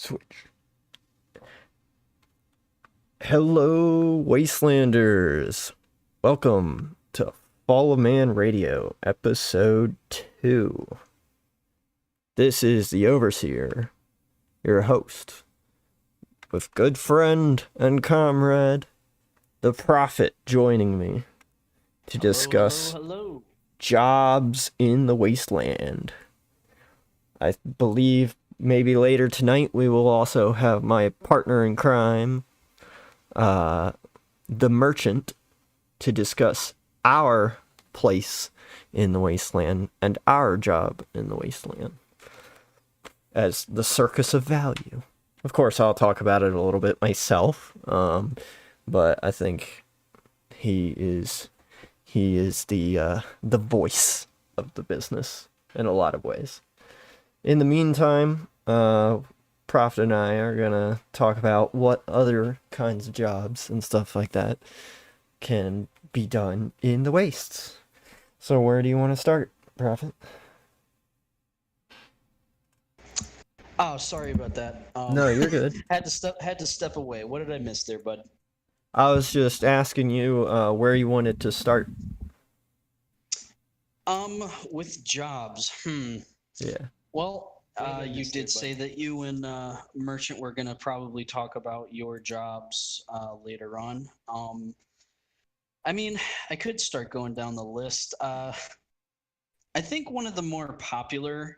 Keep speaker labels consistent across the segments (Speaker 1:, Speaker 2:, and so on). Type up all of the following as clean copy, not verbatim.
Speaker 1: Switch. Hello, Wastelanders. Welcome to Fall of Man Radio, Episode 2. This is the Overseer, your host, with good friend and comrade, the Prophet, joining me to discuss
Speaker 2: Hello.
Speaker 1: jobs in the Wasteland. I believe maybe later tonight we will also have my partner in crime, the Merchant, to discuss our place in the Wasteland and our job in the Wasteland as the Circus of Value. Of course, I'll talk about it a little bit myself, but I think he is the voice of the business in a lot of ways. In the meantime, Prophet and I are gonna talk about what other kinds of jobs and stuff like that can be done in the wastes. So where do you want to start, Prophet?
Speaker 2: Oh, sorry about that.
Speaker 1: No, you're good.
Speaker 2: had to step away. What did I miss there, bud?
Speaker 1: I was just asking you where you wanted to start.
Speaker 2: With jobs.
Speaker 1: Yeah.
Speaker 2: Well, you did say that you and Merchant were gonna probably talk about your jobs later on. I mean, I could start going down the list. I think one of the more popular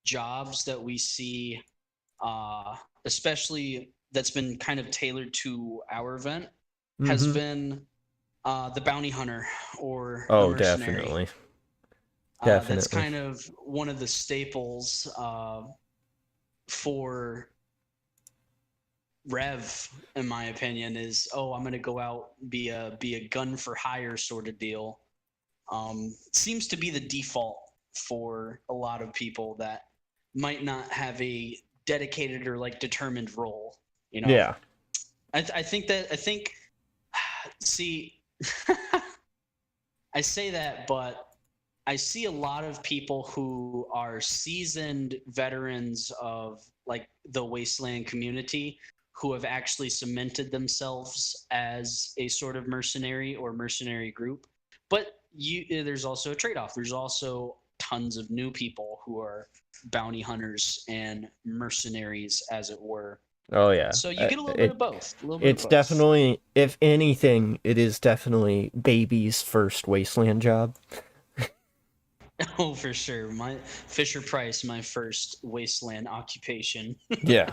Speaker 2: jobs that we see, especially that's been kind of tailored to our event, has
Speaker 1: Mm-hmm.
Speaker 2: been the bounty hunter or the
Speaker 1: Oh,
Speaker 2: mercenary.
Speaker 1: definitely.
Speaker 2: That's
Speaker 1: Definitely.
Speaker 2: kind of one of the staples for Rev, in my opinion, is I'm going to go out be a gun for hire sort of deal. Seems to be the default for a lot of people that might not have a dedicated or like determined role. You know,
Speaker 1: Yeah.
Speaker 2: I think. See, I say that, but I see a lot of people who are seasoned veterans of like the Wasteland community who have actually cemented themselves as a sort of mercenary or mercenary group. But there's also a trade-off. There's also tons of new people who are bounty hunters and mercenaries, as it were.
Speaker 1: Oh, yeah.
Speaker 2: So you get a little bit
Speaker 1: It
Speaker 2: of both. A little bit of
Speaker 1: it's
Speaker 2: both.
Speaker 1: definitely, if anything, it is definitely baby's first Wasteland job.
Speaker 2: Oh, for sure. My Fisher Price, my first Wasteland occupation.
Speaker 1: Yeah.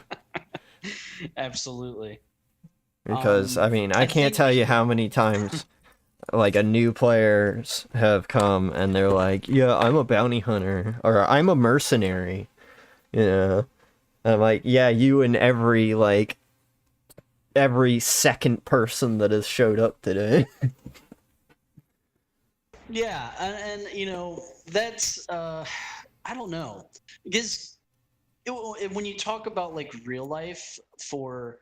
Speaker 2: Absolutely.
Speaker 1: Because, I mean, I
Speaker 2: I
Speaker 1: can't
Speaker 2: think
Speaker 1: tell you how many times, like, a new players have come and they're like, yeah, I'm a bounty hunter, or I'm a mercenary, you know? And I'm like, yeah, you and every second person that has showed up today.
Speaker 2: yeah, and you know that's I don't know because when you talk about like real life for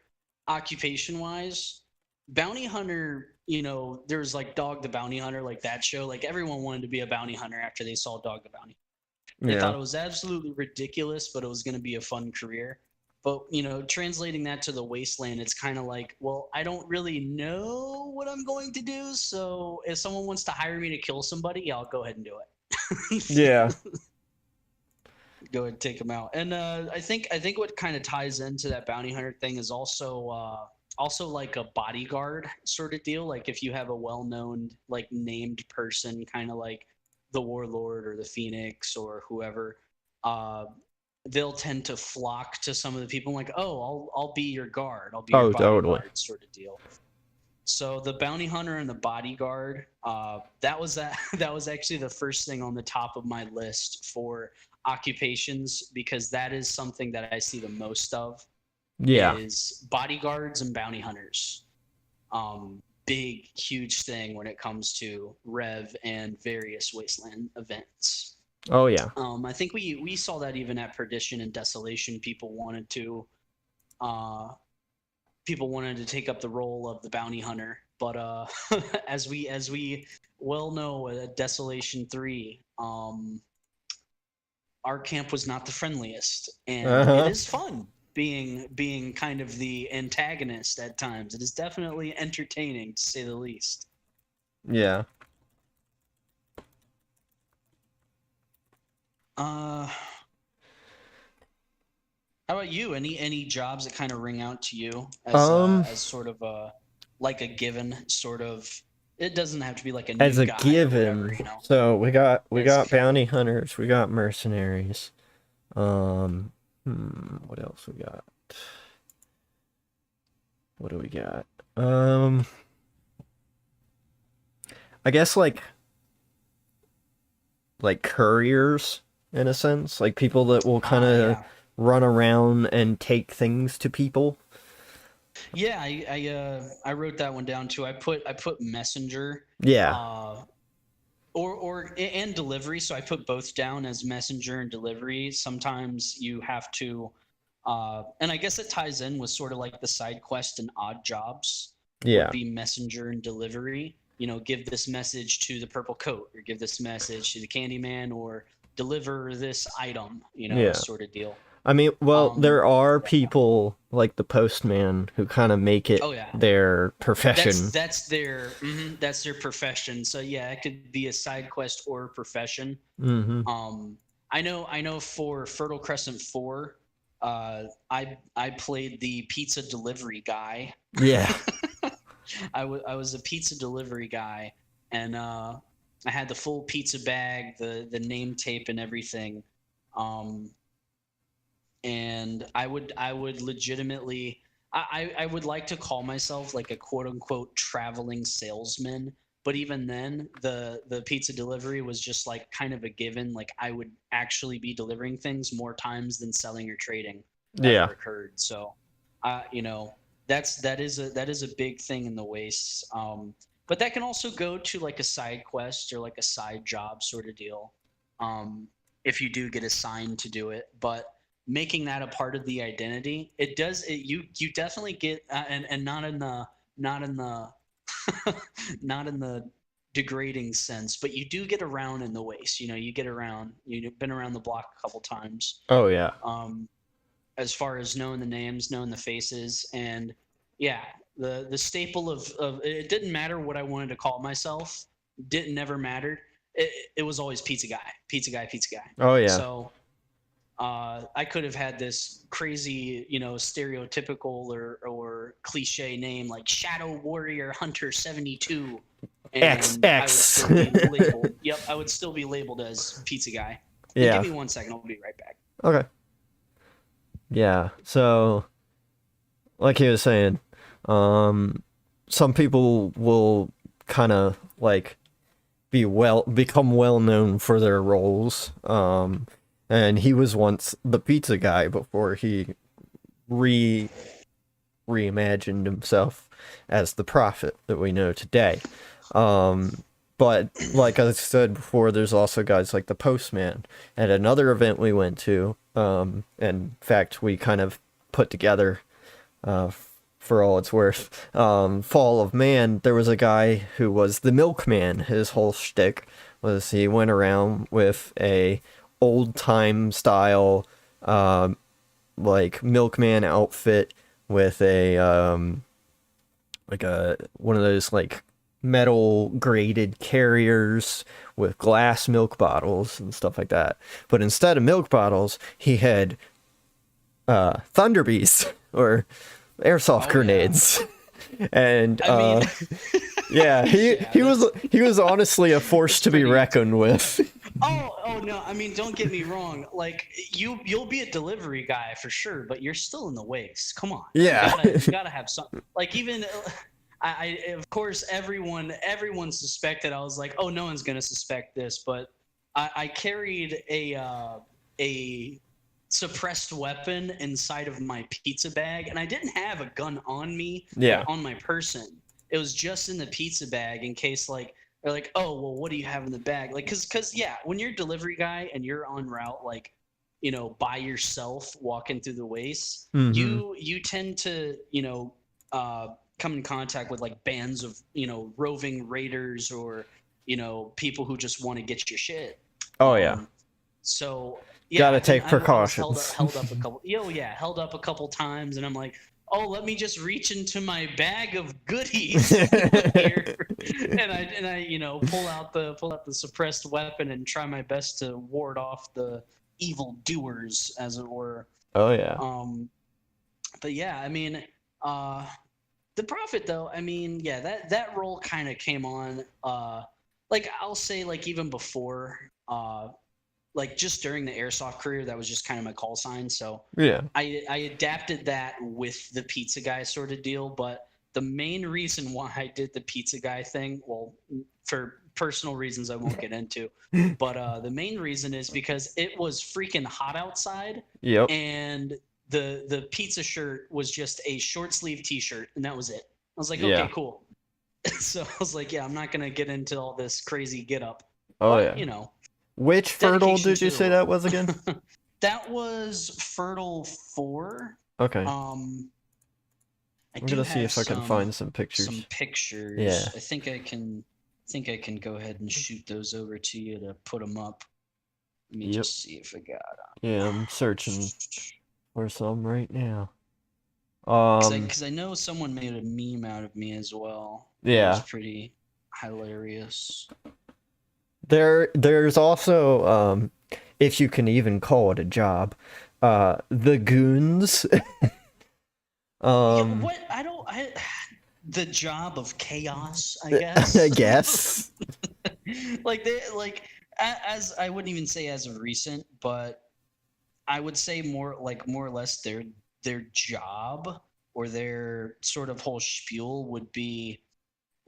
Speaker 2: occupation wise, bounty hunter. You know, there's like Dog the Bounty Hunter, like that show. Like everyone wanted to be a bounty hunter after they saw Dog the Bounty. They thought
Speaker 1: Yeah.
Speaker 2: it was absolutely ridiculous, but it was going to be a fun career. But, you know, translating that to the wasteland, it's kind of like, well, I don't really know what I'm going to do. So if someone wants to hire me to kill somebody, I'll go ahead and do it.
Speaker 1: Yeah.
Speaker 2: Go ahead and take them out. And I think what kind of ties into that bounty hunter thing is also like a bodyguard sort of deal. Like if you have a well-known like named person, kind of like the warlord or the phoenix or whoever, uh, they'll tend to flock to some of the people like, oh, I'll be your guard, I'll be your
Speaker 1: Oh, totally.
Speaker 2: bodyguard sort of deal. So the bounty hunter and the bodyguard, that was that that was actually the first thing on the top of my list for occupations because that is something that I see the most of
Speaker 1: Yeah.
Speaker 2: is bodyguards and bounty hunters. Big, huge thing when it comes to Rev and various Wasteland events.
Speaker 1: Oh, yeah.
Speaker 2: I think we saw that even at Perdition and Desolation. Uh, people wanted to take up the role of the bounty hunter, but as we well know, at Desolation 3, our camp was not the friendliest, and it
Speaker 1: Uh-huh.
Speaker 2: is fun. being kind of the antagonist at times. It is definitely entertaining, to say the least.
Speaker 1: Yeah.
Speaker 2: How about you? Any jobs that kind of ring out to you as sort of a like a given sort of? It doesn't have to be like a
Speaker 1: As
Speaker 2: new
Speaker 1: a
Speaker 2: guy or whatever,
Speaker 1: given,
Speaker 2: you know.
Speaker 1: so we got
Speaker 2: As
Speaker 1: bounty hunters, we got mercenaries. What else we got? What do we got? I guess like couriers in a sense, like people that will kind of
Speaker 2: yeah.
Speaker 1: run around and take things to people.
Speaker 2: Yeah, I wrote that one down too. I put messenger,
Speaker 1: Yeah.
Speaker 2: uh, or and delivery. So I put both down as messenger and delivery. Sometimes you have to, and I guess it ties in with sort of like the side quest and odd jobs would
Speaker 1: Yeah.
Speaker 2: be messenger and delivery. You know, give this message to the purple coat, or give this message to the Candyman, or deliver this item. You know,
Speaker 1: Yeah.
Speaker 2: sort of deal.
Speaker 1: I mean, well,
Speaker 2: Um,
Speaker 1: there are people like the postman who kind of make it
Speaker 2: oh yeah,
Speaker 1: their profession.
Speaker 2: that's their profession. So yeah, it could be a side quest or a profession.
Speaker 1: Mm-hmm.
Speaker 2: Um, I know for Fertile Crescent 4, I played the pizza delivery guy.
Speaker 1: Yeah.
Speaker 2: I was a pizza delivery guy, and I had the full pizza bag, the name tape, and everything. Um, and I would legitimately I would like to call myself like a quote unquote traveling salesman, but even then the pizza delivery was just like kind of a given. Like I would actually be delivering things more times than selling or trading
Speaker 1: Yeah.
Speaker 2: ever occurred. So you know, that is a big thing in the wastes. But that can also go to like a side quest or like a side job sort of deal, if you do get assigned to do it. But making that a part of the identity, you definitely get, and not in the not in the degrading sense, but you do get around in the waste. You know, you get around, you've been around the block a couple times,
Speaker 1: Oh yeah.
Speaker 2: um, as far as knowing the names, knowing the faces. And yeah, the staple of it didn't matter what I wanted to call myself, didn't never mattered. It was always pizza guy, pizza guy, pizza guy.
Speaker 1: Oh yeah.
Speaker 2: So I could have had this crazy, stereotypical or cliche name like Shadow Warrior Hunter 72, and I would
Speaker 1: XX.
Speaker 2: still be labeled. Yep, I would still be labeled as pizza guy. And give
Speaker 1: Yeah.
Speaker 2: me 1 second, I'll be right back.
Speaker 1: Okay. Yeah. So, like he was saying, some people will kind of like become well known for their roles. And he was once the pizza guy before he reimagined himself as the prophet that we know today. But like I said before, there's also guys like the postman. At another event we went to, in fact, we kind of put together, for all it's worth, Fall of Man, there was a guy who was the milkman. His whole shtick was he went around with a old time style, like milkman outfit with a like a one of those like metal graded carriers with glass milk bottles and stuff like that. But instead of milk bottles, he had thunderbees or airsoft grenades. And
Speaker 2: I mean,
Speaker 1: yeah, he
Speaker 2: Yeah,
Speaker 1: he was honestly a force to be
Speaker 2: pretty-
Speaker 1: reckoned with.
Speaker 2: oh no, I mean, don't get me wrong. Like you'll be a delivery guy for sure, but you're still in the waste. Come on.
Speaker 1: Yeah.
Speaker 2: You gotta have some. Like even. I of course everyone suspected. I was like, oh, no one's gonna suspect this, but I carried a suppressed weapon inside of my pizza bag, and I didn't have a gun on me,
Speaker 1: Yeah.
Speaker 2: on my person. It was just in the pizza bag in case like they're like, oh well, what do you have in the bag? Like, cause yeah, when you're a delivery guy and you're en route, like, by yourself walking through the waste,
Speaker 1: Mhm.
Speaker 2: you tend to come in contact with like bands of roving raiders or people who just want to get your shit.
Speaker 1: Oh yeah.
Speaker 2: So
Speaker 1: Gotta
Speaker 2: And
Speaker 1: take
Speaker 2: I was held up,
Speaker 1: precautions.
Speaker 2: held up a couple times, and I'm like, oh, let me just reach into my bag of goodies here, and I pull out the suppressed weapon and try my best to ward off the evil doers, as it were.
Speaker 1: Oh yeah.
Speaker 2: But yeah, I mean, uh, the Prophet though, I mean, yeah, that role kind of came on, like I'll say, like even before, like just during the airsoft career, that was just kind of my call sign. So
Speaker 1: Yeah.
Speaker 2: I adapted that with the pizza guy sort of deal. But the main reason why I did the pizza guy thing, well, for personal reasons I won't get into, but the main reason is because it was freaking hot outside,
Speaker 1: Yep.
Speaker 2: and the pizza shirt was just a short sleeve T-shirt, and that was it. I was like, okay,
Speaker 1: Yeah.
Speaker 2: cool. So I was like, yeah, I'm not gonna get into all this crazy get up,
Speaker 1: Oh
Speaker 2: but
Speaker 1: yeah.
Speaker 2: you know,
Speaker 1: Which fertile
Speaker 2: dedication
Speaker 1: did
Speaker 2: to
Speaker 1: you
Speaker 2: the
Speaker 1: say that
Speaker 2: role.
Speaker 1: was again?
Speaker 2: That was Fertile 4.
Speaker 1: Okay.
Speaker 2: Um, I
Speaker 1: I'm
Speaker 2: do
Speaker 1: gonna see
Speaker 2: have
Speaker 1: if I can find some pictures.
Speaker 2: pictures.
Speaker 1: Yeah.
Speaker 2: I think I can go ahead and shoot those over to you to put them up. Let me
Speaker 1: Yep.
Speaker 2: just see if I got
Speaker 1: Yeah, I'm searching
Speaker 2: them.
Speaker 1: for some right now.
Speaker 2: Because I know someone made a meme out of me as well. That was
Speaker 1: Yeah.
Speaker 2: pretty hilarious.
Speaker 1: There's also if you can even call it a job, the goons.
Speaker 2: Yeah,
Speaker 1: um
Speaker 2: what I don't I the job of chaos, I guess.
Speaker 1: I guess.
Speaker 2: Like they like as I wouldn't even say as of recent, but I would say more or less their job or their sort of whole spiel would be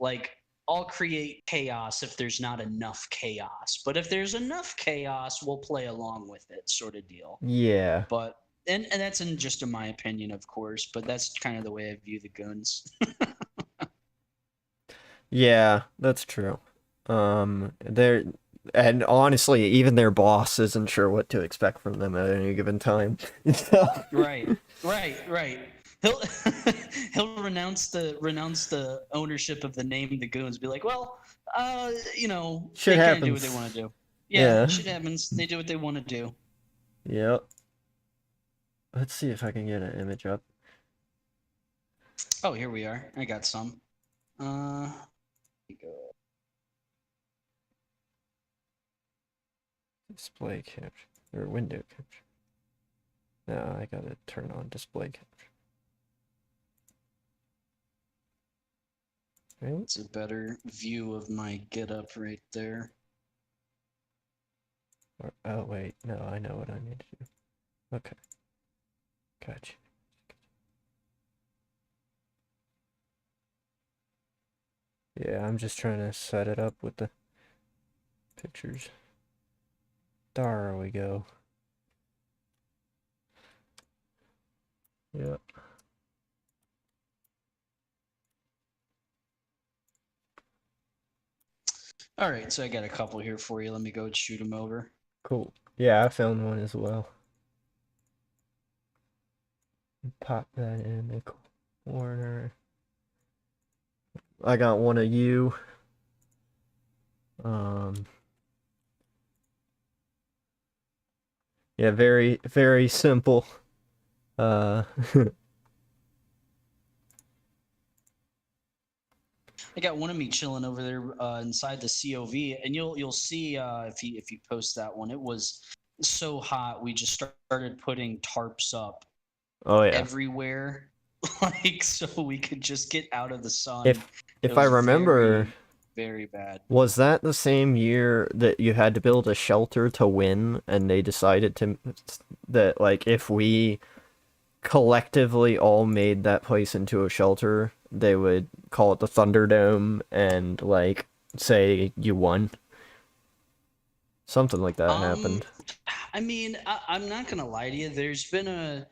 Speaker 2: like, I'll create chaos if there's not enough chaos, but if there's enough chaos, we'll play along with it, sort of deal.
Speaker 1: Yeah.
Speaker 2: But and that's in just in my opinion, of course, but that's kind of the way I view the goons.
Speaker 1: Yeah, that's true. They're and honestly, even their boss isn't sure what to expect from them at any given time. So,
Speaker 2: Right. He'll he'll renounce the ownership of the name the goons. Be like, well,
Speaker 1: shit
Speaker 2: they kind of do what they
Speaker 1: happens.
Speaker 2: want to do. Yeah,
Speaker 1: Yeah.
Speaker 2: shit happens. They do what they want to do.
Speaker 1: Yep. Let's see if I can get an image up.
Speaker 2: Oh, here we are. I got some. Here we go.
Speaker 1: Display capture or window capture. No, I gotta turn on display capture. Right?
Speaker 2: It's a better view of my get up right there.
Speaker 1: Oh wait, no, I know what I need to do. Okay, gotcha. Yeah, I'm just trying to set it up with the pictures. There we go. Yep.
Speaker 2: All right, so I got a couple here for you. Let me go shoot them over.
Speaker 1: Cool. Yeah, I found one as well. Pop that in the corner. I got one of you. Yeah, very, very simple.
Speaker 2: I got one of me chilling over there inside the COV, and you'll see if you post that one. It was so hot, we just started putting tarps up
Speaker 1: Oh yeah.
Speaker 2: everywhere, like so we could just get out of the sun.
Speaker 1: If
Speaker 2: It
Speaker 1: I
Speaker 2: was
Speaker 1: remember,
Speaker 2: very, very bad.
Speaker 1: was that the same year that you had to build a shelter to win, and they decided to that like if we collectively all made that place into a shelter, they would call it the Thunderdome and like say you won. Something like that happened.
Speaker 2: I mean, I'm not gonna lie to you. There's been a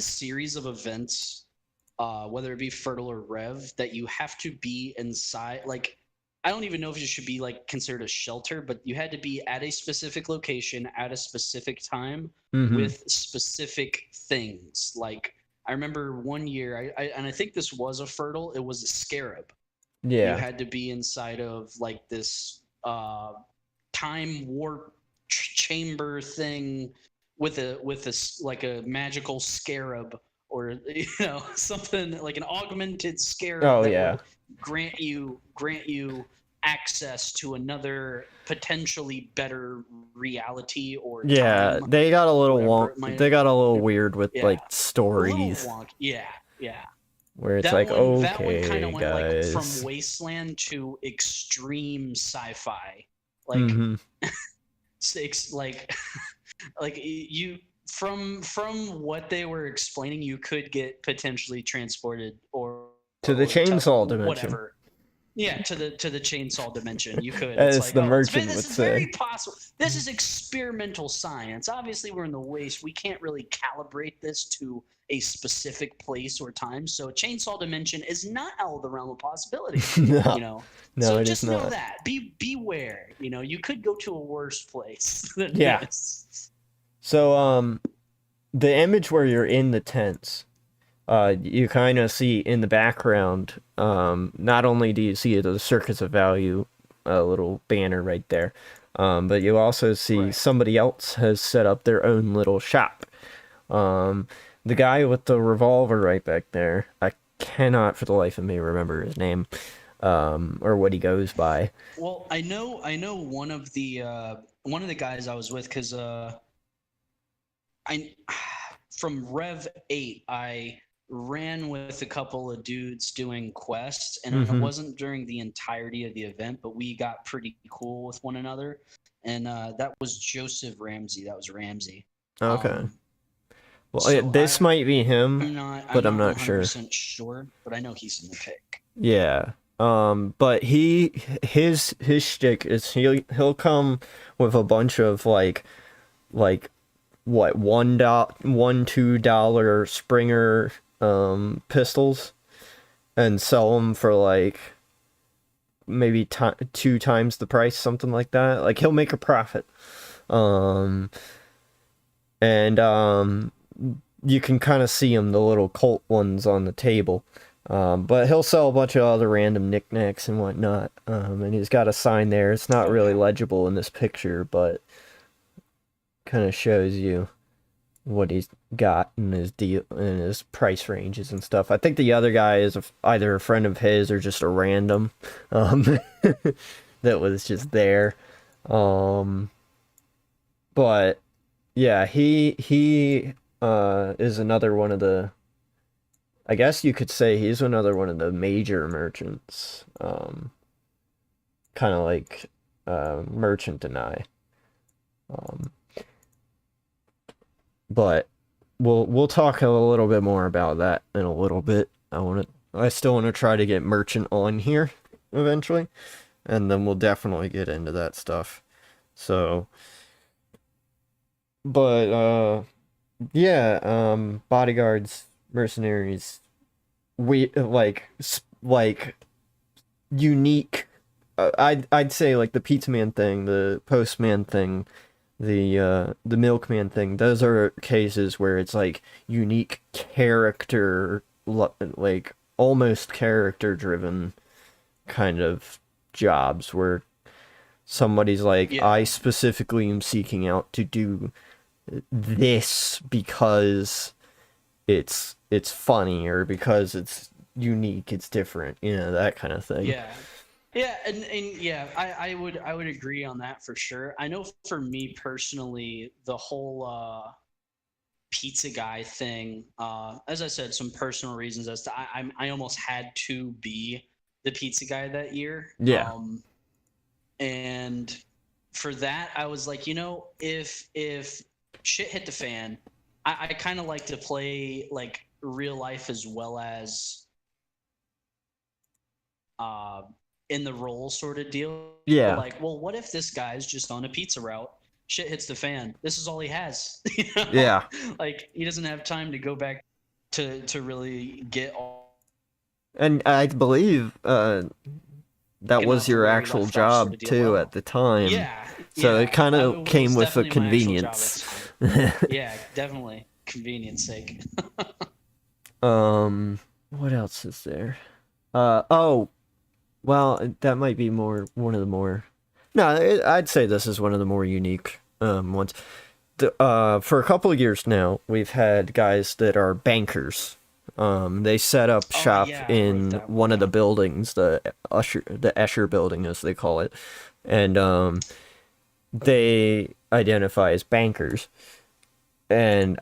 Speaker 2: series of events, whether it be Fertile or Rev, that you have to be inside. Like, I don't even know if it should be like considered a shelter, but you had to be at a specific location at a specific time with specific things. Like, I remember one year, and I think this was a Fertile. It was a Scarab. You
Speaker 1: Yeah.
Speaker 2: had to be inside of like this time warp chamber thing like a magical scarab, or something like an augmented scarab
Speaker 1: Oh
Speaker 2: that
Speaker 1: yeah.
Speaker 2: would grant you access to another potentially better reality or
Speaker 1: Yeah,
Speaker 2: time,
Speaker 1: they got a little
Speaker 2: whatever it might.
Speaker 1: they got a little weird with
Speaker 2: Yeah,
Speaker 1: like
Speaker 2: a little
Speaker 1: stories
Speaker 2: wonk. Yeah, yeah.
Speaker 1: where it's
Speaker 2: That
Speaker 1: like,
Speaker 2: one that one kind of
Speaker 1: okay,
Speaker 2: went like from
Speaker 1: guys.
Speaker 2: Wasteland to extreme sci-fi. Like
Speaker 1: Mm-hmm.
Speaker 2: six like like you from what they were explaining, you could get potentially transported
Speaker 1: To the
Speaker 2: to
Speaker 1: chainsaw dimension,
Speaker 2: whatever. Yeah, to the chainsaw dimension. You could. It's
Speaker 1: as
Speaker 2: like,
Speaker 1: the
Speaker 2: oh,
Speaker 1: merchant
Speaker 2: this
Speaker 1: would
Speaker 2: is very
Speaker 1: say.
Speaker 2: possible. This is experimental science. Obviously, we're in the waste. We can't really calibrate this to a specific place or time. So, a chainsaw dimension is not out of the realm of possibility.
Speaker 1: No,
Speaker 2: You know.
Speaker 1: no,
Speaker 2: So
Speaker 1: it is
Speaker 2: just know
Speaker 1: not.
Speaker 2: that. Beware. You could go to a worse place than
Speaker 1: Yeah.
Speaker 2: this.
Speaker 1: So, the image where you're in the tents, you kind of see in the background, not only do you see the Circus of Value, a little banner right there, but you also see
Speaker 2: Right.
Speaker 1: somebody else has set up their own little shop. The guy with the revolver right back there, I cannot for the life of me remember his name, or what he goes by.
Speaker 2: Well, I know one of the guys I was with, because I from Rev 8, I ran with a couple of dudes doing quests, and it
Speaker 1: Mm-hmm.
Speaker 2: wasn't during the entirety of the event, but we got pretty cool with one another. And that was Joseph Ramsey. That was Ramsey.
Speaker 1: Okay.
Speaker 2: Um,
Speaker 1: Well,
Speaker 2: so
Speaker 1: this might be him,
Speaker 2: I'm
Speaker 1: but I'm
Speaker 2: not
Speaker 1: not sure.
Speaker 2: 100% sure, but I know he's in the pick.
Speaker 1: Yeah. But his shtick is he'll come with a bunch of like what $1, $2 Springer pistols and sell them for like maybe two times the price, something like that. Like he'll make a profit. Um and you can kind of see him, the little Colt ones on the table. But he'll sell a bunch of other random knickknacks and whatnot. And he's got a sign there. It's not
Speaker 2: Oh
Speaker 1: really
Speaker 2: yeah.
Speaker 1: legible in this picture, but kind of shows you what he's got in his deal in his price ranges and stuff. I think the other guy is either a friend of his or just a random that was just there. But yeah, he is another one of the, I guess you could say he's another one of the major merchants. Kind of like Merchant and I. Um, but we'll talk a little bit more about that in a little bit. I still want to try to get Merchant on here eventually, and then we'll definitely get into that stuff. So, but yeah, bodyguards, mercenaries, we like unique. I'd say like the pizza man thing, the postman thing, the milkman thing. Those are cases where it's like unique character, like almost character driven kind of jobs where somebody's like,
Speaker 2: Yeah.
Speaker 1: I specifically am seeking out to do this because it's funny or because it's unique, it's different, that kind of thing.
Speaker 2: Yeah. Yeah, and yeah, I would agree on that for sure. I know for me personally, the whole pizza guy thing, as I said, some personal reasons as to I almost had to be the pizza guy that year.
Speaker 1: Yeah.
Speaker 2: And for that, I was like, if shit hit the fan, I kind of like to play like real life as well as uh, in the role sort of deal.
Speaker 1: Yeah.
Speaker 2: Like, well, what if this guy's just on a pizza route? Shit hits the fan. This is all he has.
Speaker 1: Yeah.
Speaker 2: Like he doesn't have time to go back to really get all.
Speaker 1: And I believe that
Speaker 2: Picking
Speaker 1: was
Speaker 2: up
Speaker 1: your
Speaker 2: where he
Speaker 1: actual
Speaker 2: left off, sort
Speaker 1: job
Speaker 2: of deal.
Speaker 1: too
Speaker 2: Well,
Speaker 1: at the time.
Speaker 2: yeah,
Speaker 1: So
Speaker 2: yeah.
Speaker 1: it kind of
Speaker 2: It
Speaker 1: came
Speaker 2: was
Speaker 1: with a
Speaker 2: definitely my actual job at
Speaker 1: convenience.
Speaker 2: the time. Yeah, definitely convenience sake.
Speaker 1: What else is there? Oh, well, that might be one of the more. No, I'd say this is one of the more unique ones. for a couple of years now, we've had guys that are bankers. They set up
Speaker 2: Oh
Speaker 1: shop
Speaker 2: yeah, I wrote
Speaker 1: in
Speaker 2: that one
Speaker 1: one of the
Speaker 2: down.
Speaker 1: buildings, the Escher building, as they call it, and they identify as bankers. And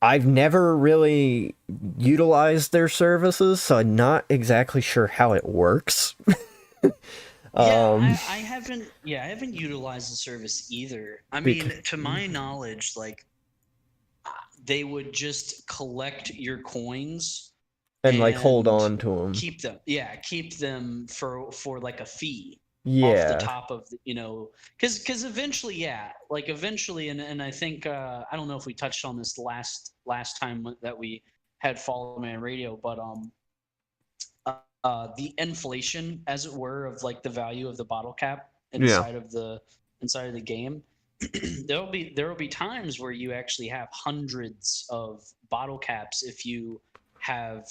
Speaker 1: I've never really utilized their services, so I'm not exactly sure how it works.
Speaker 2: Yeah,
Speaker 1: Um,
Speaker 2: I haven't. Yeah, I haven't utilized the service either. I
Speaker 1: bec-
Speaker 2: mean, to my knowledge, like they would just collect your coins
Speaker 1: and like hold
Speaker 2: and
Speaker 1: on to them.
Speaker 2: keep them. Yeah, keep them for like a fee off the
Speaker 1: Yeah,
Speaker 2: top of the, because eventually, yeah, like eventually, and I think I don't know if we touched on this last time that we had Follow Man Radio, but the inflation, as it were, of like the value of the bottle cap
Speaker 1: yeah.
Speaker 2: inside of the game. There will be times where you actually have hundreds of bottle caps if you have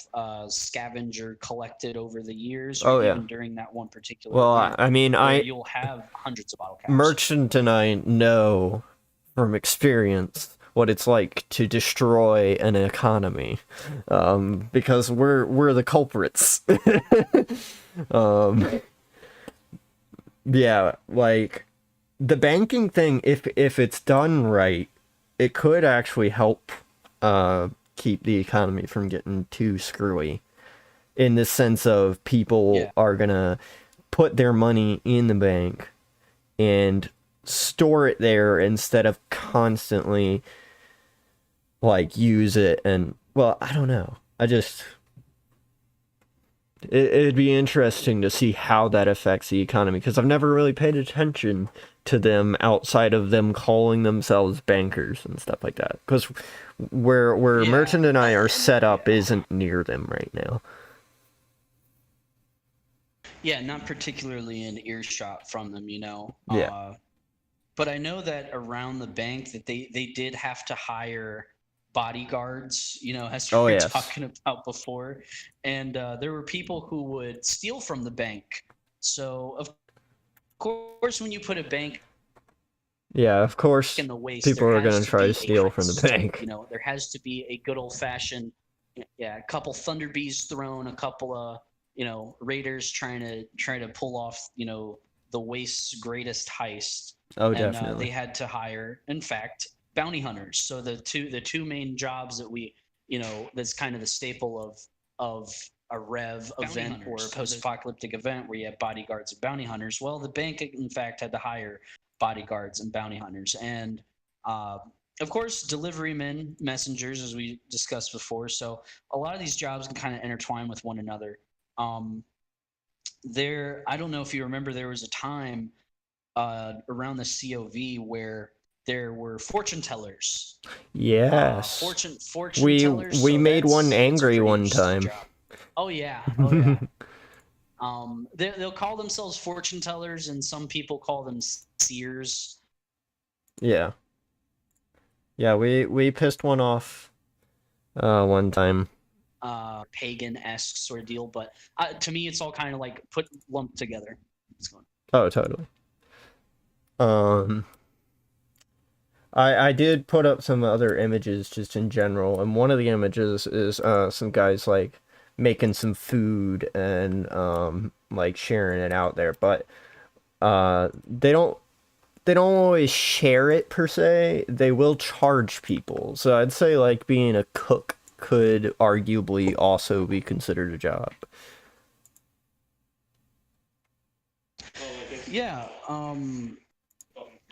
Speaker 2: scavenger collected over the years or
Speaker 1: Oh yeah.
Speaker 2: even during that one particular
Speaker 1: Well,
Speaker 2: event
Speaker 1: I mean,
Speaker 2: where
Speaker 1: I
Speaker 2: you'll have hundreds of bottle caps.
Speaker 1: Merchant and I know from experience what it's like to destroy an economy, because we're the culprits. um, yeah, like the banking thing, if it's done right, it could actually help keep the economy from getting too screwy. In the sense of people
Speaker 2: Yeah.
Speaker 1: are gonna put their money in the bank and store it there instead of constantly like use it. And well, I don't know, it'd be interesting to see how that affects the economy, because I've never really paid attention to them outside of them calling themselves bankers and stuff like that, because where
Speaker 2: Yeah.
Speaker 1: Merchant and I are
Speaker 2: And
Speaker 1: set up isn't near them right now.
Speaker 2: yeah, not particularly in earshot from them.
Speaker 1: Yeah.
Speaker 2: But I know that around the bank that they did have to hire bodyguards, as
Speaker 1: Oh
Speaker 2: we were
Speaker 1: yes.
Speaker 2: talking about before, and there were people who would steal from the bank. So of course, when you put a bank
Speaker 1: Yeah, of course
Speaker 2: in the waste,
Speaker 1: people
Speaker 2: there
Speaker 1: are
Speaker 2: has
Speaker 1: gonna
Speaker 2: to
Speaker 1: try to
Speaker 2: be a
Speaker 1: steal from the
Speaker 2: heist.
Speaker 1: bank.
Speaker 2: There has to be a good old fashioned, yeah, a couple thunderbees thrown, a couple of raiders trying to pull off the waste's greatest heist,
Speaker 1: Oh,
Speaker 2: and
Speaker 1: definitely.
Speaker 2: they had to hire, in fact, bounty hunters. So the two main jobs that that's kind of the staple of a rev event or a post-apocalyptic event where you have bodyguards and bounty hunters. Well, the bank in fact had to hire bodyguards and bounty hunters, and uh, of course delivery men, messengers, as we discussed before. So a lot of these jobs can kind of intertwine with one another. um, I don't know if you remember, there was a time around the COV where there were fortune tellers.
Speaker 1: Yes.
Speaker 2: Fortune tellers.
Speaker 1: We
Speaker 2: So
Speaker 1: made one
Speaker 2: that's a
Speaker 1: angry
Speaker 2: pretty
Speaker 1: one
Speaker 2: interesting
Speaker 1: time.
Speaker 2: job. Oh yeah, oh yeah. They'll call themselves fortune tellers, and some people call them seers.
Speaker 1: Yeah. Yeah, we pissed one off one time.
Speaker 2: Pagan-esque sort of deal, but to me it's all kind of like put lumped together. It's going.
Speaker 1: Oh, totally. Um I did put up some other images just in general, and one of the images is some guys like making some food and like sharing it out there, but they don't always share it per se. They will charge people. So I'd say like being a cook could arguably also be considered a job.
Speaker 2: Yeah,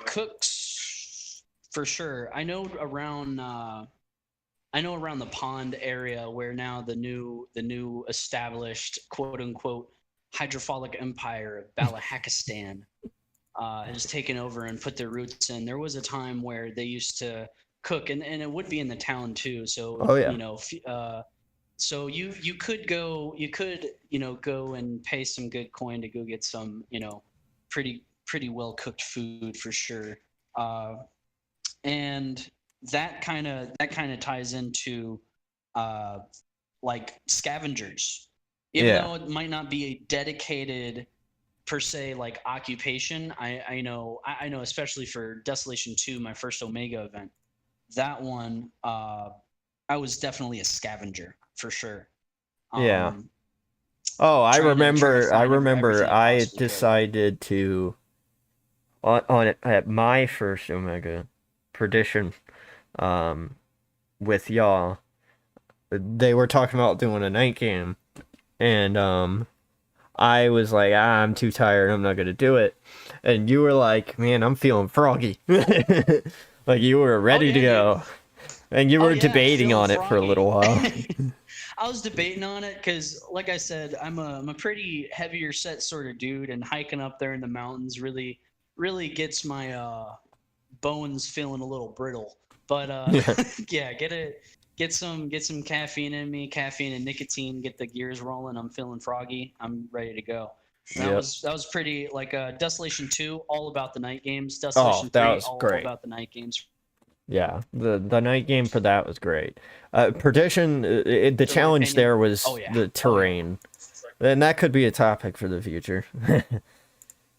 Speaker 2: cooks for sure. I know around the pond area where now the new established quote unquote hydrophilic empire of Balahakistan has taken over and put their roots in. There was a time where they used to cook, and it would be in the town too. So
Speaker 1: Oh yeah.
Speaker 2: so you could go and pay some good coin to go get some pretty well cooked food for sure. Uh, and that kind of ties into uh, like scavengers, even
Speaker 1: Yeah.
Speaker 2: though it might not be a dedicated per se like occupation. I know especially for Desolation 2, my first Omega event, that one, I was definitely a scavenger for sure.
Speaker 1: Yeah.
Speaker 2: Um,
Speaker 1: Oh, I
Speaker 2: trying to
Speaker 1: remember. I
Speaker 2: find
Speaker 1: remember.
Speaker 2: everything I
Speaker 1: I
Speaker 2: possibly could.
Speaker 1: decided to on at my first Omega Perdition, um, with y'all. They were talking about doing a night game, and I was like, I'm too tired. I'm not gonna do it. And you were like, man, I'm feeling froggy. Like you were
Speaker 2: Oh
Speaker 1: ready to
Speaker 2: yeah, you.
Speaker 1: go, and you
Speaker 2: Oh
Speaker 1: were
Speaker 2: yeah,
Speaker 1: debating
Speaker 2: feeling
Speaker 1: on it for a little
Speaker 2: froggy.
Speaker 1: while.
Speaker 2: I was debating on it because, like I said, I'm a pretty heavier set sort of dude, and hiking up there in the mountains really gets my bones feeling a little brittle. But
Speaker 1: Yeah.
Speaker 2: yeah, get some caffeine in me, caffeine and nicotine, get the gears rolling. I'm feeling froggy. I'm ready to go. That
Speaker 1: Yep.
Speaker 2: was that was pretty like Desolation 2, all about the night games.
Speaker 1: Oh,
Speaker 2: Desolation
Speaker 1: that
Speaker 2: 3,
Speaker 1: was
Speaker 2: all
Speaker 1: great.
Speaker 2: about the night games.
Speaker 1: Yeah, the night game for that was great. Perdition, the
Speaker 2: In my
Speaker 1: challenge
Speaker 2: opinion.
Speaker 1: there
Speaker 2: Oh
Speaker 1: was
Speaker 2: yeah.
Speaker 1: the
Speaker 2: Oh yeah.
Speaker 1: terrain, and that could be a topic for the future.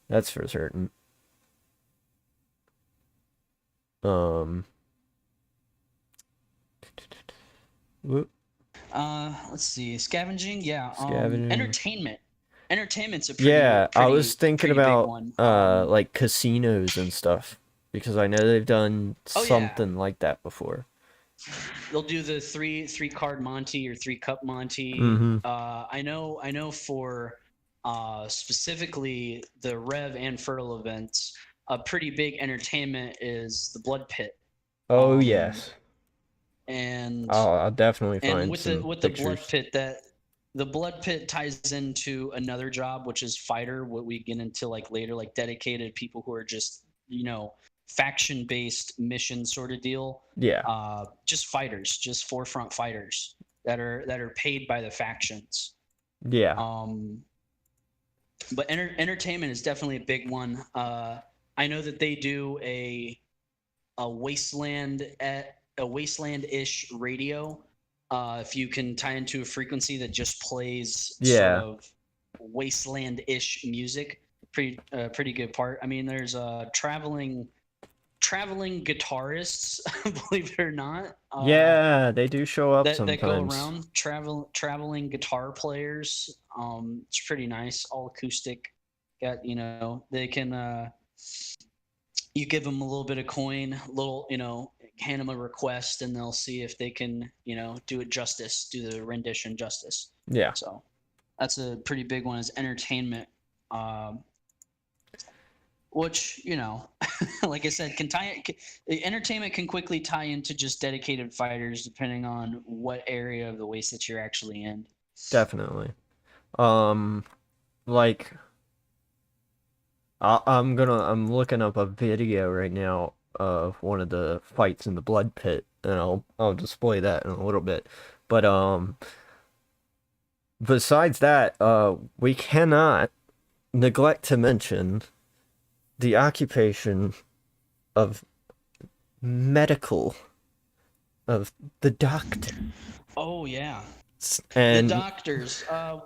Speaker 1: That's for certain. Um, whoop,
Speaker 2: Let's see. Scavenging, yeah.
Speaker 1: scavenging.
Speaker 2: Entertainment. Entertainment's a
Speaker 1: Yeah, I was thinking
Speaker 2: pretty big
Speaker 1: about
Speaker 2: one.
Speaker 1: like casinos and stuff because I know they've done
Speaker 2: Oh yeah.
Speaker 1: something like that before.
Speaker 2: They'll do the three card Monty or 3 cup Monty.
Speaker 1: Mm-hmm.
Speaker 2: I know for specifically the Rev and Fertile events, a pretty big entertainment is the Blood Pit.
Speaker 1: Oh
Speaker 2: Um,
Speaker 1: yes.
Speaker 2: and
Speaker 1: I'll definitely
Speaker 2: and
Speaker 1: find some
Speaker 2: with the blood
Speaker 1: pictures.
Speaker 2: pit, that the blood pit ties into another job, which is fighter, what we get into like later, like dedicated people who are just, faction based mission sort of deal.
Speaker 1: Yeah.
Speaker 2: Just fighters, just forefront fighters that are paid by the factions.
Speaker 1: Yeah.
Speaker 2: Um but entertainment is definitely a big one. I know that they do a wasteland-ish radio. If you can tie into a frequency that just plays sort
Speaker 1: Yeah.
Speaker 2: of wasteland-ish music, pretty good part. I mean, there's traveling guitarists, believe it or not,
Speaker 1: Yeah, they do show up
Speaker 2: that go
Speaker 1: sometimes.
Speaker 2: around, traveling guitar players. It's pretty nice, all acoustic. Got, they can you give them a little bit of coin, hand them a request, and they'll see if they can, do it justice, do the rendition justice.
Speaker 1: Yeah,
Speaker 2: So that's a pretty big one, is entertainment. Um, which, like I said, entertainment can quickly tie into just dedicated fighters depending on what area of the waste that you're actually in.
Speaker 1: definitely. Um, like I'm looking up a video right now of one of the fights in the blood pit, and I'll display that in a little bit. But besides that, we cannot neglect to mention the occupation of medical of the doctor.
Speaker 2: Oh yeah, the
Speaker 1: And
Speaker 2: doctors. Oh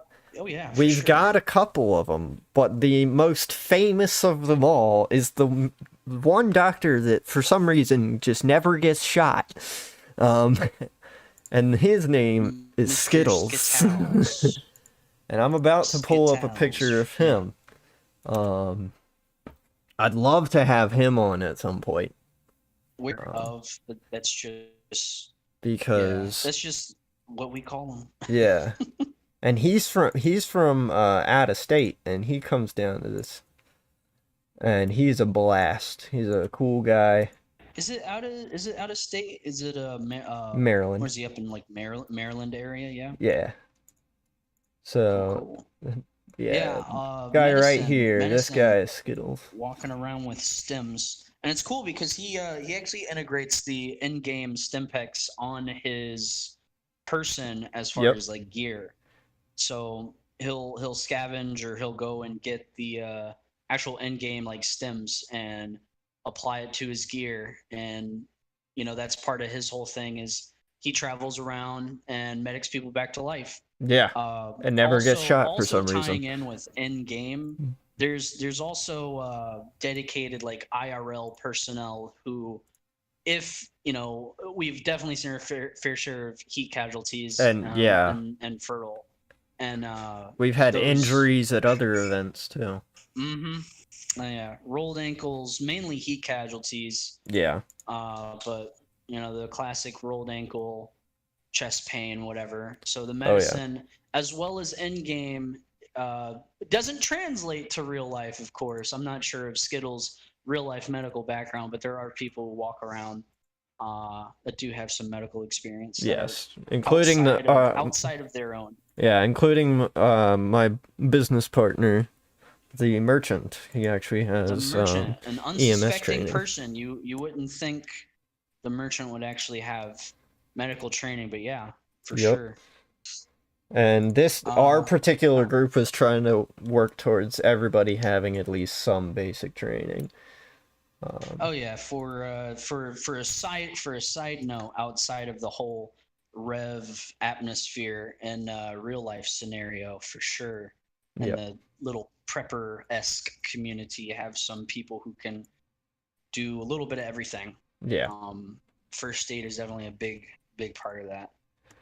Speaker 2: yeah, for
Speaker 1: we've
Speaker 2: sure.
Speaker 1: got a couple of them, but the most famous of them all is the one doctor that for some reason just never gets shot. Um, and his name is
Speaker 2: Mr.
Speaker 1: Skittles.
Speaker 2: Skittles.
Speaker 1: And I'm about to pull up a picture
Speaker 2: Skittles.
Speaker 1: of
Speaker 2: Yeah.
Speaker 1: him. Um, I'd love to have him on at some point.
Speaker 2: Aware of, but that's just, yeah,
Speaker 1: Because
Speaker 2: that's just what we call them.
Speaker 1: yeah. And he's from out of state, and he comes down to this, and he's a blast. He's a cool guy.
Speaker 2: Is it out of state? Is it
Speaker 1: Maryland.
Speaker 2: where's he, up in like Maryland area? Yeah.
Speaker 1: Yeah.
Speaker 2: Cool,
Speaker 1: So
Speaker 2: cool.
Speaker 1: yeah,
Speaker 2: Yeah,
Speaker 1: guy right
Speaker 2: medicine,
Speaker 1: here. This guy
Speaker 2: medicine,
Speaker 1: is Skittles.
Speaker 2: walking around with stims, and it's cool because he actually integrates the in-game stim packs on his person as far
Speaker 1: Yep.
Speaker 2: as like gear. So he'll scavenge, or he'll go and get the actual in-game like stims and apply it to his gear, and that's part of his whole thing, is he travels around and medics people back to life.
Speaker 1: Yeah. And never gets shot for
Speaker 2: Also
Speaker 1: some reason.
Speaker 2: tying in with in game, there's also dedicated like IRL personnel who if we've definitely seen our fair share of heat casualties
Speaker 1: And yeah,
Speaker 2: and fertile, and
Speaker 1: we've had
Speaker 2: those.
Speaker 1: injuries at other events too.
Speaker 2: Mm-hmm. Yeah, rolled ankles, mainly heat casualties.
Speaker 1: Yeah.
Speaker 2: But the classic rolled ankle, chest pain, whatever. So the
Speaker 1: Oh yeah.
Speaker 2: medicine, as well as end game, doesn't translate to real life. Of course, I'm not sure of Skittles' real life medical background, but there are people who walk around that do have some medical experience that are
Speaker 1: Yes, including the
Speaker 2: outside of their own.
Speaker 1: yeah, including my business partner, the merchant. He actually
Speaker 2: The
Speaker 1: has
Speaker 2: merchant, an
Speaker 1: EMS
Speaker 2: unsuspecting
Speaker 1: training.
Speaker 2: person, you wouldn't think the merchant would actually have medical training, but yeah, for
Speaker 1: Yep.
Speaker 2: sure.
Speaker 1: And our
Speaker 2: Uh,
Speaker 1: particular group was trying to work towards everybody having at least some basic training.
Speaker 2: oh yeah, for a side note, outside of the whole Rev atmosphere and real life scenario, for sure, and
Speaker 1: Yep.
Speaker 2: the little prepper-esque community, you have some people who can do a little bit of everything.
Speaker 1: Yeah.
Speaker 2: First aid is definitely a big part of that.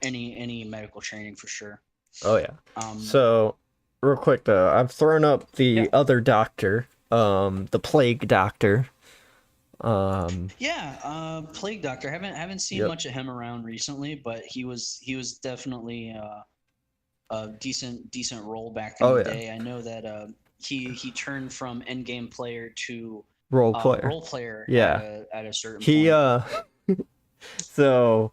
Speaker 2: Any medical training for sure.
Speaker 1: Oh yeah.
Speaker 2: Um,
Speaker 1: So, real quick though, I've thrown up the
Speaker 2: yeah.
Speaker 1: other doctor, the plague doctor.
Speaker 2: Yeah, plague doctor. Haven't seen
Speaker 1: Yep.
Speaker 2: much of him around recently, but he was definitely a decent role back in
Speaker 1: Oh
Speaker 2: the
Speaker 1: yeah.
Speaker 2: day. I know that he turned from end game player to
Speaker 1: Role player.
Speaker 2: role player
Speaker 1: Yeah.
Speaker 2: at a certain
Speaker 1: He
Speaker 2: point.
Speaker 1: so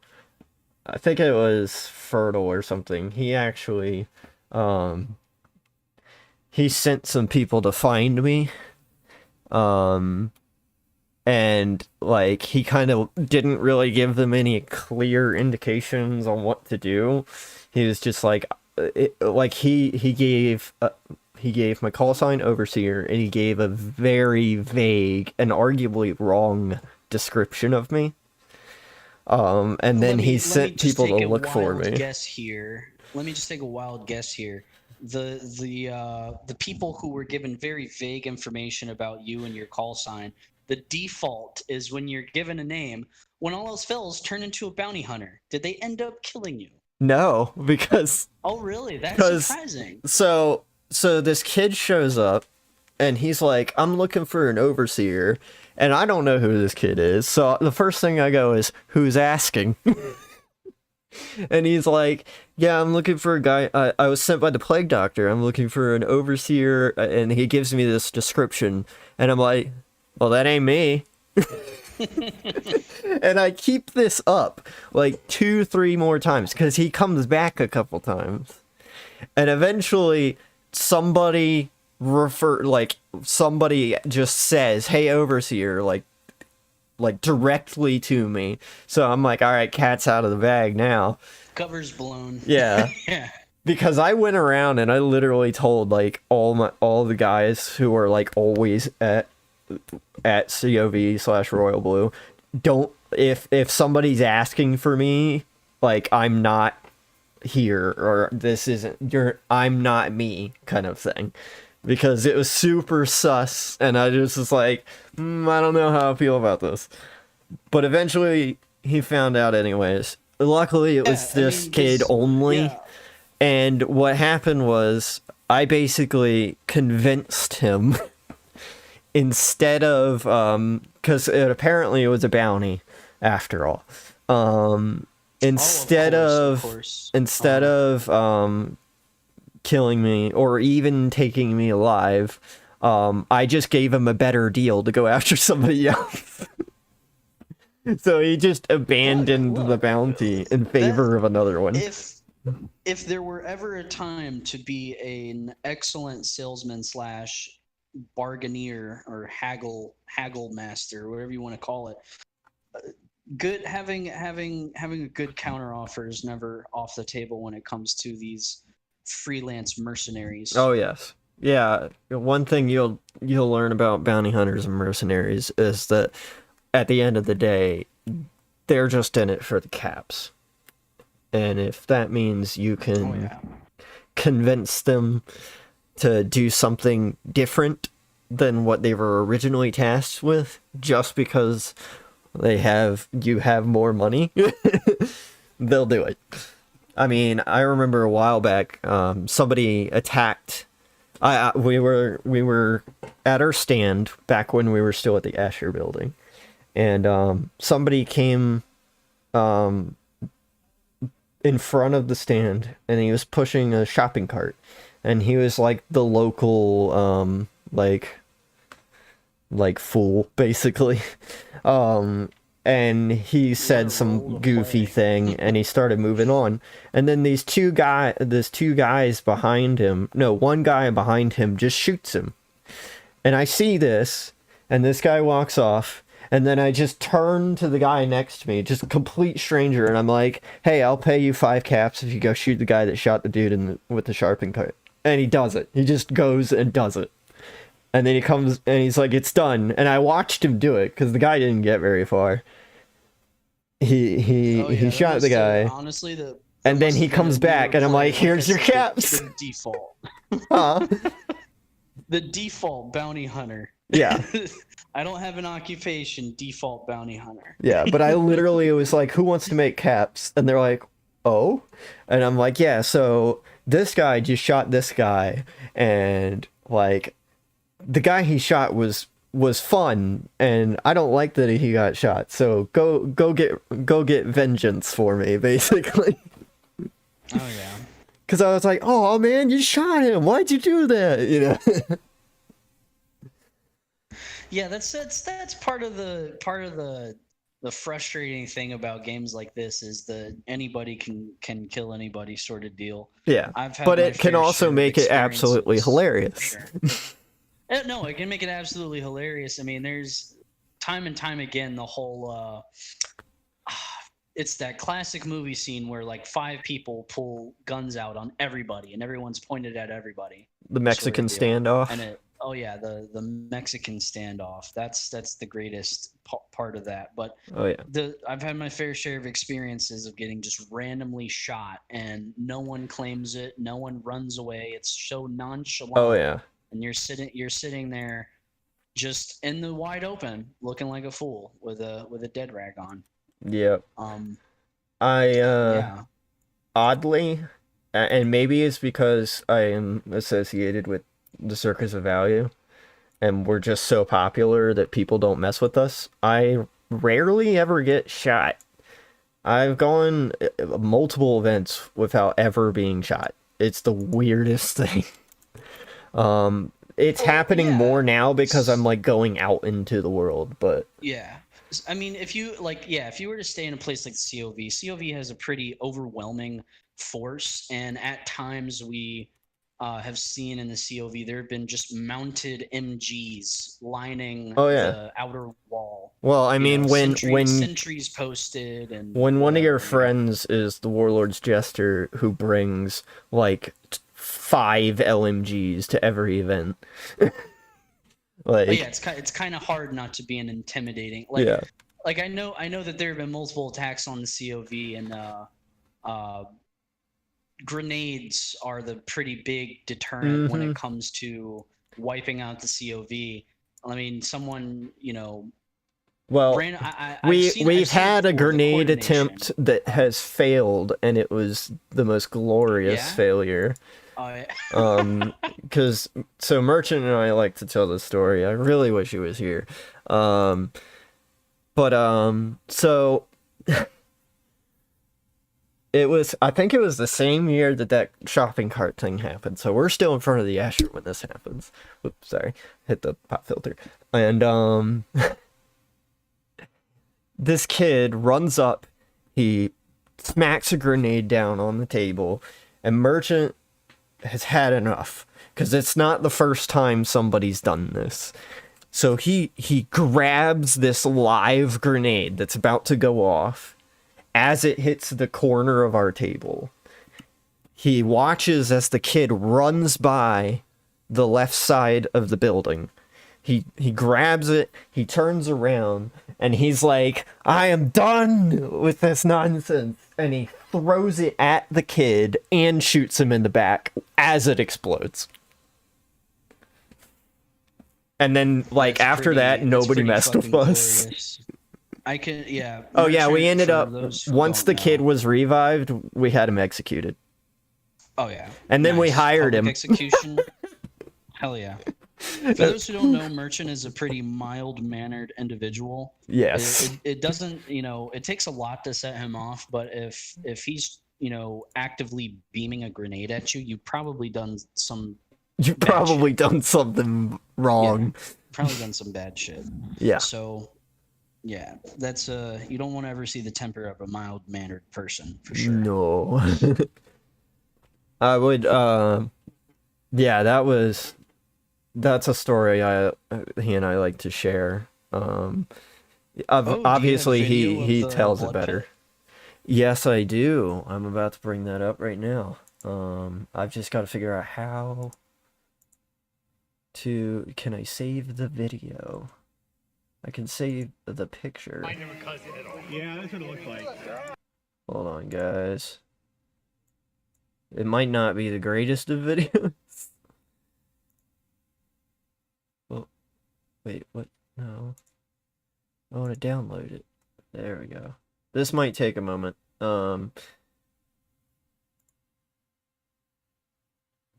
Speaker 1: I think it was fertile or something. He actually he sent some people to find me. And like he kind of didn't really give them any clear indications on what to do. He was just like he gave my call sign overseer, and he gave a very vague and arguably wrong description of me. And then he sent people to look for me.
Speaker 2: Guess here. Let me just take a wild guess here. The people who were given very vague information about you and your call sign, the default is when you're given a name, when all else fails, turn into a bounty hunter. Did they end up killing you?
Speaker 1: No, because
Speaker 2: oh really? That's surprising.
Speaker 1: So this kid shows up, and he's like, "I'm looking for an overseer," and I don't know who this kid is. So the first thing I go is, "Who's asking?" And he's like, "Yeah, I'm looking for a guy. I was sent by the plague doctor. I'm looking for an overseer," and he gives me this description, and I'm like, "Well, that ain't me." And I keep this up like 2-3 more times because he comes back a couple times, and eventually somebody just says, "Hey, overseer," like directly to me. So I'm like, all right, cat's out of the bag now.
Speaker 2: Cover's blown.
Speaker 1: Yeah.
Speaker 2: Yeah.
Speaker 1: Because I went around and I literally told like all the guys who are like always at COV/Royal Blue, don't, if somebody's asking for me, like, I'm not here, or this isn't I'm not me kind of thing. Because it was super sus, and I just was like, I don't know how I feel about this. But eventually, he found out anyways. Luckily, it was this kid only. Yeah. And what happened was, I basically convinced him, instead of, because apparently it was a bounty, after all. Instead of killing me or even taking me alive, I just gave him a better deal to go after somebody else. So he just abandoned the bounty in favor of another one.
Speaker 2: If there were ever a time to be an excellent salesman / bargaineer or haggle master, whatever you want to call it, good having a good counter offer is never off the table when it comes to these freelance mercenaries.
Speaker 1: Oh yes. Yeah, one thing you'll learn about bounty hunters and mercenaries is that at the end of the day, they're just in it for the caps. And if that means you can convince them to do something different than what they were originally tasked with, just because you have more money, they'll do it. I mean, I remember a while back, somebody attacked. We were at our stand back when we were still at the Asher building, and somebody came in front of the stand, and he was pushing a shopping cart, and he was like the local like fool basically. And he said some goofy thing, and he started moving on. And then there's two guys behind him. No, one guy behind him just shoots him. And I see this, and this guy walks off, and then I just turn to the guy next to me, just a complete stranger, and I'm like, "Hey, I'll pay you 5 caps if you go shoot the guy that shot the dude with the sharpened cut." And he does it. He just goes and does it. And then he comes, and he's like, "It's done." And I watched him do it, because the guy didn't get very far. He shot the guy.
Speaker 2: Honestly,
Speaker 1: and then he comes back, and I'm like, "Here's your caps."
Speaker 2: The default.
Speaker 1: Huh?
Speaker 2: The default bounty hunter.
Speaker 1: Yeah.
Speaker 2: I don't have an occupation. Default bounty hunter.
Speaker 1: Yeah, but I literally was like, "Who wants to make caps?" And they're like, "Oh," and I'm like, "Yeah." So this guy just shot this guy, and like, the guy he shot was fun, and I don't like that he got shot. So go get vengeance for me, basically.
Speaker 2: Oh yeah.
Speaker 1: Because I was like, "Oh man, you shot him. Why'd you do that?" You know.
Speaker 2: Yeah, that's part of the frustrating thing about games like this is the anybody can kill anybody sort of deal.
Speaker 1: Yeah,
Speaker 2: I've had
Speaker 1: but
Speaker 2: my
Speaker 1: it can
Speaker 2: fair
Speaker 1: also
Speaker 2: share of
Speaker 1: make it absolutely
Speaker 2: experiences,
Speaker 1: hilarious.
Speaker 2: for sure. No, it can make it absolutely hilarious. I mean, there's time and time again the whole it's that classic movie scene where like 5 people pull guns out on everybody and everyone's pointed at everybody.
Speaker 1: The Mexican
Speaker 2: sort of
Speaker 1: standoff.
Speaker 2: And the Mexican standoff. That's the greatest part of that. But
Speaker 1: Oh yeah.
Speaker 2: I've had my fair share of experiences of getting just randomly shot and no one claims it, no one runs away. It's so nonchalant.
Speaker 1: Oh yeah.
Speaker 2: And you're sitting there just in the wide open looking like a fool with a dead rag on.
Speaker 1: Yep.
Speaker 2: Yeah.
Speaker 1: Oddly, and maybe it's because I am associated with the Circus of Value, and we're just so popular that people don't mess with us. I rarely ever get shot. I've gone multiple events without ever being shot. It's the weirdest thing. It's happening more now because I'm like going out into the world, but
Speaker 2: yeah. I mean, if you were to stay in a place like the COV has a pretty overwhelming force, and at times we have seen in the COV there have been just mounted MGs lining the outer wall.
Speaker 1: Well, I mean, when
Speaker 2: sentries posted, and
Speaker 1: when one of your friends is the Warlord's Jester who brings like 5 LMGs to every event.
Speaker 2: Like, yeah, it's kind of hard not to be an intimidating. Like I know that there have been multiple attacks on the COV, and grenades are the pretty big deterrent when it comes to wiping out the COV. I mean, someone,
Speaker 1: well, we've had a grenade attempt that has failed, and it was the most glorious failure. Because so Merchant and I like to tell this story. I really wish he was here. So I think it was the same year that shopping cart thing happened. So we're still in front of the Asher when this happens. Oops, sorry, hit the pop filter. And this kid runs up, he smacks a grenade down on the table, and Merchant has had enough, because it's not the first time somebody's done this. So he grabs this live grenade that's about to go off as it hits the corner of our table. He watches as the kid runs by the left side of the building. He grabs it, he turns around, and he's like, "I am done with this nonsense." And he throws it at the kid and shoots him in the back as it explodes. And then, like, after that, nobody messed with us.
Speaker 2: I can, yeah.
Speaker 1: Oh yeah, we
Speaker 2: Merchant,
Speaker 1: ended
Speaker 2: for
Speaker 1: up
Speaker 2: those who
Speaker 1: once
Speaker 2: don't
Speaker 1: the kid
Speaker 2: know-
Speaker 1: was revived, we had him executed.
Speaker 2: Oh yeah.
Speaker 1: And then we hired
Speaker 2: Public
Speaker 1: him.
Speaker 2: Execution. Hell yeah. For those who don't know, Merchant is a pretty mild-mannered individual.
Speaker 1: Yes.
Speaker 2: It doesn't, it takes a lot to set him off, but if he's, actively beaming a grenade at you, you've probably done some
Speaker 1: You've
Speaker 2: bad
Speaker 1: probably
Speaker 2: shit.
Speaker 1: done something wrong.
Speaker 2: Probably done some bad shit.
Speaker 1: Yeah.
Speaker 2: So, yeah, that's you don't want to ever see the temper of a mild-mannered person, for sure.
Speaker 1: No. I would yeah, that's a story he and I like to share.
Speaker 2: Do you have
Speaker 1: Obviously
Speaker 2: video
Speaker 1: he
Speaker 2: of the
Speaker 1: tells it
Speaker 2: blood
Speaker 1: better.
Speaker 2: pit?
Speaker 1: Yes, I do. I'm about to bring that up right now. I've just got to figure out how to... Can I save the video? I can save the picture.
Speaker 3: Yeah, that's what it looks like.
Speaker 1: Hold on, guys. It might not be the greatest of videos. Well, wait, what? No. I want to download it. There we go. This might take a moment.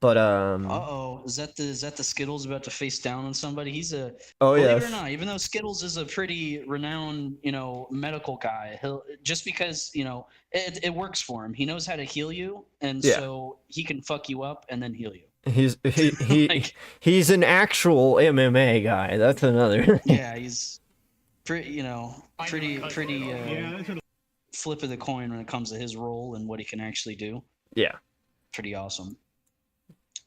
Speaker 1: But
Speaker 2: Uh-oh, is that the Skittles about to face down on somebody? He's a
Speaker 1: oh
Speaker 2: believe
Speaker 1: yeah.
Speaker 2: it or not, even though Skittles is a pretty renowned, medical guy, he'll just because, it works for him. He knows how to heal you, and
Speaker 1: Yeah.
Speaker 2: so he can fuck you up and then heal you.
Speaker 1: He he's an actual MMA guy. That's another.
Speaker 2: Yeah, he's pretty, pretty
Speaker 3: Yeah, that's what it
Speaker 2: flip of the coin when it comes to his role and what he can actually do.
Speaker 1: Yeah.
Speaker 2: Pretty awesome.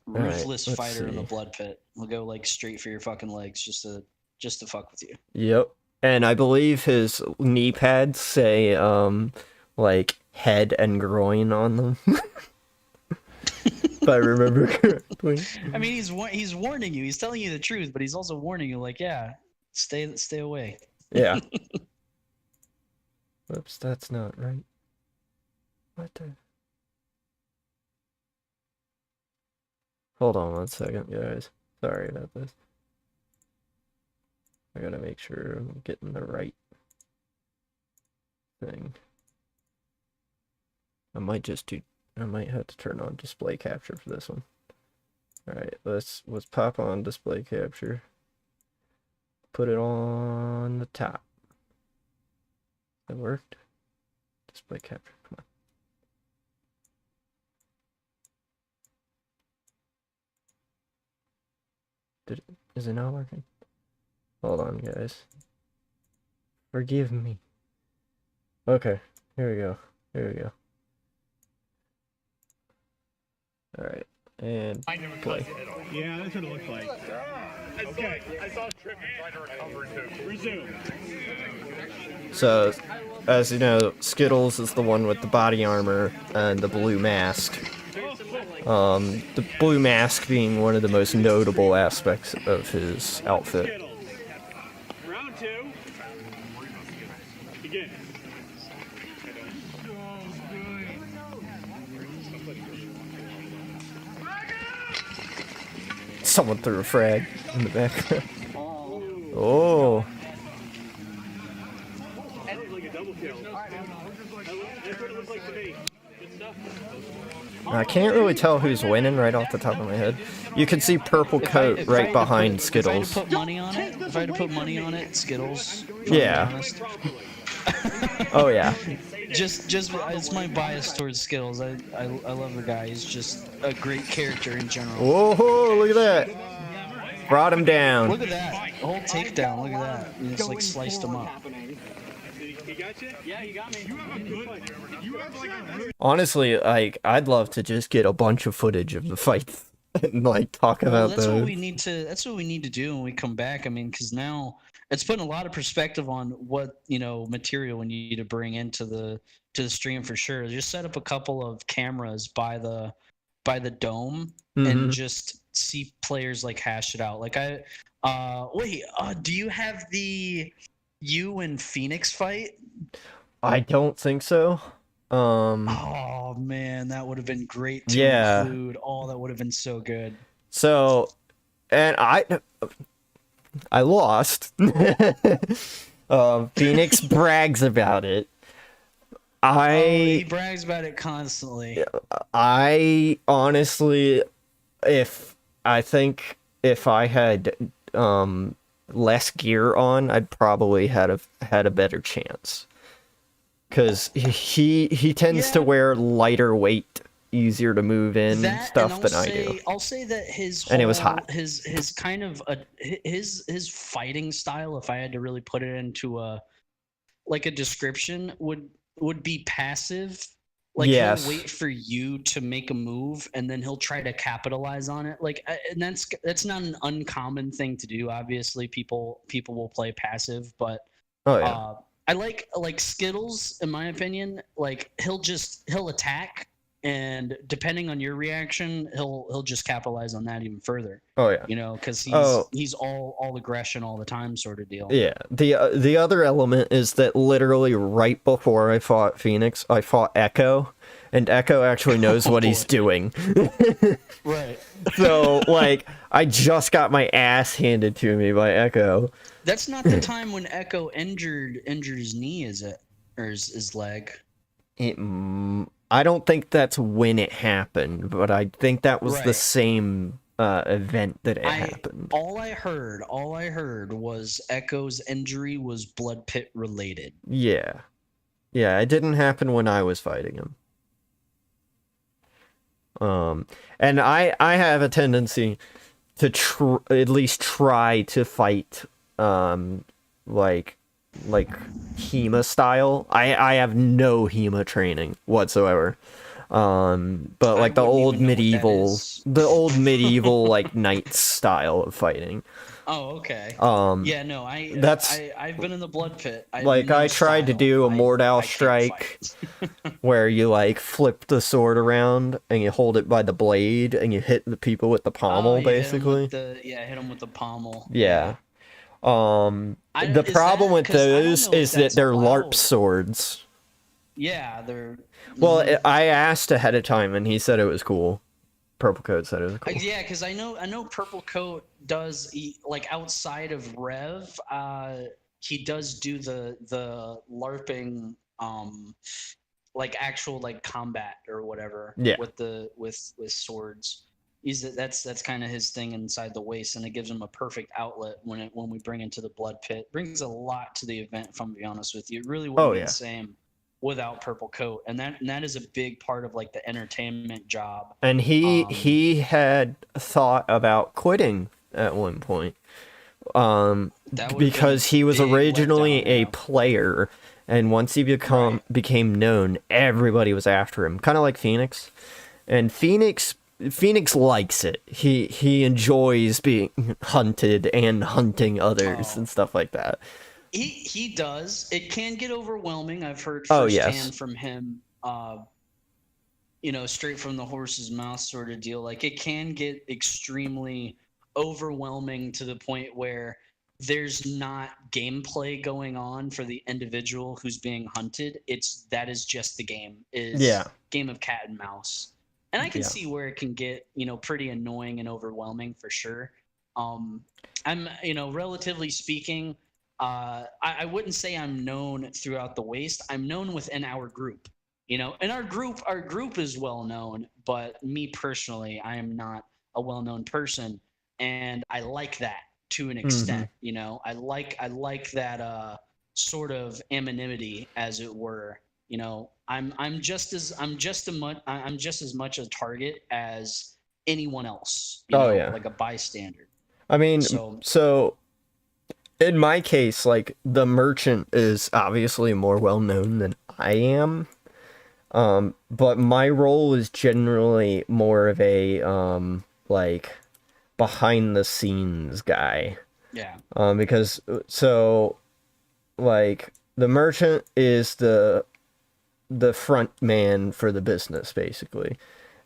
Speaker 1: right,
Speaker 2: Ruthless
Speaker 1: let's
Speaker 2: fighter in the
Speaker 1: see.
Speaker 2: blood pit. We'll go like straight for your fucking legs just to fuck with you.
Speaker 1: Yep. And I believe his knee pads say like head and groin on them. If I remember correctly.
Speaker 2: I mean, he's warning you. He's telling you the truth, but he's also warning you, like, yeah, stay away.
Speaker 1: Yeah. Whoops, that's not right. What the? Hold on 1 second, guys. Sorry about this. I gotta make sure I'm getting the right thing. I might have to turn on display capture for this one. Alright, let's pop on display capture. Put it on the top. That worked. Display capture, come on. Is it not working? Hold on, guys. Forgive me. Okay, here we go. Alright, and play.
Speaker 3: Yeah, that's what it looks like. Okay, I saw Trip try to recover too. Resume.
Speaker 1: So, as you know, Skittles is the one with the body armor and the blue mask. The blue mask being one of the most notable aspects of his outfit.
Speaker 3: Round 2. Begin.
Speaker 1: Someone threw a frag in the background. Oh.
Speaker 3: That looks like a double kill. That's what it looks like to me. Good stuff.
Speaker 1: I can't really tell who's winning right off the top of my head. You can see purple coat
Speaker 2: If I
Speaker 1: right
Speaker 2: had to
Speaker 1: behind
Speaker 2: put-
Speaker 1: Skittles.
Speaker 2: If I had to put money on it, Skittles. if I'm being
Speaker 1: Yeah.
Speaker 2: honest.
Speaker 1: Oh yeah.
Speaker 2: Just it's my bias towards Skittles. I love the guy. He's just a great character in general.
Speaker 1: Whoa, look at that. Brought him down.
Speaker 2: Look at that whole takedown. Look at that. He just like sliced him up.
Speaker 3: He got you? Yeah, he got me. You have good.
Speaker 1: Honestly, like, I'd love to just get a bunch of footage of the fights and like talk
Speaker 2: Well,
Speaker 1: about
Speaker 2: that's what
Speaker 1: those.
Speaker 2: we need to. That's what we need to do when we come back. I mean, because now it's putting a lot of perspective on what material we need to bring into the stream for sure. Just set up a couple of cameras by the dome
Speaker 1: Mhm.
Speaker 2: and just see players like hash it out. Like do you have the you and Phoenix fight?
Speaker 1: I don't think so.
Speaker 2: Oh man, that would have been great to
Speaker 1: Yeah.
Speaker 2: include. Oh, that would have been so good.
Speaker 1: So, and I lost. Phoenix brags about it.
Speaker 2: He brags about it constantly.
Speaker 1: I honestly, I think if I had less gear on, I'd probably had a better chance. Because he tends to
Speaker 2: Yeah.
Speaker 1: wear lighter weight, easier to move in
Speaker 2: That,
Speaker 1: stuff
Speaker 2: and
Speaker 1: than I do.
Speaker 2: I'll say that his
Speaker 1: And it was
Speaker 2: whole-
Speaker 1: hot.
Speaker 2: his kind of his fighting style, if I had to really put it into a description, would be passive. Like,
Speaker 1: Yes.
Speaker 2: he'll wait for you to make a move, and then he'll try to capitalize on it. Like, and that's not an uncommon thing to do. Obviously, people will play passive, but
Speaker 1: Oh yeah.
Speaker 2: I like Skittles, in my opinion. Like, he'll attack, and depending on your reaction, he'll just capitalize on that even further.
Speaker 1: Oh yeah.
Speaker 2: You know, because
Speaker 1: Oh.
Speaker 2: he's all aggression all the time, sort of deal.
Speaker 1: Yeah. The other element is that literally right before I fought Phoenix, I fought Echo, and Echo actually knows what he's doing.
Speaker 2: Right.
Speaker 1: So like, I just got my ass handed to me by Echo.
Speaker 2: That's not the time when Echo injured his knee, is it? Or his leg?
Speaker 1: I don't think that's when it happened, but I think that was the
Speaker 2: Right.
Speaker 1: same event that it happened.
Speaker 2: All I heard was Echo's injury was blood pit related.
Speaker 1: Yeah. Yeah, it didn't happen when I was fighting him. And I have a tendency to at least try to fight like HEMA style. I have no HEMA training whatsoever. But like the
Speaker 2: wouldn't
Speaker 1: old
Speaker 2: even know what that
Speaker 1: medieval
Speaker 2: is.
Speaker 1: like knights style of fighting.
Speaker 2: Oh, okay. Yeah, no, I've been in the blood pit.
Speaker 1: I tried to do a Mordau strike where you like flip the sword around and you hold it by the blade and you hit the people with the pommel, basically.
Speaker 2: Hit them with the pommel.
Speaker 1: Yeah. The problem with those is that they're LARP swords.
Speaker 2: Yeah, they're.
Speaker 1: Well, I asked ahead of time and he said it was cool. Purple Coat said it was cool.
Speaker 2: Yeah, because I know Purple Coat does like outside of Rev, he does do the LARPing, like actual like combat or whatever.
Speaker 1: Yeah.
Speaker 2: With swords. That's kind of his thing inside the Waste, and it gives him a perfect outlet when we bring into the blood pit. Brings a lot to the event, if I'm gonna be honest with you. It really wouldn't be the same without Purple Coat, and that is a big part of like the entertainment job.
Speaker 1: And he had thought about quitting at one point, because he was originally a player, and once he became known, everybody was after him, kind of like Phoenix. And Phoenix likes it. He enjoys being hunted and hunting others and stuff like that.
Speaker 2: He does. It can get overwhelming. I've heard
Speaker 1: firsthand
Speaker 2: from him, straight from the horse's mouth sort of deal. Like, it can get extremely overwhelming to the point where there's not gameplay going on for the individual who's being hunted. That is just the game. Game of cat and mouse. And I can see where it can get, pretty annoying and overwhelming for sure. I'm, relatively speaking, I wouldn't say I'm known throughout the Waste. I'm known within our group, and our group is well known, but me personally, I am not a well-known person, and I like that to an extent. I like that sort of anonymity, as it were. I'm just as much a target as anyone else. Like a bystander.
Speaker 1: I mean, so in my case, like, the merchant is obviously more well known than I am. But my role is generally more of a like behind the scenes guy.
Speaker 2: Yeah.
Speaker 1: Because like the merchant is the front man for the business, basically,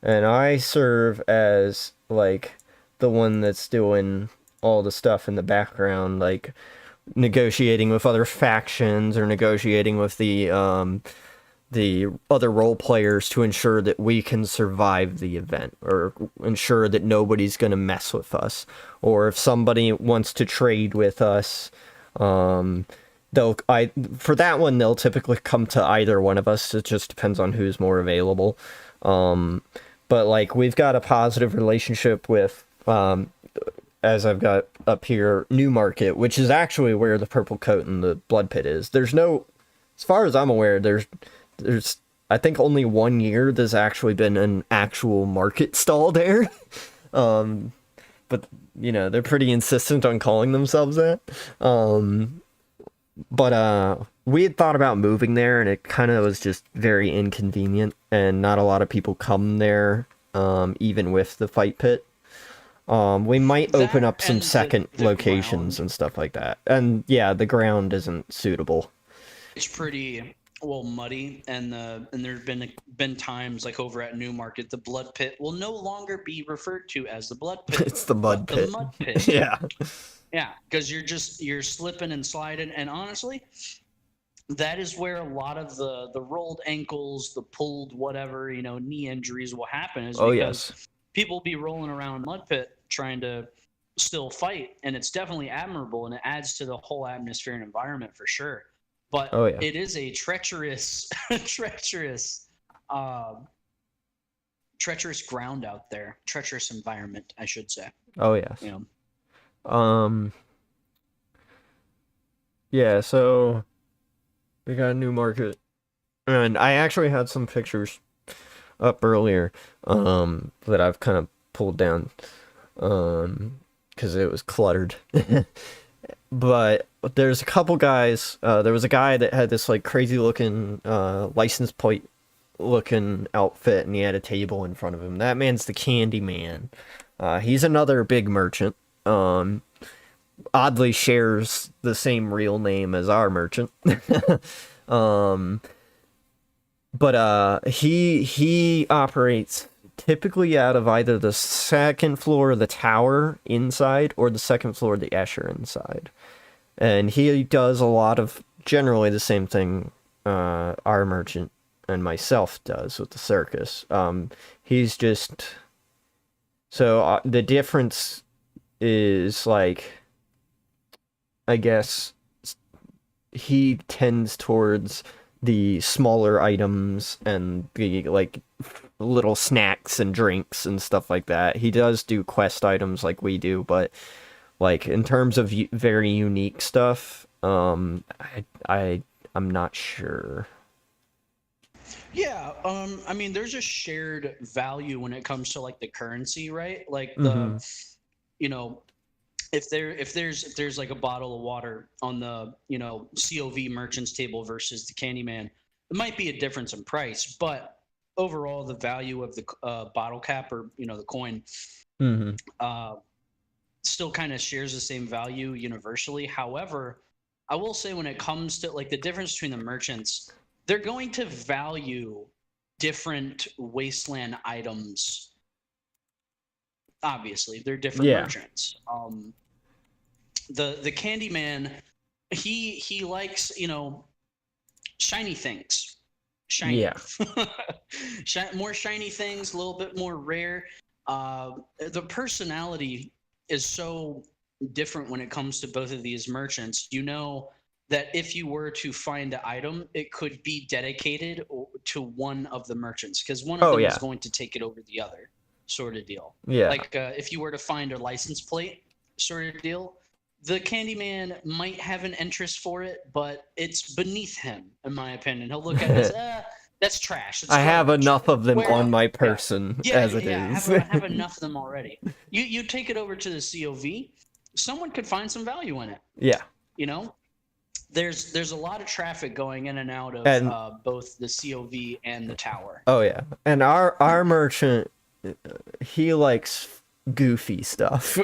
Speaker 1: and I serve as like the one that's doing all the stuff in the background, like negotiating with other factions or negotiating with the other role players to ensure that we can survive the event, or ensure that nobody's going to mess with us, or if somebody wants to trade with us, for that one they'll typically come to either one of us. It just depends on who's more available. But like we've got a positive relationship with as I've got up here, Newmarket, which is actually where the purple coat and the blood pit is. There's no, as far as I'm aware, there's I think only 1 year there's actually been an actual market stall there. But you know, they're pretty insistent on calling themselves that. But we had thought about moving there, and it kind of was just very inconvenient, and not a lot of people come there, even with the fight pit. We might open up some second locations and stuff like that. And yeah, the ground isn't suitable.
Speaker 2: It's pretty muddy, and there's been times like over at Newmarket, the blood pit will no longer be referred to as the blood pit.
Speaker 1: It's the mud pit.
Speaker 2: The mud pit.
Speaker 1: Yeah.
Speaker 2: Yeah, because you're slipping and sliding, and honestly, that is where a lot of the rolled ankles, the pulled whatever, knee injuries will happen. Is because people be rolling around mud pit trying to still fight, and it's definitely admirable, and it adds to the whole atmosphere and environment for sure. But it is a treacherous ground out there, treacherous environment, I should say.
Speaker 1: Oh yes. Yeah, so we got a Newmarket, and I actually had some pictures up earlier that I've kind of pulled down because it was cluttered. But there's a couple guys. There was a guy that had this like crazy looking license plate looking outfit, and he had a table in front of him. That man's the Candy Man. He's another big merchant. Oddly shares the same real name as our merchant. But he operates typically out of either the second floor of the tower inside or the second floor of the Escher inside. And he does a lot of generally the same thing our merchant and myself does with the circus. He's just... So the difference is, like, I guess he tends towards the smaller items and the, like, little snacks and drinks and stuff like that. He does do quest items like we do, but, like, in terms of very unique stuff, I'm not sure.
Speaker 2: Yeah, I mean, there's a shared value when it comes to like the currency, right? Like the, if there's like a bottle of water on the COV merchant's table versus the Candyman, it might be a difference in price, but overall the value of the bottle cap or the coin still kind of shares the same value universally. However, I will say when it comes to like the difference between the merchants, they're going to value different Wasteland items. Obviously, they're different merchants. The Candyman, he likes shiny things. Shiny.
Speaker 1: Yeah.
Speaker 2: More shiny things, a little bit more rare. The personality is so different when it comes to both of these merchants. That if you were to find an item, it could be dedicated to one of the merchants because one of them is going to take it over the other, sort of deal. Yeah. Like if you were to find a license plate, sort of deal, the Candyman might have an interest for it, but it's beneath him, in my opinion. He'll look at it as, that's trash. It's
Speaker 1: I have enough of them on my person as it is.
Speaker 2: I have enough of them already. You take it over to the COV, someone could find some value in it.
Speaker 1: Yeah.
Speaker 2: There's a lot of traffic going in and out of both the COV and the tower.
Speaker 1: Oh yeah, and our merchant, he likes goofy stuff.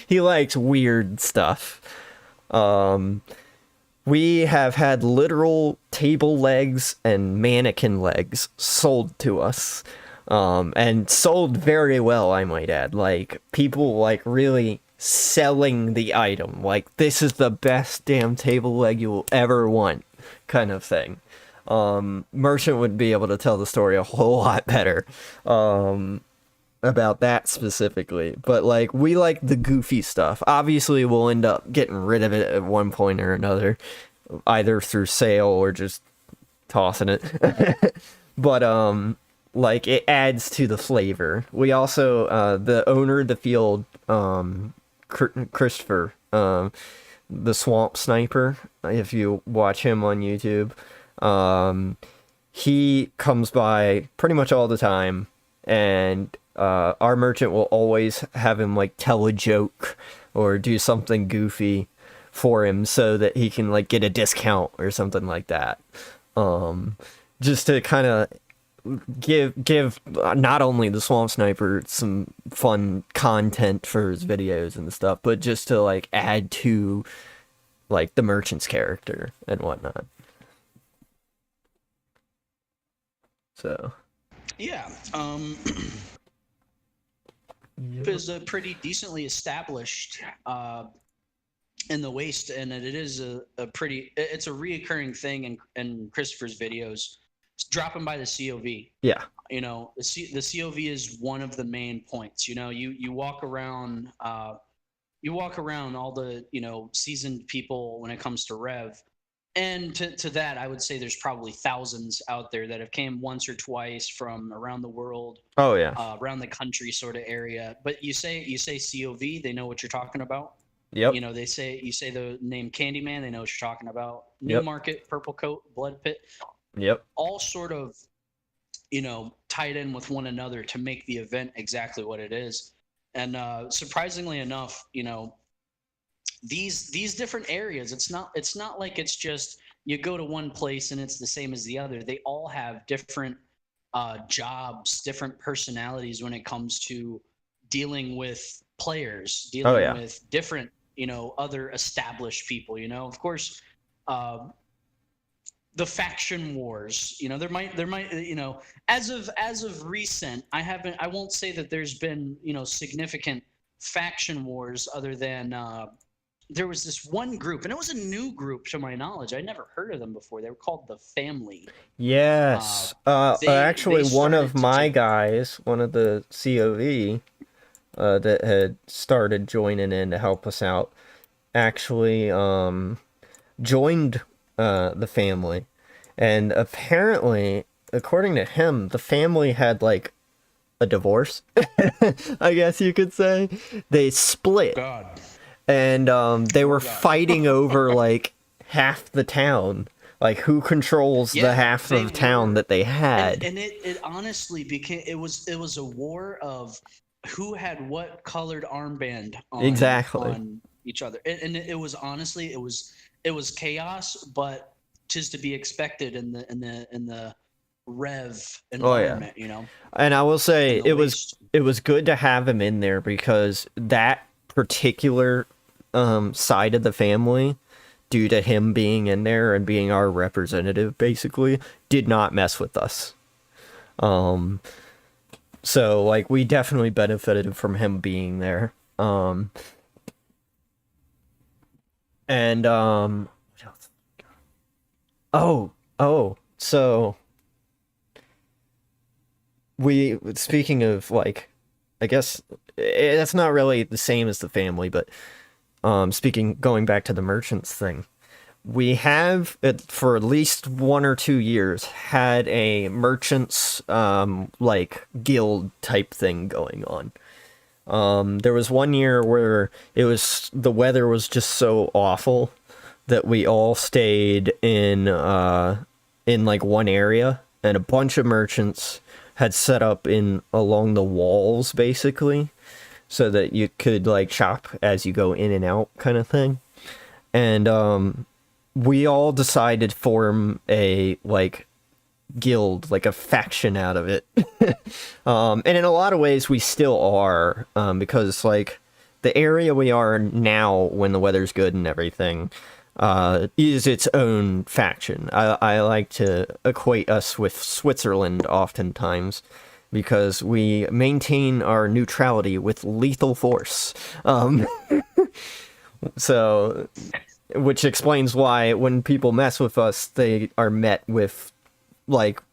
Speaker 1: He likes weird stuff. We have had literal table legs and mannequin legs sold to us, and sold very well, I might add. Like people like really selling the item, like this is the best damn table leg you will ever want, kind of thing. Merchant would be able to tell the story a whole lot better about that specifically, but like we like the goofy stuff. Obviously we'll end up getting rid of it at one point or another, either through sale or just tossing it. But like it adds to the flavor. We also the owner of the field, Christopher, the swamp sniper, if you watch him on YouTube, he comes by pretty much all the time, and our merchant will always have him like tell a joke or do something goofy for him so that he can like get a discount or something like that. Just to kind of give not only the swamp sniper some fun content for his videos and stuff, but just to like add to like the merchant's character and whatnot. So
Speaker 2: Yeah. Is a pretty decently established in the Waste, and it is a pretty, it's a reoccurring thing in Christopher's videos. It's dropping by the COV.
Speaker 1: yeah,
Speaker 2: You know, the COV is one of the main points. You know, you walk around all the, you know, seasoned people when it comes to Rev. And to that, I would say there's probably thousands out there that have came once or twice from around the world,
Speaker 1: oh yeah,
Speaker 2: around the country sort of area. But you say COV, they know what you're talking about.
Speaker 1: yep,
Speaker 2: You know, you say the name Candyman, they know what you're talking about.
Speaker 1: Yep.
Speaker 2: Newmarket, Purple Coat, Blood Pit,
Speaker 1: yep,
Speaker 2: all sort of, you know, tied in with one another to make the event exactly what it is. And surprisingly enough, you know, these different areas, it's not like it's just you go to one place and it's the same as the other. They all have different jobs, different personalities when it comes to dealing with players, dealing with different, you know, other established people. You know, of course, the faction wars, you know, there might, you know, as of recent, I won't say that there's been, you know, significant faction wars other than there was this one group, and it was a new group to my knowledge. I never heard of them before. They were called the Family.
Speaker 1: yes. Actually, one of my guys, one of the COV that had started joining in to help us out, actually joined the Family, and apparently, according to him, the Family had like a divorce. I guess you could say they split.
Speaker 2: God.
Speaker 1: And they were fighting over like half the town, like who controls the half of town that they had.
Speaker 2: And it honestly became, it was a war of who had what colored armband on,
Speaker 1: Exactly.
Speaker 2: on each other. And it was honestly, it was chaos, but tis to be expected in the Rev environment, you know.
Speaker 1: And I will say it
Speaker 2: Waste.
Speaker 1: was good to have him in there, because that particular side of the Family, due to him being in there and being our representative, basically did not mess with us. So like we definitely benefited from him being there. And what else? So speaking of, like, I guess that's not really the same as the Family, but going back to the merchants thing, we have, for at least 1 or 2 years, had a merchants like guild type thing going on. There was one year where the weather was just so awful that we all stayed in like one area, and a bunch of merchants had set up along the walls, basically, so that you could like shop as you go in and out, kind of thing. And we all decided to form a like guild, like a faction out of it. And in a lot of ways we still are, because like the area we are now, when the weather's good and everything, is its own faction. I like to equate us with Switzerland oftentimes, because we maintain our neutrality with lethal force. So, which explains why when people mess with us, they are met with like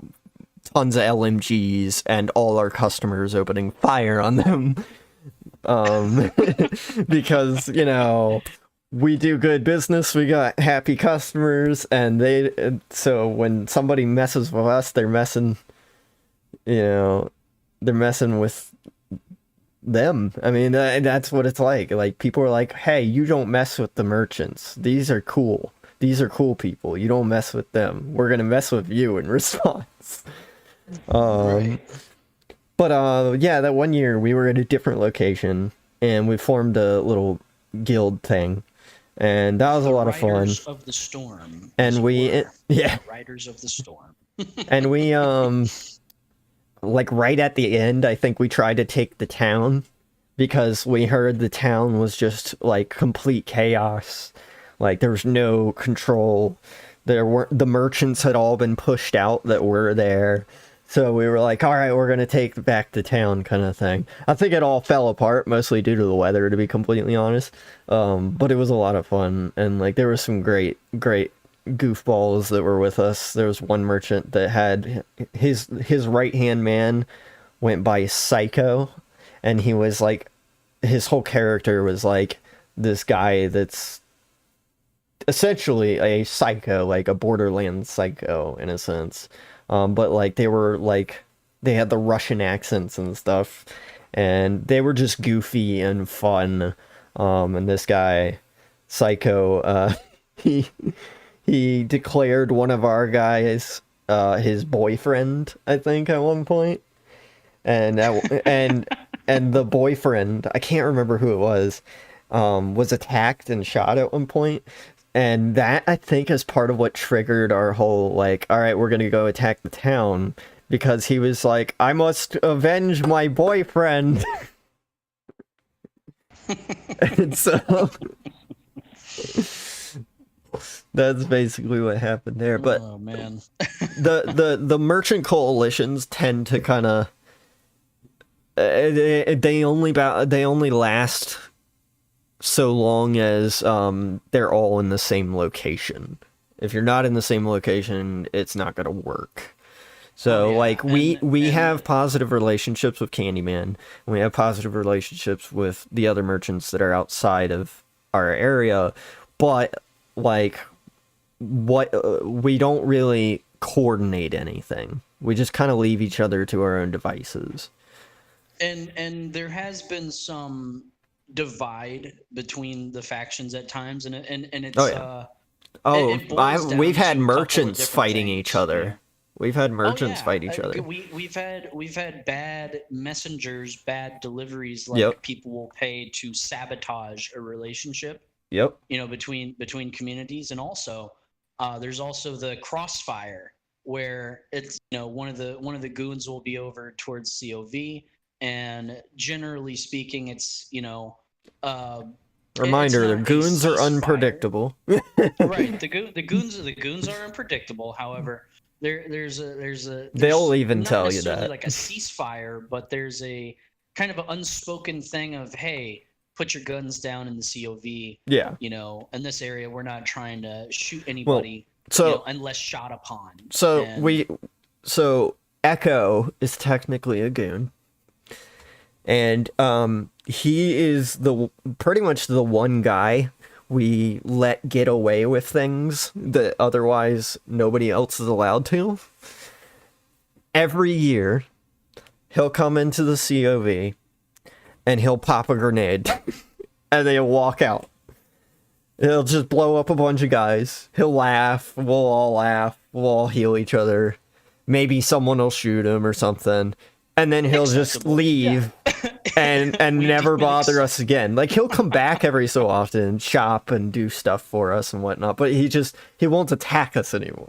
Speaker 1: tons of LMGs and all our customers opening fire on them. Because, you know, we do good business, we got happy customers, and so when somebody messes with us, they're messing, you know, they're messing with them. I mean, that's what it's like. Like, people are like, hey, you don't mess with the merchants. These are cool. These are cool people. You don't mess with them. We're gonna mess with you in response.
Speaker 2: Right.
Speaker 1: But yeah, that one year we were at a different location and we formed a little guild thing, and that was a lot of fun.
Speaker 2: Riders of the Storm.
Speaker 1: And
Speaker 2: as it
Speaker 1: we,
Speaker 2: were.
Speaker 1: yeah,
Speaker 2: Riders of the Storm.
Speaker 1: and we like right at the end, I think we tried to take the town because we heard the town was just like complete chaos. Like, there was no control. The merchants had all been pushed out that were there. So we were like, all right, we're going to take back the town, kind of thing. I think it all fell apart, mostly due to the weather, to be completely honest. But it was a lot of fun. And like, there were some great goofballs that were with us. There was one merchant that had his right-hand man went by Psycho. And he was like, his whole character was like this guy that's essentially a psycho, like a Borderlands psycho in a sense. But like, they were like, they had the Russian accents and stuff, and they were just goofy and fun. And this guy, Psycho, he declared one of our guys his boyfriend, I think, at one point. And and the boyfriend, I can't remember who it was attacked and shot at one point. And that, I think, is part of what triggered our whole, like, all right, we're going to go attack the town. Because he was like, I must avenge my boyfriend. And so that's basically what happened there. But
Speaker 2: oh man.
Speaker 1: the merchant coalitions tend to kind of they only last so long as they're all in the same location. If you're not in the same location, it's not going to work. So, like, we have positive relationships with Candyman, and we have positive relationships with the other merchants that are outside of our area, but, like, we don't really coordinate anything. We just kind of leave each other to our own devices.
Speaker 2: And there has been some divide between the factions at times, and it's
Speaker 1: we've had merchants
Speaker 2: different
Speaker 1: fighting
Speaker 2: things.
Speaker 1: each other.
Speaker 2: Yeah.
Speaker 1: We've had merchants fight each other.
Speaker 2: We've had bad messengers, bad deliveries. Like, people will pay to sabotage a relationship.
Speaker 1: Yep.
Speaker 2: You know, between communities, and also there's also the crossfire, where it's, you know, one of the goons will be over towards COV, and generally speaking, it's, you know,
Speaker 1: reminder: the goons are unpredictable.
Speaker 2: Right, the goons are unpredictable. However, there's
Speaker 1: they'll even
Speaker 2: not
Speaker 1: tell you
Speaker 2: necessarily
Speaker 1: that,
Speaker 2: like a ceasefire, but there's a kind of an unspoken thing of, hey, put your guns down in the COV.
Speaker 1: Yeah.
Speaker 2: You know, in this area, we're not trying to shoot anybody, unless shot upon.
Speaker 1: So Echo is technically a goon. And he is pretty much the one guy we let get away with things that otherwise nobody else is allowed to. Every year, he'll come into the COV and he'll pop a grenade and they'll walk out. He'll just blow up a bunch of guys. He'll laugh. We'll all heal each other. Maybe someone will shoot him or something. And then he'll just leave and never bother us again. Like, he'll come back every so often, shop and do stuff for us and whatnot, but he won't attack us anymore.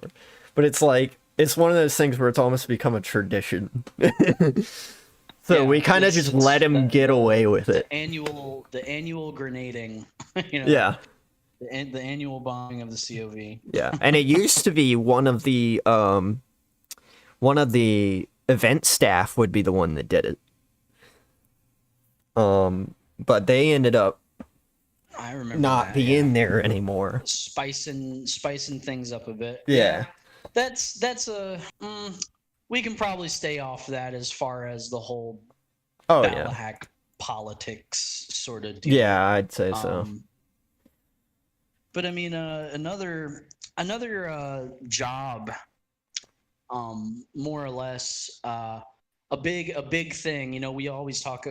Speaker 1: But it's like, it's one of those things where it's almost become a tradition. So we kind of just let him get away with it.
Speaker 2: The annual grenading, you know.
Speaker 1: Yeah.
Speaker 2: The annual bombing of the COV.
Speaker 1: Yeah, and it used to be one of the event staff would be the one that did it. But they ended up not being there anymore.
Speaker 2: Spicing things up a bit.
Speaker 1: Yeah.
Speaker 2: That's we can probably stay off that as far as the whole
Speaker 1: Ballahack
Speaker 2: politics sort of deal.
Speaker 1: Yeah, I'd say so.
Speaker 2: but I mean, another job, more or less, a big thing. You know, we always talk.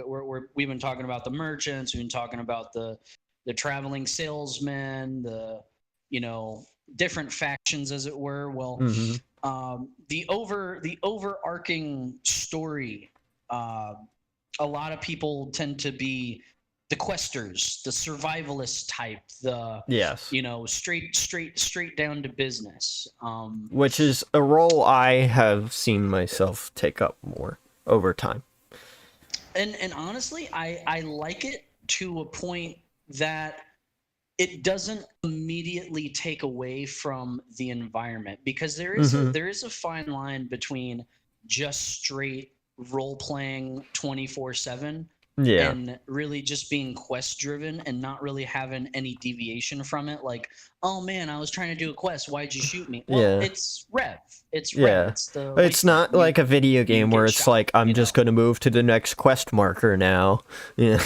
Speaker 2: We've been talking about the merchants. We've been talking about the traveling salesmen. Different factions, as it were. Well,
Speaker 1: Mm-hmm.
Speaker 2: the overarching story. A lot of people tend to be the questers, the survivalist type, the
Speaker 1: Yes.
Speaker 2: straight down to business.
Speaker 1: Which is a role I have seen myself take up more over time.
Speaker 2: And honestly, I like it to a point that it doesn't immediately take away from the environment, because there is a fine line between just straight role playing 24/7
Speaker 1: Yeah.
Speaker 2: and really just being quest driven and not really having any deviation from it. Like, oh man, I was trying to do a quest, why'd you shoot me? Well,
Speaker 1: Yeah.
Speaker 2: it's Rev. It's
Speaker 1: Yeah.
Speaker 2: Rev. It's the
Speaker 1: It's not
Speaker 2: Wasteland.
Speaker 1: like a video game
Speaker 2: get
Speaker 1: where it's
Speaker 2: shot,
Speaker 1: like, I'm
Speaker 2: you
Speaker 1: just
Speaker 2: know?
Speaker 1: going to move to the next quest marker now. Yeah.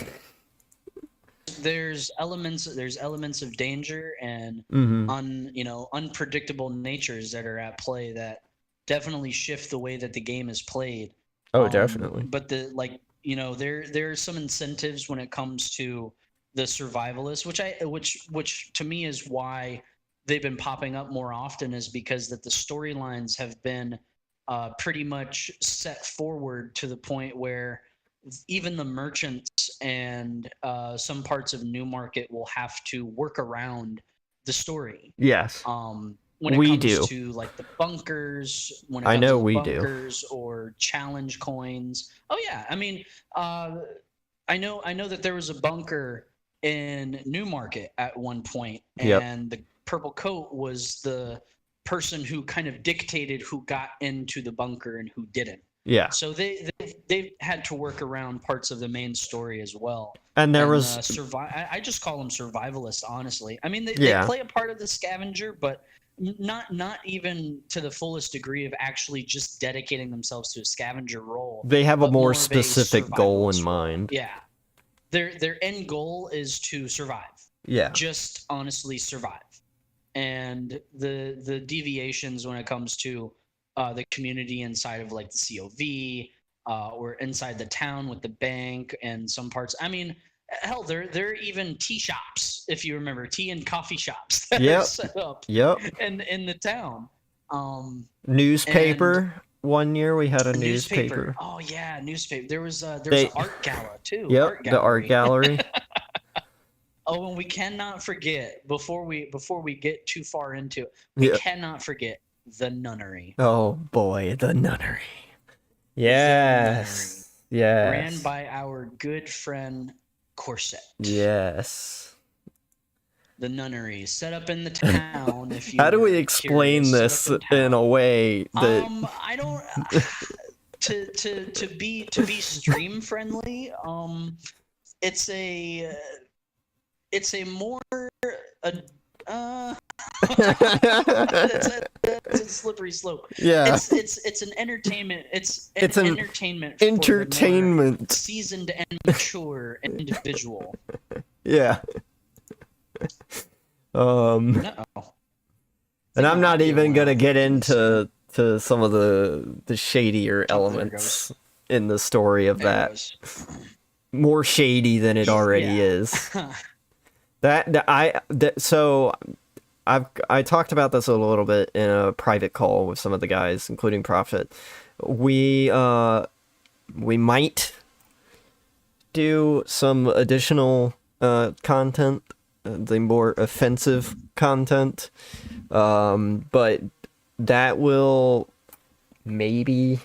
Speaker 2: There's elements of danger and
Speaker 1: Mm-hmm.
Speaker 2: unpredictable natures that are at play that definitely shift the way that the game is played.
Speaker 1: Oh, definitely.
Speaker 2: But there are some incentives when it comes to the survivalists, which to me is why they've been popping up more often, is because that the storylines have been pretty much set forward to the point where even the merchants and some parts of Newmarket will have to work around the story.
Speaker 1: Yes.
Speaker 2: When it
Speaker 1: We
Speaker 2: comes
Speaker 1: do.
Speaker 2: to like the bunkers, when it
Speaker 1: I
Speaker 2: comes
Speaker 1: know
Speaker 2: to the
Speaker 1: we do.
Speaker 2: bunkers or challenge coins. Oh yeah, I mean, I know that there was a bunker in Newmarket at one point,
Speaker 1: Yep.
Speaker 2: and the purple coat was the person who kind of dictated who got into the bunker and who didn't.
Speaker 1: Yeah.
Speaker 2: So they had to work around parts of the main story as well.
Speaker 1: And there
Speaker 2: And
Speaker 1: was...
Speaker 2: I just call them survivalists, honestly. I mean, they
Speaker 1: Yeah.
Speaker 2: play a part of the scavenger, but not even to the fullest degree of actually just dedicating themselves to a scavenger role.
Speaker 1: They have a
Speaker 2: but
Speaker 1: more
Speaker 2: of
Speaker 1: specific goal in
Speaker 2: survivalist role.
Speaker 1: mind.
Speaker 2: Yeah, their end goal is to survive.
Speaker 1: Yeah.
Speaker 2: Just honestly survive. And the deviations when it comes to the community inside of like the COV, or inside the town with the bank and some parts. I mean, hell, there are even tea shops, if you remember, tea and coffee shops that
Speaker 1: Yep.
Speaker 2: are set up
Speaker 1: Yep.
Speaker 2: in the town.
Speaker 1: Newspaper. One year we had a newspaper.
Speaker 2: Oh yeah, newspaper. There was an art gala too.
Speaker 1: Yep, the art gallery.
Speaker 2: Oh, and we cannot forget, before we get too far into it, we
Speaker 1: Yeah.
Speaker 2: cannot forget the nunnery.
Speaker 1: Oh boy, the nunnery. Yes. Yes.
Speaker 2: Ran by our good friend Corset.
Speaker 1: Yes.
Speaker 2: The nunnery set up in the town. If you
Speaker 1: How do we
Speaker 2: were
Speaker 1: explain
Speaker 2: curious, set
Speaker 1: this
Speaker 2: up in
Speaker 1: in a
Speaker 2: town.
Speaker 1: way that
Speaker 2: I don't to be stream friendly. It's a more that's a slippery slope.
Speaker 1: yeah,
Speaker 2: It's an entertainment. It's an entertainment. For the more
Speaker 1: entertainment.
Speaker 2: seasoned and mature individual.
Speaker 1: Yeah.
Speaker 2: No.
Speaker 1: And I'm not even gonna get
Speaker 2: into
Speaker 1: into some of the shadier elements in the story of that. More shady than it already is. So I talked about this a little bit in a private call with some of the guys, including Prophet. We might do some additional content, the more offensive content, but that will maybe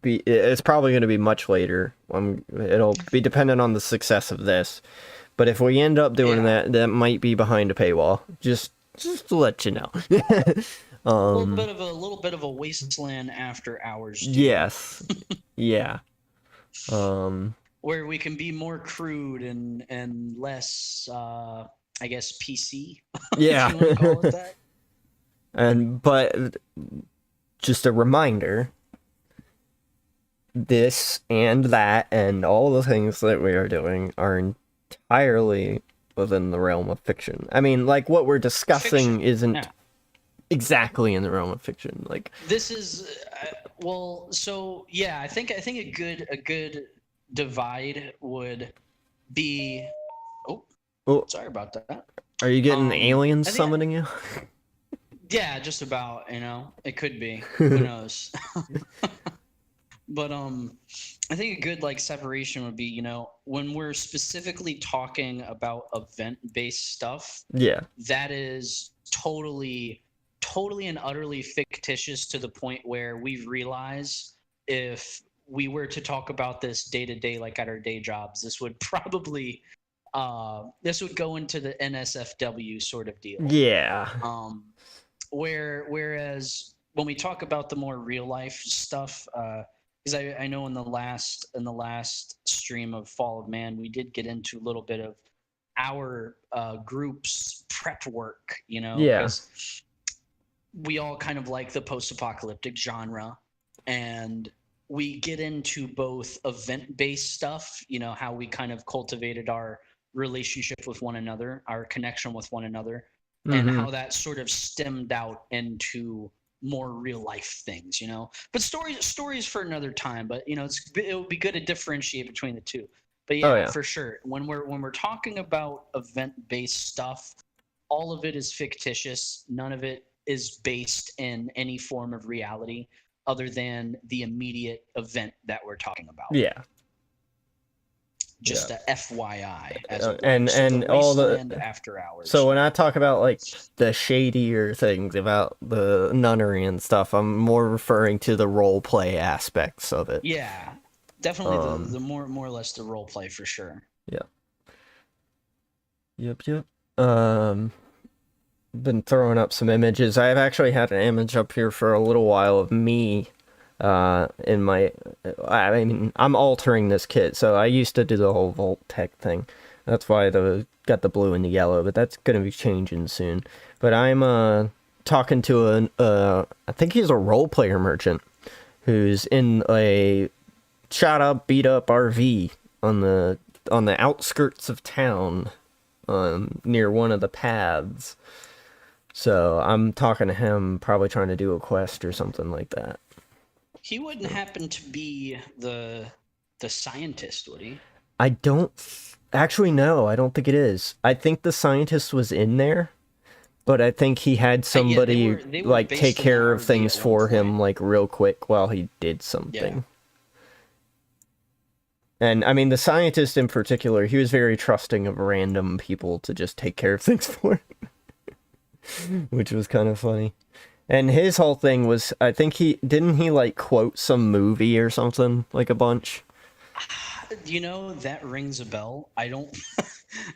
Speaker 1: be. It's probably going to be much later. It'll be dependent on the success of this. But if we end up doing that might be behind a paywall. Just to let you know.
Speaker 2: a little bit of a Wasteland after hours. Too.
Speaker 1: Yes. Yeah.
Speaker 2: Where we can be more crude and less, I guess, PC.
Speaker 1: Yeah.
Speaker 2: if you want to call it that.
Speaker 1: But just a reminder, this and that and all the things that we are doing are entirely within the realm of fiction. I mean, like, what we're discussing
Speaker 2: Fiction,
Speaker 1: isn't
Speaker 2: yeah.
Speaker 1: exactly in the realm of fiction. Like,
Speaker 2: This is well, so yeah, I think a good divide would be. Oh,
Speaker 1: oh,
Speaker 2: sorry about that.
Speaker 1: are you getting aliens
Speaker 2: I think
Speaker 1: summoning you?
Speaker 2: yeah, just about. It could be. Who knows? But I think a good like separation would be, when we're specifically talking about event-based stuff,
Speaker 1: Yeah.
Speaker 2: that is totally and utterly fictitious to the point where we realize if we were to talk about this day to day, like at our day jobs, this would probably this would go into the NSFW sort of deal.
Speaker 1: Yeah.
Speaker 2: Whereas when we talk about the more real life stuff, because I know in the last stream of Fall of Man, we did get into a little bit of our group's prep work,
Speaker 1: Yeah.
Speaker 2: because we all kind of like the post-apocalyptic genre, and we get into both event-based stuff, how we kind of cultivated our relationship with one another, our connection with one another, and
Speaker 1: Mhm.
Speaker 2: how that sort of stemmed out into more real life things, but stories for another time. But it would be good to differentiate between the two. But yeah,
Speaker 1: Oh, yeah.
Speaker 2: for sure, when we're talking about event based stuff, all of it is fictitious. None of it is based in any form of reality other than the immediate event that we're talking about.
Speaker 1: Yeah.
Speaker 2: Just a FYI, as it were.
Speaker 1: And
Speaker 2: So the
Speaker 1: all the
Speaker 2: Wasteland After Hours.
Speaker 1: So when I talk about like the shadier things about the nunnery and stuff, I'm more referring to the role play aspects of it.
Speaker 2: Yeah, definitely the more or less the role play for sure.
Speaker 1: Yeah. Yep. Been throwing up some images. I've actually had an image up here for a little while of me in my, I mean, I'm altering this kit, so I used to do the whole Volt Tech thing. That's why got the blue and the yellow, but that's gonna be changing soon. But I'm talking to I think he's a role player merchant who's in a shot up, beat up RV on the outskirts of town, near one of the paths. So I'm talking to him, probably trying to do a quest or something like that.
Speaker 2: He wouldn't happen to be the scientist, would he?
Speaker 1: I don't actually know. I don't think it is. I think the scientist was in there, but I think he had somebody
Speaker 2: they were
Speaker 1: like
Speaker 2: based
Speaker 1: take
Speaker 2: in
Speaker 1: care
Speaker 2: the
Speaker 1: of
Speaker 2: RV
Speaker 1: things
Speaker 2: at
Speaker 1: for
Speaker 2: one
Speaker 1: him
Speaker 2: point.
Speaker 1: like real quick while he did something.
Speaker 2: Yeah.
Speaker 1: And I mean, the scientist in particular, he was very trusting of random people to just take care of things for him, which was kind of funny. And his whole thing was, I think didn't he like quote some movie or something like a bunch?
Speaker 2: That rings a bell. I don't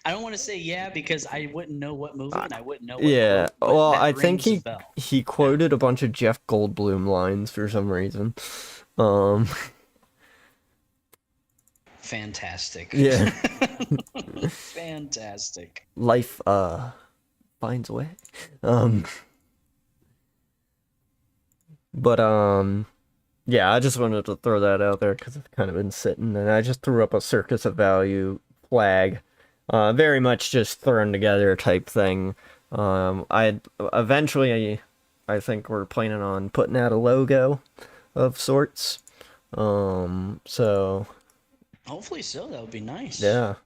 Speaker 2: I don't want to say yeah because I wouldn't know what movie and I wouldn't know what
Speaker 1: Yeah,
Speaker 2: quote, but
Speaker 1: well,
Speaker 2: that
Speaker 1: I think
Speaker 2: rings a bell.
Speaker 1: he quoted a bunch of Jeff Goldblum lines for some reason.
Speaker 2: Fantastic.
Speaker 1: Yeah.
Speaker 2: Fantastic.
Speaker 1: Life finds a way. But yeah, I just wanted to throw that out there because it's kind of been sitting, and I just threw up a Circus of Value flag, very much just thrown together type thing. I think we're planning on putting out a logo of sorts. So
Speaker 2: Hopefully so. That would be nice.
Speaker 1: yeah.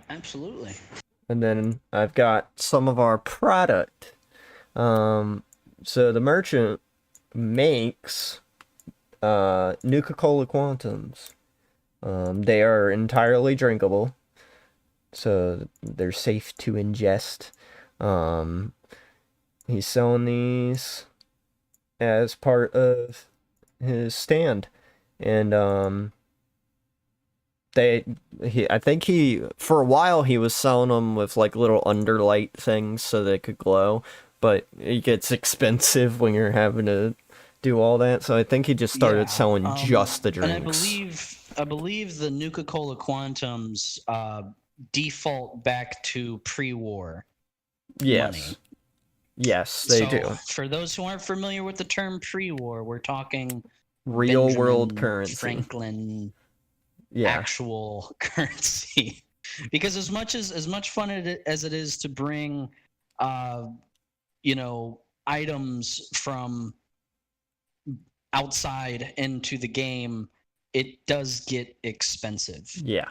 Speaker 2: Absolutely.
Speaker 1: And then I've got some of our product. So the merchant makes Nuka-Cola Quantums. They are entirely drinkable, so they're safe to ingest. He's selling these as part of his stand, and I think for a while he was selling them with like little underlight things so they could glow, but it gets expensive when you're having to do all that. So I think he just started selling just the drinks.
Speaker 2: And I believe the Nuka-Cola Quantums default back to pre-war money.
Speaker 1: Yes, they do.
Speaker 2: For those who aren't familiar with the term pre-war, we're talking
Speaker 1: Real
Speaker 2: Benjamin
Speaker 1: world currency.
Speaker 2: Franklin.
Speaker 1: Yeah.
Speaker 2: Actual currency. Because as much fun as it is to bring, uh, items from outside into the game, it does get expensive.
Speaker 1: Yeah.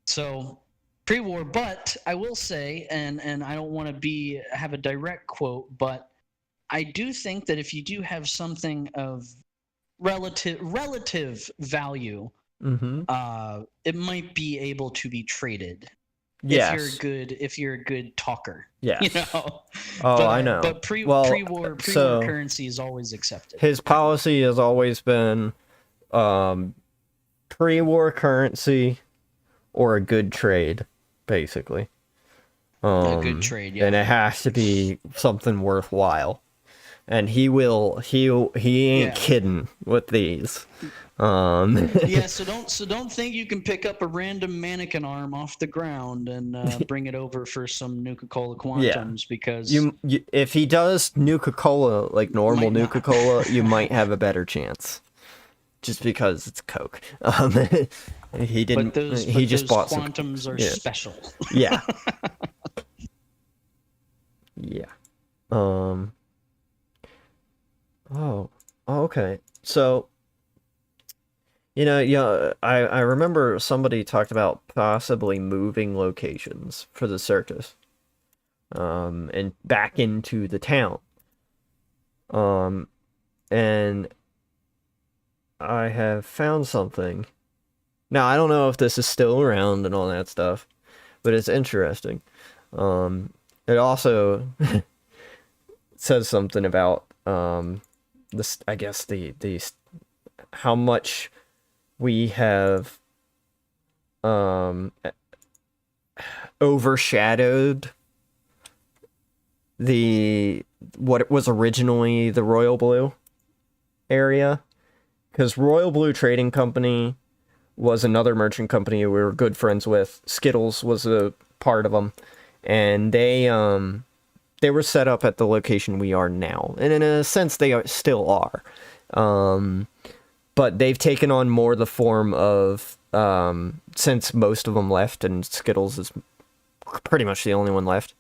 Speaker 2: So pre-war, but I will say, and I don't want to have a direct quote, but I do think that if you do have something of relative value, it might be able to be traded.
Speaker 1: Yes.
Speaker 2: If you're a good talker.
Speaker 1: Yes.
Speaker 2: Oh,
Speaker 1: I know.
Speaker 2: But pre-war currency is always accepted.
Speaker 1: His policy has always been pre-war currency or a good trade, basically.
Speaker 2: A good trade, yeah.
Speaker 1: And it has to be something worthwhile. And he ain't kidding with these.
Speaker 2: Yeah, so don't think you can pick up a random mannequin arm off the ground and bring it over for some Nuka-Cola Quantums, because
Speaker 1: you if he does Nuka-Cola like normal Nuka-Cola, you might have a better chance. Just because it's Coke. He didn't. He just bought some
Speaker 2: Quantums are special.
Speaker 1: Yeah. Yeah. Oh, okay. So, I remember somebody talked about possibly moving locations for the circus, and back into the town. And I have found something. Now, I don't know if this is still around and all that stuff, but it's interesting. It also says something about this, I guess, the how much we have overshadowed what it was originally the Royal Blue area, because Royal Blue Trading Company was another merchant company we were good friends with. Skittles was a part of them, and they were set up at the location we are now, and in a sense they still are, but they've taken on more the form of, since most of them left and Skittles is pretty much the only one left,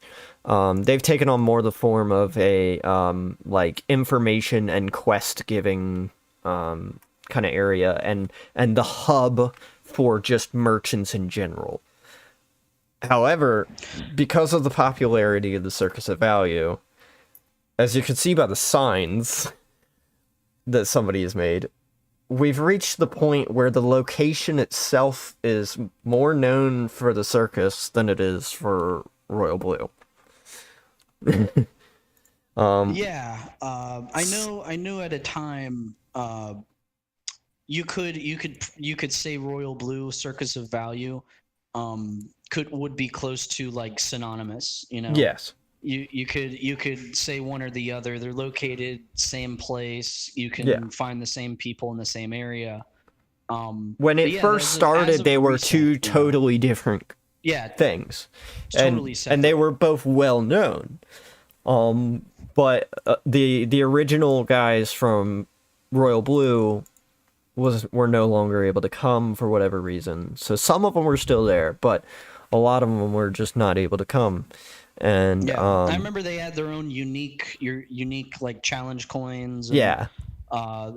Speaker 1: they've taken on more the form of a like information and quest giving kind of area, and the hub for just merchants in general. However, because of the popularity of the Circus of Value, as you can see by the signs that somebody has made, we've reached the point where the location itself is more known for the circus than it is for Royal Blue.
Speaker 2: I know at a time, you could say Royal Blue, Circus of Value, would be close to like synonymous,
Speaker 1: Yes.
Speaker 2: You could say one or the other. They're located same place. You can find the same people in the same area.
Speaker 1: When it first started, they were two totally different things.
Speaker 2: Totally separate.
Speaker 1: And they were both well known. But the original guys from Royal Blue were no longer able to come for whatever reason. So some of them were still there, but a lot of them were just not able to come. And
Speaker 2: I remember they had their own unique like challenge coins. And,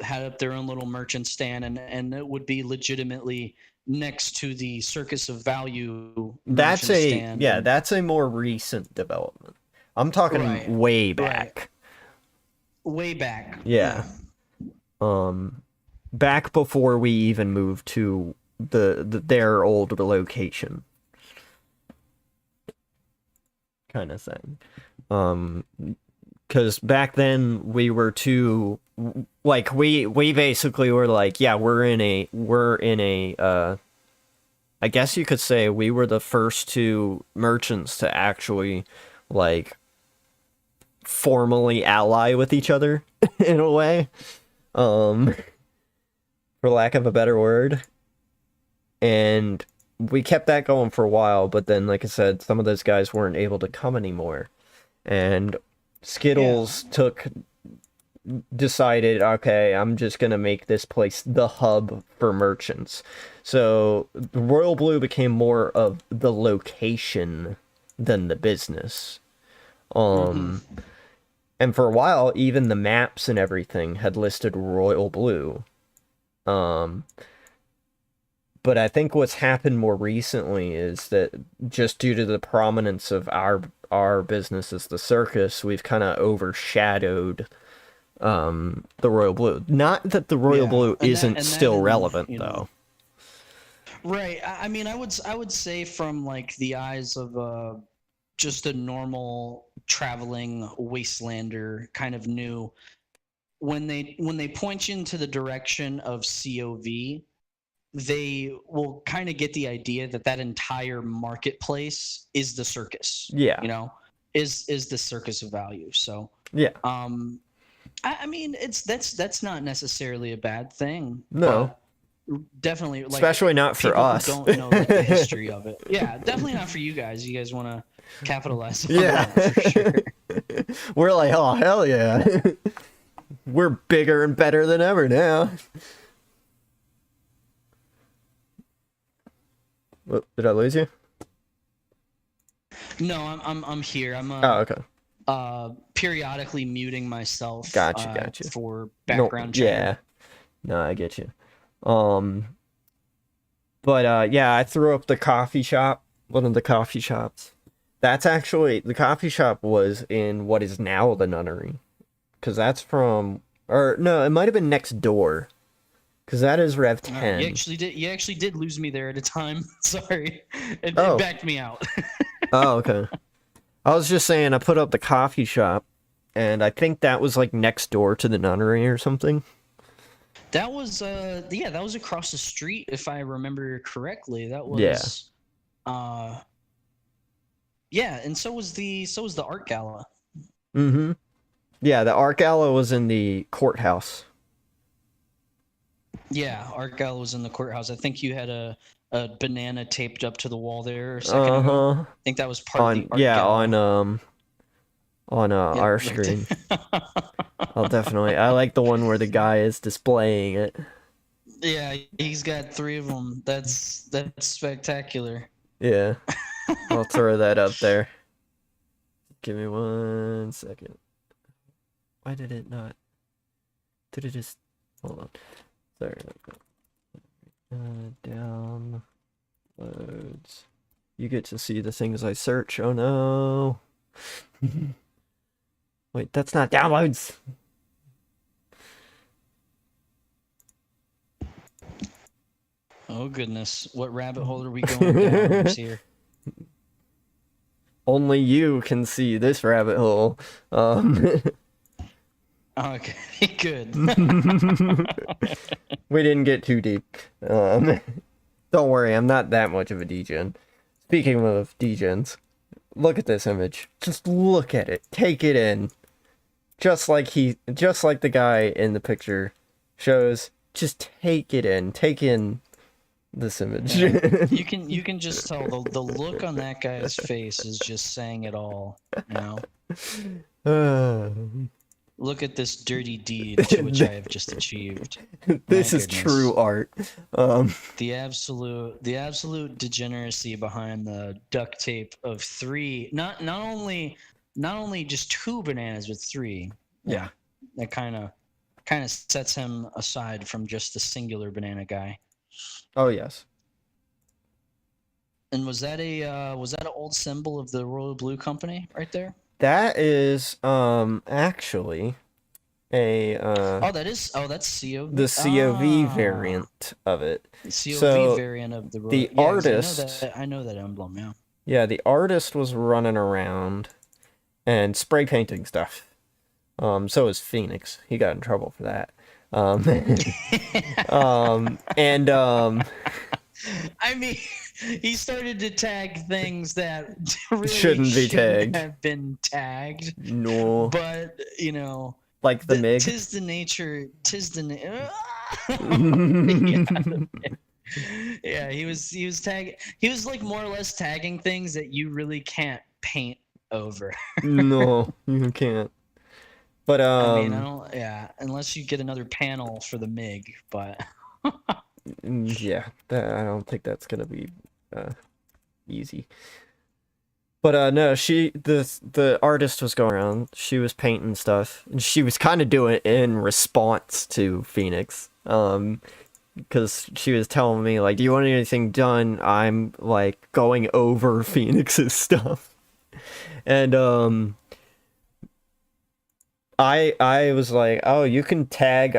Speaker 2: had up their own little merchant stand, and it would be legitimately next to the Circus of Value.
Speaker 1: That's a more recent development. I'm talking way back.
Speaker 2: Way back.
Speaker 1: Yeah. Back before we even moved to their old location. Kind of thing. Because back then we were too, like, we basically were like, yeah, we're in a I guess you could say we were the first two merchants to actually, like, formally ally with each other in a way, for lack of a better word. And we kept that going for a while, but then, like I said, some of those guys weren't able to come anymore, and Skittles took decided, okay, I'm just gonna make this place the hub for merchants. So Royal Blue became more of the location than the business. And for a while, even the maps and everything had listed Royal Blue. But I think what's happened more recently is that just due to the prominence of our business as the circus, we've kind of overshadowed the Royal Blue. Not that the Royal Blue isn't still relevant, though.
Speaker 2: Right. I mean, I would say from like the eyes of just a normal traveling wastelander, kind of new, when they point you into the direction of COV, they will kind of get the idea that entire marketplace is the circus.
Speaker 1: Yeah.
Speaker 2: You know, is the circus of value. So
Speaker 1: yeah.
Speaker 2: I mean, that's not necessarily a bad thing.
Speaker 1: No.
Speaker 2: Definitely, like,
Speaker 1: especially not for us.
Speaker 2: Who don't know like, the history of it. Yeah, definitely not for you guys. You guys want to capitalize on that for sure.
Speaker 1: We're like, oh hell yeah, we're bigger and better than ever now. What, did I lose you?
Speaker 2: No, I'm here. I'm
Speaker 1: oh, okay.
Speaker 2: Periodically muting myself.
Speaker 1: Gotcha.
Speaker 2: For background check.
Speaker 1: Yeah. No, I get you. But yeah, I threw up the coffee shop, one of the coffee shops. That's actually, the coffee shop was in what is now the Nunnery. Because that's from, or no, it might have been next door. Because that is Rev 10.
Speaker 2: You actually did lose me there at a time. Sorry. It backed me out.
Speaker 1: Oh, okay. I was just saying, I put up the coffee shop, and I think that was like next door to the Nunnery or something.
Speaker 2: That was that was across the street, if I remember correctly. That was and so was the art gala.
Speaker 1: Mm-hmm. Yeah, the art gala was in the courthouse.
Speaker 2: Yeah, art gala was in the courthouse. I think you had a banana taped up to the wall there a second ago. I think that was part of the art gala. On our screen. I'll definitely. I like the one where the guy is displaying it. Yeah, he's got 3 of them. That's spectacular.
Speaker 1: Yeah, I'll throw that up there. Give me 1 second. Why did it not? Did it just? Hold on. Sorry. Downloads. You get to see the things I search. Oh no. Wait, that's not downloads.
Speaker 2: Oh goodness, what rabbit hole are we going down here?
Speaker 1: Only you can see this rabbit hole.
Speaker 2: Okay, good.
Speaker 1: We didn't get too deep. Don't worry, I'm not that much of a degen. Speaking of degens, look at this image. Just look at it. Take it in. Just like the guy in the picture shows. Just take it in. Take in this image.
Speaker 2: Yeah. You can just tell the look on that guy's face is just saying it all. You know. Look at this dirty deed to which I have just achieved.
Speaker 1: This is true art.
Speaker 2: The absolute degeneracy behind the duct tape of 3. Not only just 2 bananas, but 3.
Speaker 1: Yeah.
Speaker 2: That kind of sets him aside from just the singular banana guy.
Speaker 1: Oh yes.
Speaker 2: And was that an old symbol of the Royal Blue Company right there?
Speaker 1: That is actually a
Speaker 2: that's COV.
Speaker 1: The COV variant of it.
Speaker 2: The COV variant of the Royal.
Speaker 1: The artist.
Speaker 2: I know that emblem. Yeah.
Speaker 1: Yeah, the artist was running around and spray painting stuff. So was Phoenix. He got in trouble for that.
Speaker 2: I mean, he started to tag things that really
Speaker 1: shouldn't
Speaker 2: have been tagged.
Speaker 1: No.
Speaker 2: But,
Speaker 1: like the MiG.
Speaker 2: Tis the yeah, he was tagging. He was like more or less tagging things that you really can't paint over.
Speaker 1: No, you can't. But
Speaker 2: I mean, I don't. Yeah, unless you get another panel for the MiG, but
Speaker 1: yeah, I don't think that's gonna be easy. But no, the artist was going around. She was painting stuff, and she was kind of doing it in response to Phoenix. Because she was telling me like, "Do you want anything done?" I'm like going over Phoenix's stuff, and I was like, "Oh, you can tag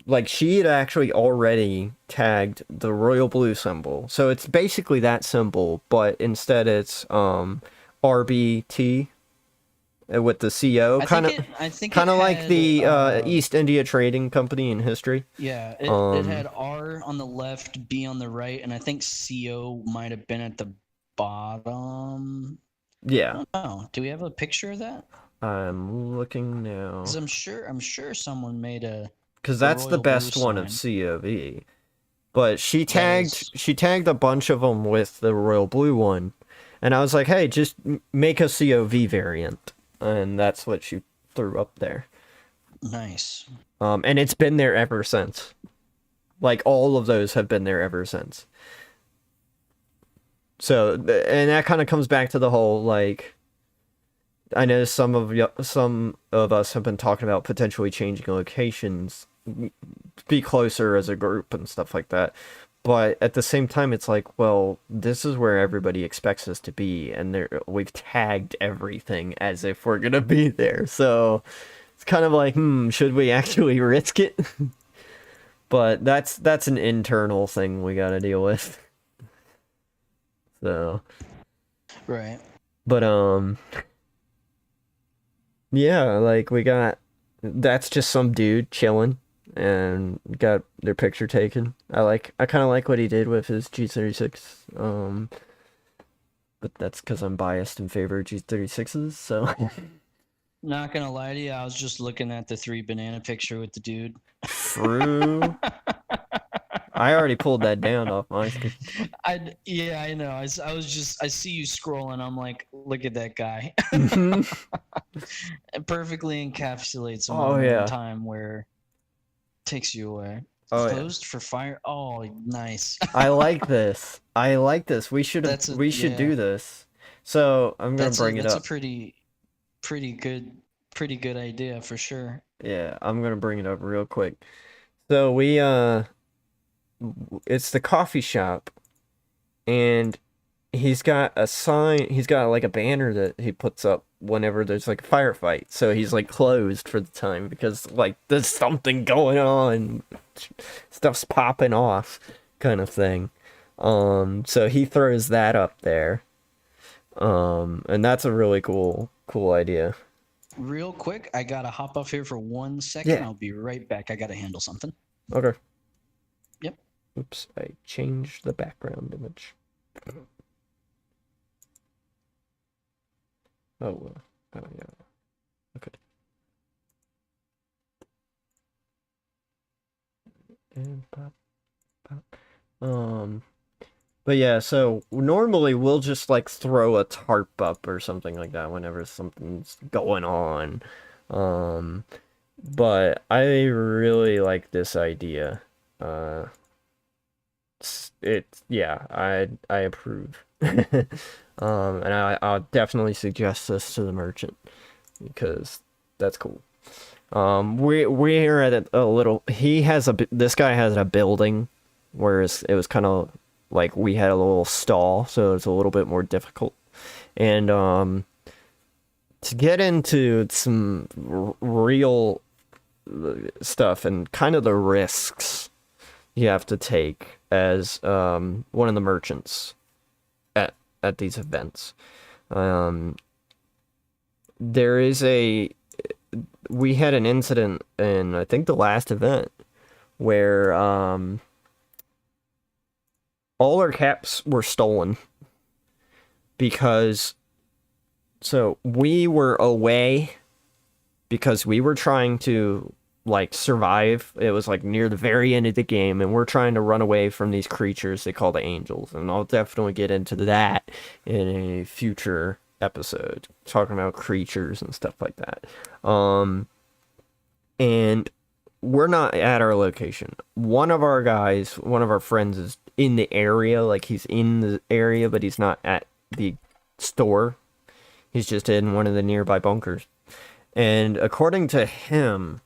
Speaker 1: like she had actually already tagged the royal blue symbol. So it's basically that symbol, but instead it's RBT with the CO,
Speaker 2: I think
Speaker 1: kind
Speaker 2: it
Speaker 1: of like
Speaker 2: had,
Speaker 1: the East India Trading Company in history.
Speaker 2: Yeah, it had R on the left, B on the right, and I think CO might have been at the bottom. I
Speaker 1: Yeah,
Speaker 2: don't know. Do we have a picture of that?
Speaker 1: I'm looking now.
Speaker 2: 'Cause I'm sure someone made
Speaker 1: Because
Speaker 2: the
Speaker 1: that's the
Speaker 2: royal blue
Speaker 1: best one of
Speaker 2: sign.
Speaker 1: COV. But she
Speaker 2: is.
Speaker 1: tagged a bunch of them with the royal blue one, and I was like, "Hey, just make a COV variant," and that's what she threw up there.
Speaker 2: Nice.
Speaker 1: And it's been there ever since. Like all of those have been there ever since. So, and that kind of comes back to the whole like. I know some of us have been talking about potentially changing locations, be closer as a group and stuff like that. But at the same time, it's like, well, this is where everybody expects us to be, and we've tagged everything as if we're gonna be there. So it's kind of like, should we actually risk it? But that's an internal thing we gotta deal with. So,
Speaker 2: Right.
Speaker 1: but yeah, like that's just some dude chilling and got their picture taken. I kind of like what he did with his G36. But that's because I'm biased in favor of G36s. So
Speaker 2: Not gonna lie to you, I was just looking at the 3 banana picture with the dude.
Speaker 1: true. I already pulled that down off my screen.
Speaker 2: Yeah, I know. I see you scrolling. I'm like, look at that guy. It perfectly encapsulates a
Speaker 1: Oh,
Speaker 2: moment
Speaker 1: yeah.
Speaker 2: in time where it takes you away.
Speaker 1: Oh, yeah.
Speaker 2: Closed for fire. Oh, nice.
Speaker 1: I like this. We should do this. So I'm gonna bring it
Speaker 2: That's
Speaker 1: up.
Speaker 2: a pretty good idea for sure.
Speaker 1: Yeah, I'm gonna bring it up real quick. So it's the coffee shop, and he's got a sign. He's got like a banner that he puts up whenever there's like a firefight. So he's like closed for the time because like there's something going on, stuff's popping off, kind of thing. So he throws that up there. And that's a really cool idea.
Speaker 2: Real quick, I gotta hop off here for 1 second.
Speaker 1: Yeah.
Speaker 2: I'll be right back. I gotta handle something.
Speaker 1: Okay.
Speaker 2: Yep.
Speaker 1: Oops, I changed the background image. Oh yeah. Okay. And pop. But yeah, so normally we'll just like throw a tarp up or something like that whenever something's going on. But I really like this idea. I approve. And I'll definitely suggest this to the merchant because that's cool. We're at a little. This guy has a building, whereas it was kind of like we had a little stall, so it's a little bit more difficult. And to get into some real stuff and kind of the risks you have to take as one of the merchants at these events. We had an incident in, I think, the last event where all our caps were stolen because we were away because we were trying to like survive. It was like near the very end of the game, and we're trying to run away from these creatures they call the angels, and I'll definitely get into that in a future episode, talking about creatures and stuff like that. And we're not at our location. One of our friends is in the area, like he's in the area, but he's not at the store. He's just in one of the nearby bunkers. And according to him,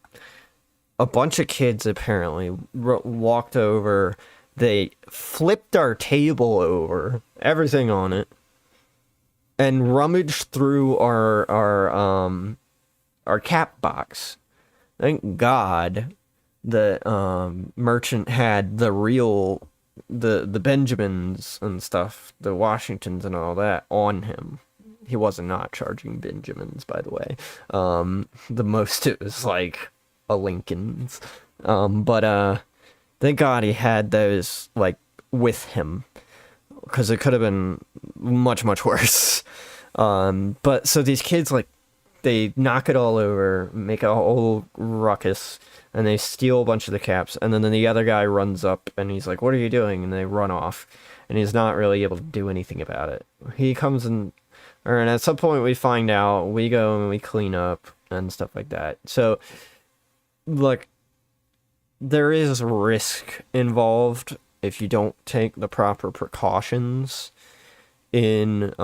Speaker 1: a bunch of kids apparently walked over. They flipped our table over, everything on it, and rummaged through our cap box. Thank God the merchant had the real the Benjamins and stuff, the Washingtons and all that on him. He wasn't not charging Benjamins, by the way. The most it was like a Lincoln's. But thank God he had those like with him, because it could have been much, much worse. But so these kids, like, they knock it all over, make a whole ruckus, and they steal a bunch of the caps, and then the other guy runs up, and he's like, what are you doing? And they run off, and he's not really able to do anything about it. He comes and at some point we find out, we go and we clean up and stuff like that. So, like, there is risk involved if you don't take the proper precautions in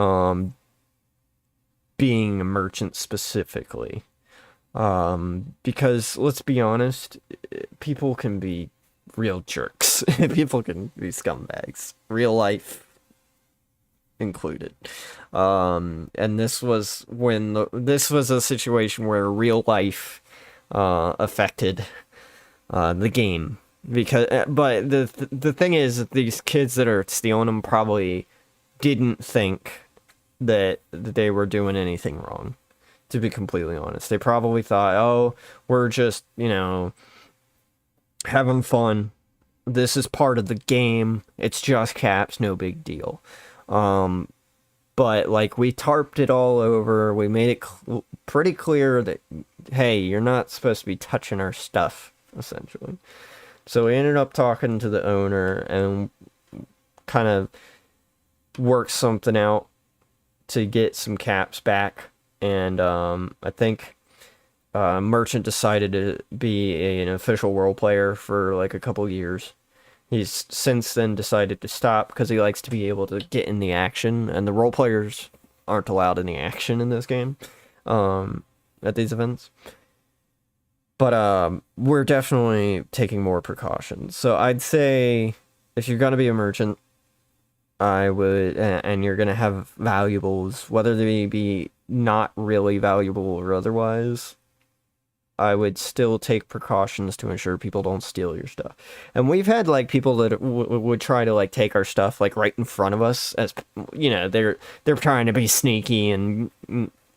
Speaker 1: being a merchant specifically. Because let's be honest, people can be real jerks. People can be scumbags, real life included. And this was a situation where real life affected the game, but the thing is that these kids that are stealing them probably didn't think that they were doing anything wrong, to be completely honest. They probably thought, oh, we're just, having fun. This is part of the game. It's just caps, no big deal. But like, we tarped it all over. We made it pretty clear that, hey, you're not supposed to be touching our stuff, essentially. So we ended up talking to the owner and kind of worked something out to get some caps back. And I think Merchant decided to be an official role player for like a couple years. He's since then decided to stop because he likes to be able to get in the action, and the role players aren't allowed any action in this game at these events. But we're definitely taking more precautions. So I'd say if you're going to be a merchant, I would, and you're going to have valuables, whether they be not really valuable or otherwise, I would still take precautions to ensure people don't steal your stuff. And we've had like people that would try to like take our stuff like right in front of us, as they're trying to be sneaky and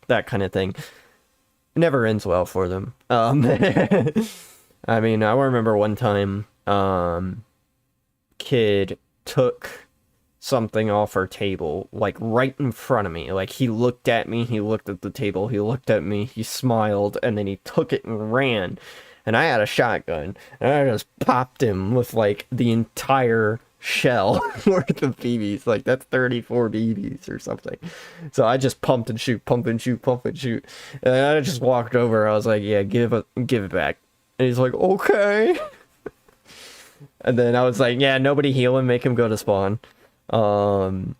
Speaker 1: that kind of thing. Never ends well for them. I mean, I remember one time, kid took something off our table, like right in front of me. Like, he looked at me, he looked at the table, he looked at me, he smiled, and then he took it and ran. And I had a shotgun, and I just popped him with like the entire shell worth of BBs. Like, that's 34 BBs or something. So I just pumped and shoot, pump and shoot, pump and shoot. And I just walked over. I was like, yeah, give it back. And he's like, okay. And then I was like, yeah, nobody heal him, make him go to spawn. And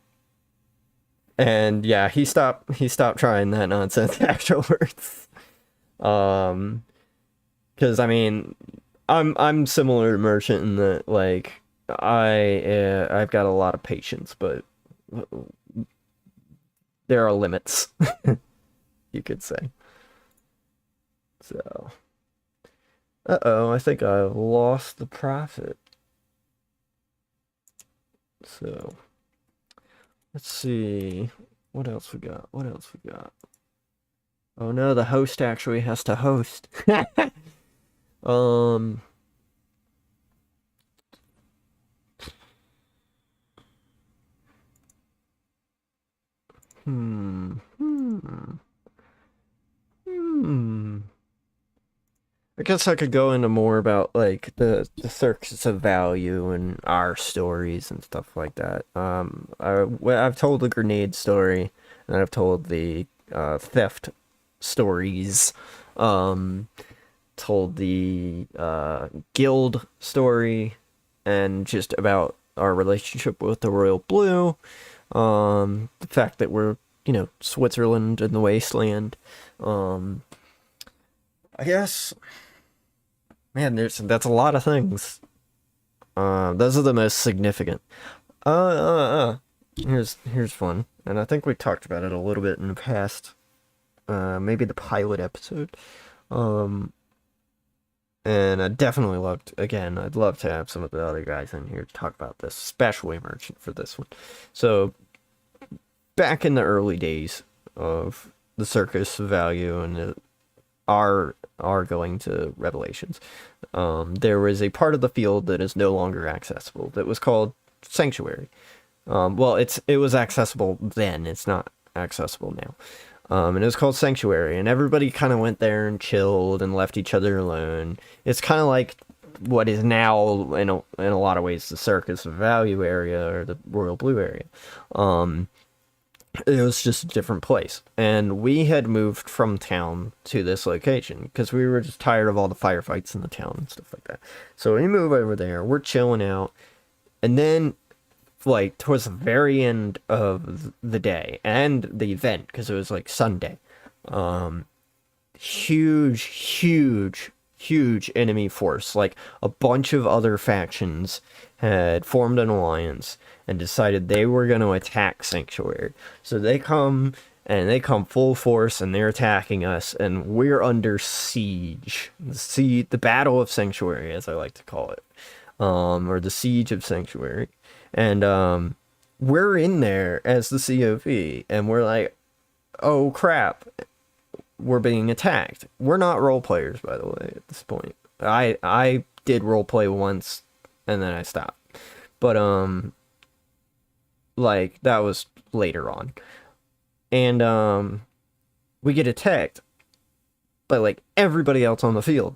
Speaker 1: yeah, he stopped trying that nonsense afterwards. Because I mean, I'm similar to Merchant in that, like, I've got a lot of patience, but there are limits, you could say. So, I think I lost the prophet. So, let's see. What else we got? Oh no, the host actually has to host. I guess I could go into more about like the circus of value and our stories and stuff like that. I've told the grenade story, and I've told the theft stories, told the guild story, and just about our relationship with the Royal Blue, the fact that we're, Switzerland in the Wasteland. I guess, man, that's a lot of things. Those are the most significant. Here's fun, and I think we talked about it a little bit in the past. Maybe the pilot episode. And I'd love to have some of the other guys in here to talk about this, especially Merchant for this one. So, back in the early days of the Circus of Value and our going to Revelations, there was a part of the field that is no longer accessible that was called Sanctuary. Well, it was accessible then, it's not accessible now. And it was called Sanctuary, and everybody kind of went there and chilled and left each other alone. It's kind of like what is now, in a lot of ways, the Circus of Value area, or the Royal Blue area. It was just a different place. And we had moved from town to this location, because we were just tired of all the firefights in the town and stuff like that. So we move over there, we're chilling out, and then, like, towards the very end of the day and the event, because it was like Sunday, huge enemy force, like a bunch of other factions had formed an alliance and decided they were going to attack Sanctuary. So they come full force, and they're attacking us, and we're under siege. The Battle of Sanctuary, as I like to call it, or the Siege of Sanctuary. And we're in there as the COV, and we're like, oh crap, we're being attacked. We're not role players, by the way, at this point. I did role play once, and then I stopped. But like, that was later on. And we get attacked by, like, everybody else on the field.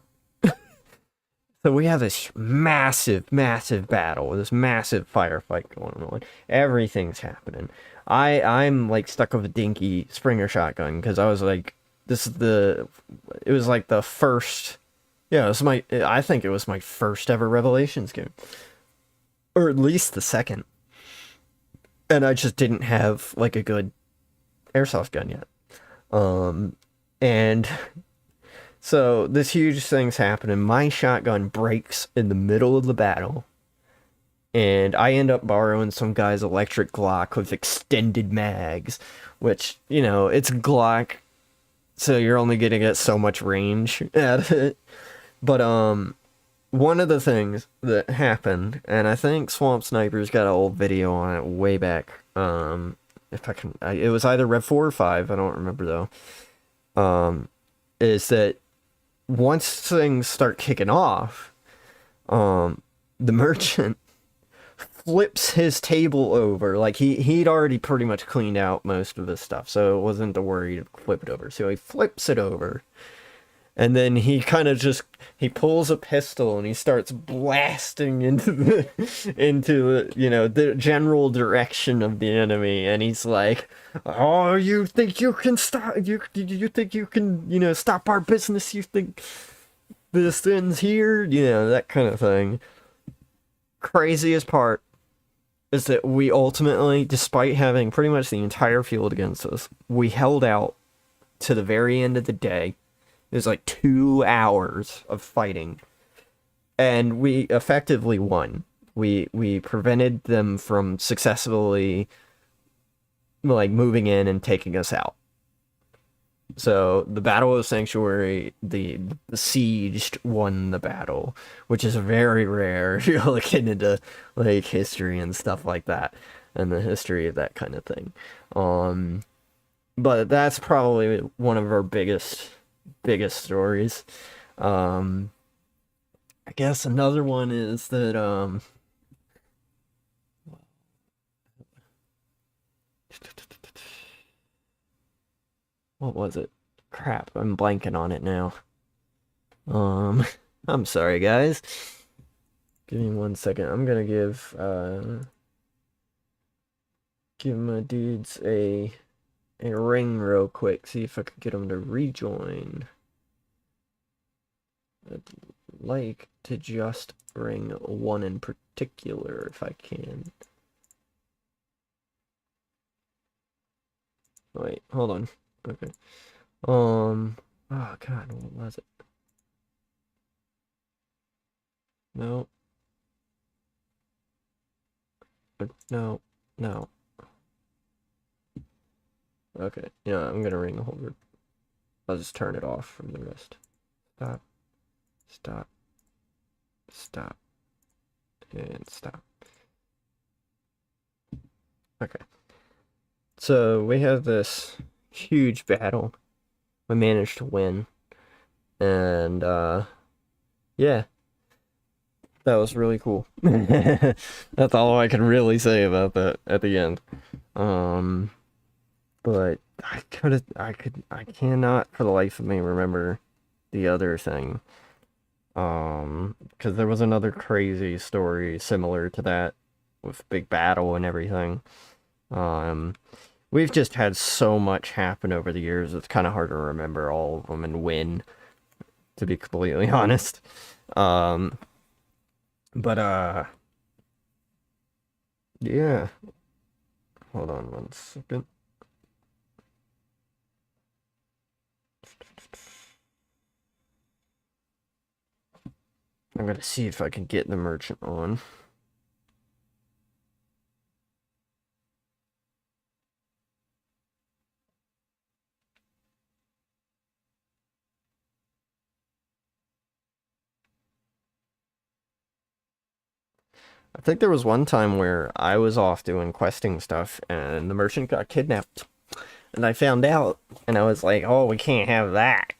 Speaker 1: So we have this massive battle, this massive firefight going on. Everything's happening. I'm like stuck with a dinky Springer shotgun, because I was like, it was like the first, I think it was my first ever Revelations game. Or at least the second. And I just didn't have, like, a good airsoft gun yet. And so this huge thing's happening. My shotgun breaks in the middle of the battle, and I end up borrowing some guy's electric Glock with extended mags, which, it's Glock, so you're only gonna get so much range out of it. But one of the things that happened, and I think Swamp Sniper's got an old video on it way back. If I can, it was either Rev 4 or 5. I don't remember though. Is that once things start kicking off, the Merchant flips his table over. Like, he'd already pretty much cleaned out most of his stuff, so it wasn't a worry to flip it over. So he flips it over, and then he kind of he pulls a pistol and he starts blasting into the the general direction of the enemy, and he's like, oh, you think you can stop, you think you can, stop our business, you think this ends here, that kind of thing. Craziest part is that we ultimately, despite having pretty much the entire field against us, we held out to the very end of the day. It was like 2 hours of fighting, and we effectively won. We prevented them from successfully, like, moving in and taking us out. So the Battle of Sanctuary, the besieged won the battle, which is very rare if you're looking into, like, history and stuff like that, and the history of that kind of thing. But that's probably one of our biggest stories. I guess another one is that what was it? Crap, I'm blanking on it now. I'm sorry, guys. Give me 1 second. I'm gonna give my dudes a a ring real quick, see if I could get him to rejoin. I'd like to just ring one in particular if I can. Wait, hold on. Okay. Oh god, what was it? No. No. No. Okay, yeah, I'm gonna ring the whole group. I'll just turn it off from the rest. Stop. Stop. Stop. And stop. Okay. So we have this huge battle. We managed to win. And yeah. That was really cool. That's all I can really say about that at the end. But I cannot for the life of me remember the other thing. Because there was another crazy story similar to that with big battle and everything. We've just had so much happen over the years, it's kind of hard to remember all of them and win, to be completely honest. Yeah. Hold on 1 second. I'm gonna see if I can get the merchant on. I think there was one time where I was off doing questing stuff and the merchant got kidnapped. And I found out and I was like, oh, we can't have that.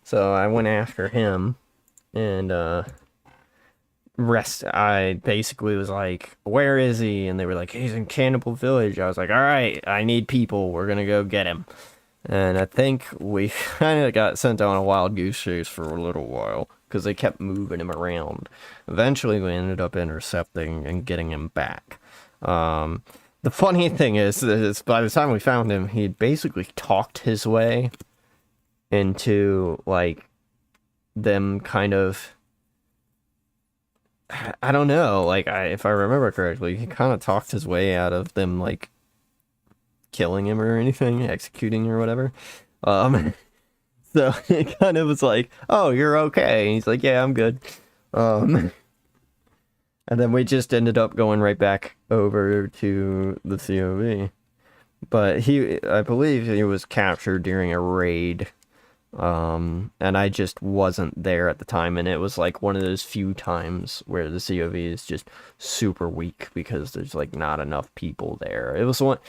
Speaker 1: So I went after him and I basically was like, where is he? And they were like, he's in Cannibal Village. I was like, all right, I need people. We're gonna go get him. And I think we kind of got sent on a wild goose chase for a little while because they kept moving him around. Eventually, we ended up intercepting and getting him back. The funny thing is by the time we found him, he'd basically talked his way into, like, them kind of... I don't know, like, if I remember correctly, he kind of talked his way out of them, like, killing him or anything, executing or whatever. So it kind of was like, oh, you're okay. And he's like, yeah, I'm good. And then we just ended up going right back over to the COV. But I believe he was captured during a raid. And I just wasn't there at the time, and it was like one of those few times where the COV is just super weak because there's like not enough people there. It was one,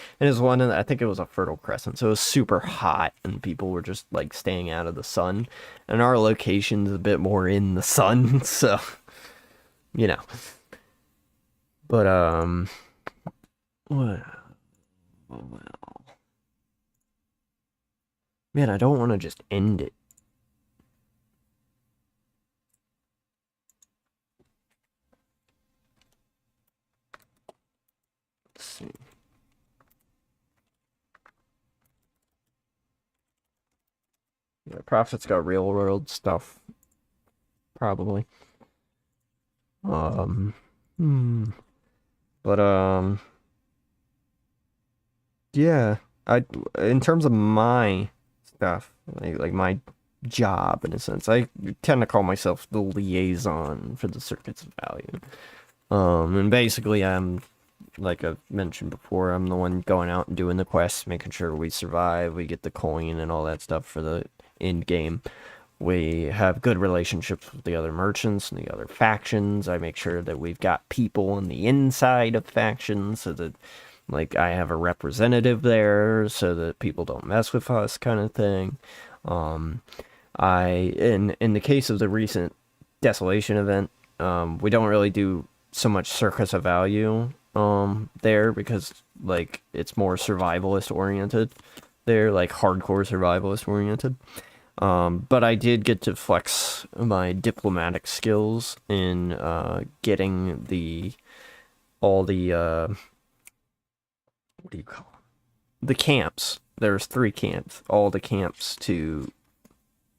Speaker 1: I think it was a Fertile Crescent, so it was super hot, and people were just like staying out of the sun, and our location's a bit more in the sun, so you know. But well, man, I don't want to just end it. Let's see. Yeah, Prophet's got real world stuff. Probably. But yeah, in terms of my stuff, like my job in a sense, I tend to call myself the liaison for the Circuits of Value. And basically I'm, like I've mentioned before, I'm the one going out and doing the quests, making sure we survive, we get the coin and all that stuff for the end game. We have good relationships with the other merchants and the other factions. I make sure that we've got people on the inside of factions so that, like, I have a representative there so that people don't mess with us, kind of thing. In the case of the recent Desolation event, we don't really do so much Circus of Value there because, like, it's more survivalist oriented. They're like hardcore survivalist oriented. But I did get to flex my diplomatic skills in getting all the what do you call them? The camps there's 3 camps, all the camps to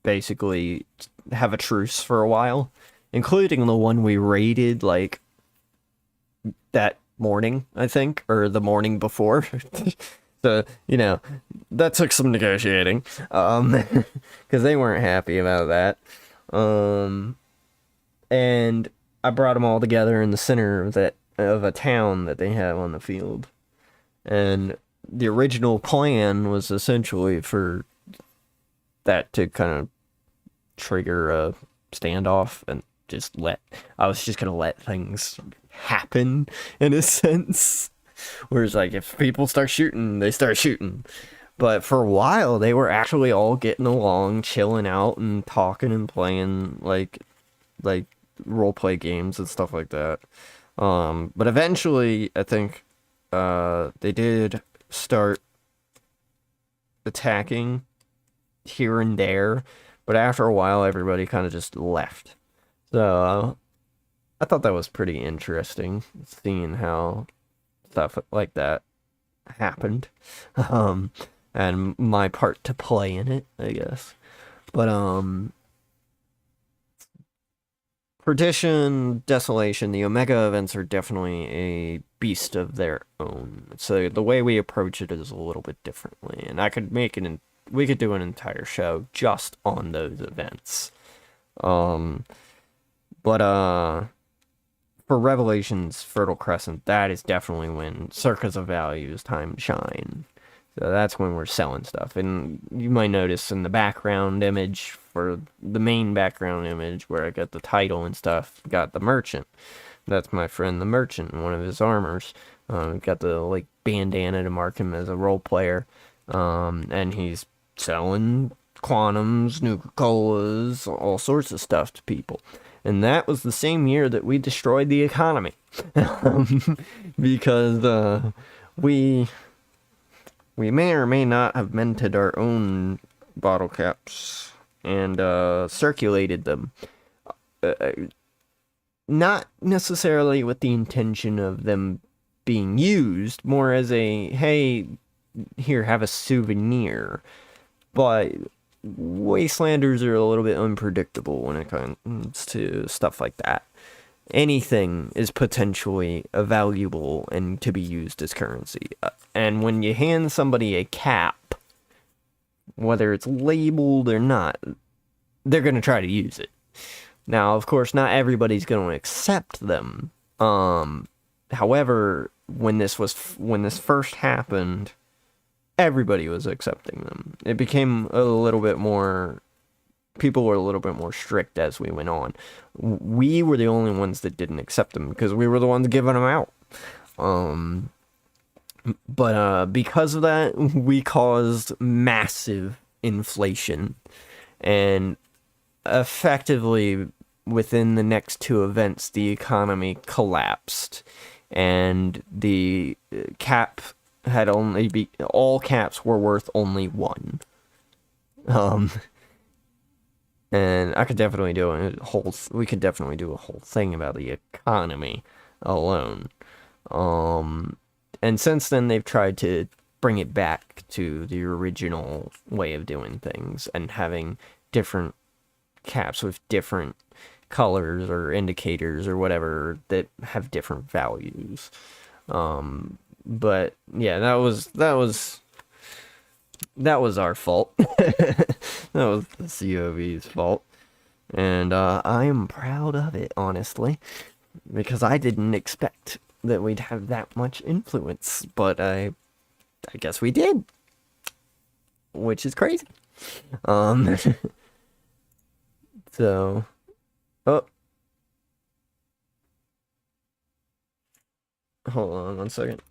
Speaker 1: basically have a truce for a while, including the one we raided like that morning, I think, or the morning before. So, you know, that took some negotiating, because they weren't happy about that. And I brought them all together in the center of a town that they have on the field. And the original plan was essentially for that to kind of trigger a standoff and I was just gonna let things happen in a sense. Whereas, like, if people start shooting, they start shooting. But for a while, they were actually all getting along, chilling out, and talking and playing, like role-play games and stuff like that. But eventually, I think, they did start attacking here and there. But after a while, everybody kind of just left. So, I thought that was pretty interesting, seeing how stuff like that happened, and my part to play in it, I guess. But Perdition, Desolation, the Omega events are definitely a beast of their own. So the way we approach it is a little bit differently, and we could do an entire show just on those events. But for Revelations, Fertile Crescent, that is definitely when Circus of Value's time to shine. So that's when we're selling stuff. And you might notice in the background image, for the main background image, where I got the title and stuff, got the Merchant. That's my friend the Merchant, one of his armors. Got the, like, bandana to mark him as a role player. And he's selling Quantums, Nuka-Colas, all sorts of stuff to people. And that was the same year that we destroyed the economy. Because we may or may not have minted our own bottle caps and circulated them. Not necessarily with the intention of them being used, more as a, hey, here, have a souvenir. But Wastelanders are a little bit unpredictable when it comes to stuff like that. Anything is potentially valuable and to be used as currency. And when you hand somebody a cap, whether it's labeled or not, they're going to try to use it. Now, of course, not everybody's going to accept them. However, when this first happened, everybody was accepting them. It became a little bit more... People were a little bit more strict as we went on. We were the only ones that didn't accept them, because we were the ones giving them out. But because of that, we caused massive inflation. And effectively, within the next 2 events, the economy collapsed. And the cap had all caps were worth only 1. And I could definitely we could definitely do a whole thing about the economy alone. And since then, they've tried to bring it back to the original way of doing things and having different caps with different colors or indicators or whatever that have different values. But yeah, that was our fault. That was the COV's fault. And I am proud of it, honestly, because I didn't expect that we'd have that much influence, but I guess we did, which is crazy. So, oh, hold on 1 second.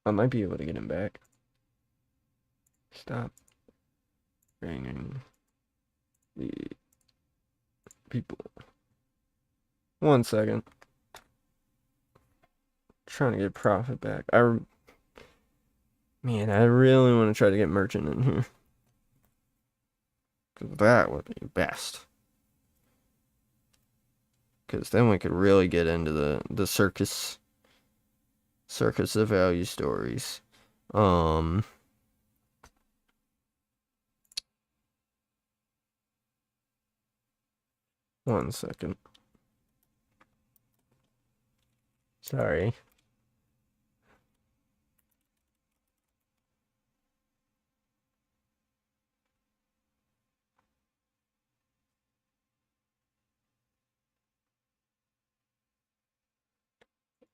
Speaker 1: I might be able to get him back. Stop bringing the people. 1 second. Trying to get profit back. Man, I really want to try to get Merchant in here. 'Cause that would be best. because then we could really get into the circus of value stories. One second. Sorry.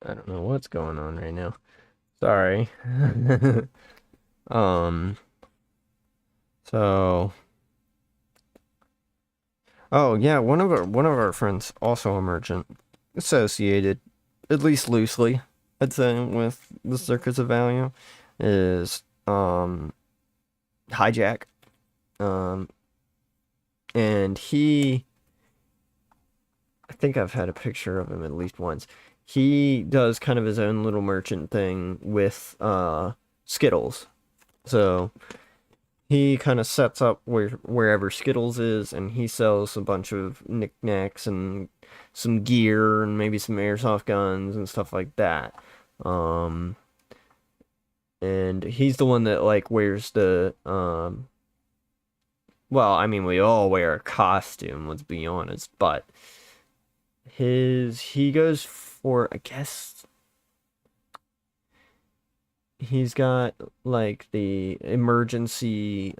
Speaker 1: I don't know what's going on right now. Sorry. So, oh yeah, one of our friends, also a merchant, associated, at least loosely, I'd say, with the Circus of Value, is Hijack. And I think I've had a picture of him at least once. He does kind of his own little merchant thing with Skittles. So he kind of sets up wherever Skittles is, and he sells a bunch of knickknacks and some gear and maybe some airsoft guns and stuff like that. And he's the one that like wears the well, I mean, we all wear a costume, let's be honest, but he goes for, I guess, he's got like the emergency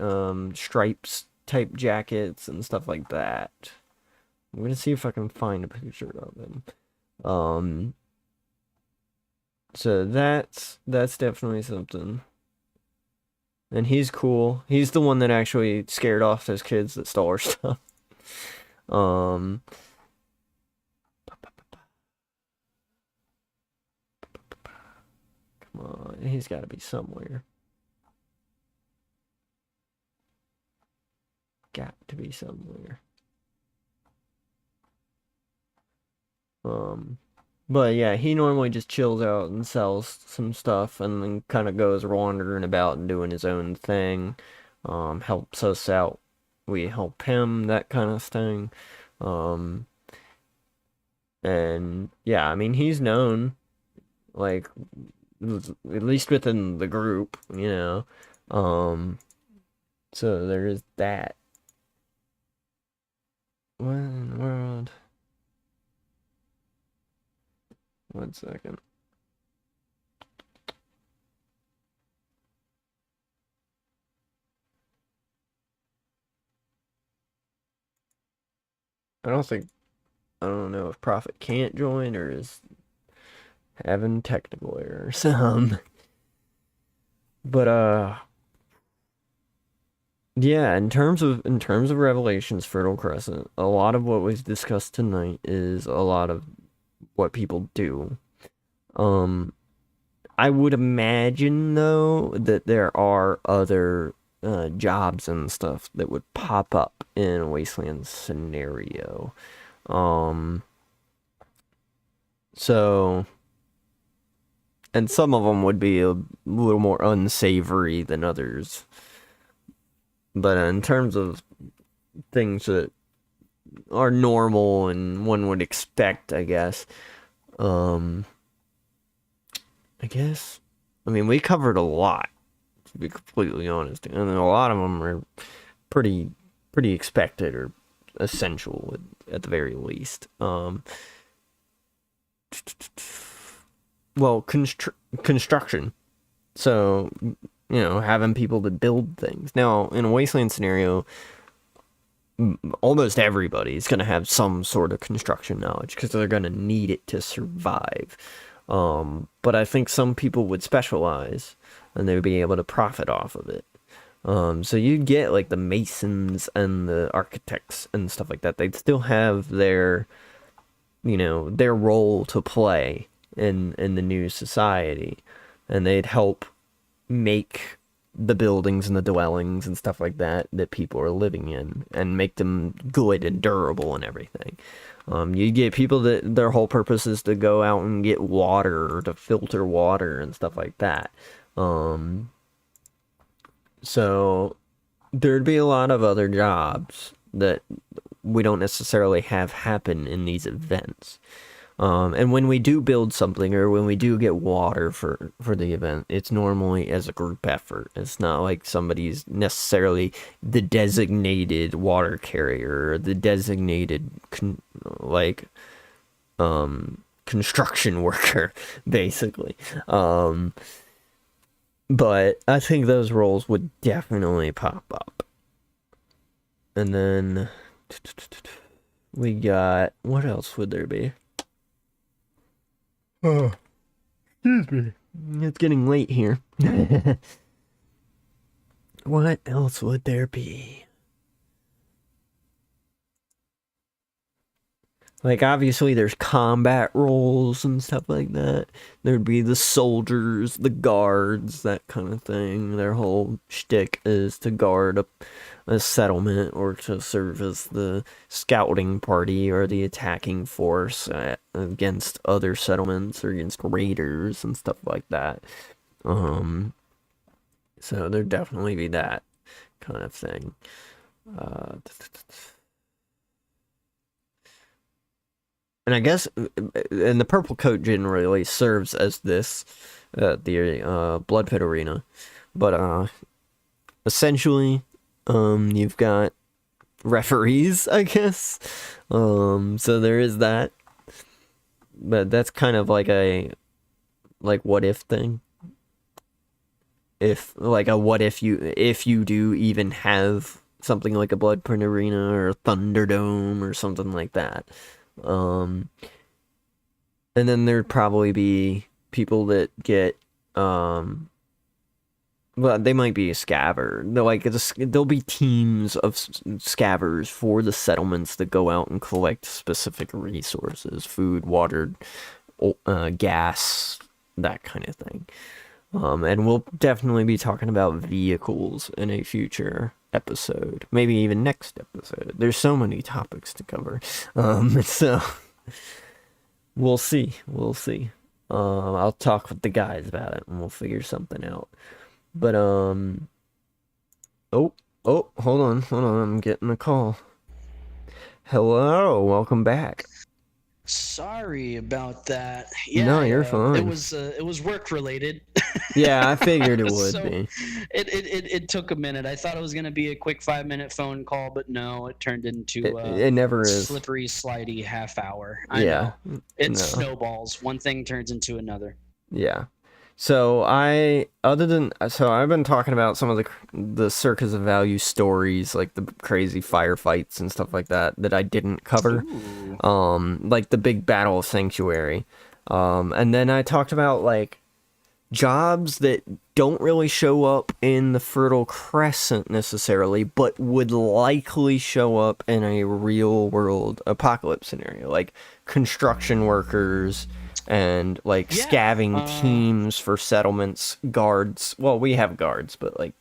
Speaker 1: stripes type jackets and stuff like that. I'm gonna see if I can find a picture of him. So that's definitely something. And he's cool. He's the one that actually scared off those kids that stole our stuff. Come on, he's got to be somewhere. Got to be somewhere. But yeah, he normally just chills out and sells some stuff and then kind of goes wandering about and doing his own thing. Helps us out. We help him, that kind of thing. And yeah, I mean, he's known, like, at least within the group, you know. So there is that. What in the world? One second. I don't know if Prophet can't join or is having technical errors. But yeah, in terms of Revelations Fertile Crescent, a lot of what we've discussed tonight is a lot of what people do. I would imagine though that there are other jobs and stuff that would pop up in a Wasteland scenario. So, and some of them would be a little more unsavory than others. But in terms of things that are normal and one would expect, I guess. I mean, we covered a lot, to be completely honest, and a lot of them are pretty expected or essential at the very least. Well, construction. So, you know, having people to build things. Now, in a Wasteland scenario, almost everybody's going to have some sort of construction knowledge because they're going to need it to survive. But I think some people would specialize and they would be able to profit off of it. So you'd get like the masons and the architects and stuff like that. They'd still have their, you know, their role to play in the new society, and they'd help make the buildings and the dwellings and stuff like that people are living in and make them good and durable and everything. You get people that their whole purpose is to go out and get water or to filter water and stuff like that. So there'd be a lot of other jobs that we don't necessarily have happen in these events. And when we do build something or when we do get water for the event, it's normally as a group effort. It's not like somebody's necessarily the designated water carrier or the designated construction worker, basically. But I think those roles would definitely pop up. And then we got, what else would there be? Oh, excuse me. It's getting late here. What else would there be? Like, obviously, there's combat roles and stuff like that. There'd be the soldiers, the guards, that kind of thing. Their whole shtick is to guard a settlement or to serve as the scouting party or the attacking force against other settlements or against raiders and stuff like that. So there'd definitely be that kind of thing. And I guess, and the purple coat generally serves as this, the blood pit arena, but essentially, you've got referees, I guess. So there is that, but that's kind of like a what if thing. If you do even have something like a blood pit arena or a Thunderdome or something like that. And then there'd probably be people that get, well, they might be a scaver. There'll be teams of scavers for the settlements that go out and collect specific resources, food, water, gas, that kind of thing. And we'll definitely be talking about vehicles in a future episode, maybe even next episode. There's so many topics to cover, so we'll see. I'll talk with the guys about it and we'll figure something out. But oh, hold on, I'm getting a call. Hello, welcome back.
Speaker 2: Sorry about that. Yeah,
Speaker 1: no, you're fine.
Speaker 2: It was work related.
Speaker 1: Yeah, I figured it would
Speaker 2: So,
Speaker 1: be.
Speaker 2: It took a minute. I thought it was going to be a quick 5-minute phone call, but no, it turned into
Speaker 1: It never is.
Speaker 2: Slippery, slidey half hour. I know. It snowballs. One thing turns into another.
Speaker 1: Yeah. So I've been talking about some of the Circus of Value stories, like the crazy firefights and stuff like that I didn't cover. Ooh. Like the big Battle of Sanctuary. And then I talked about like jobs that don't really show up in the Fertile Crescent necessarily, but would likely show up in a real world apocalypse scenario, like construction workers and like scavenging teams for settlements, guards. Well, we have guards, but like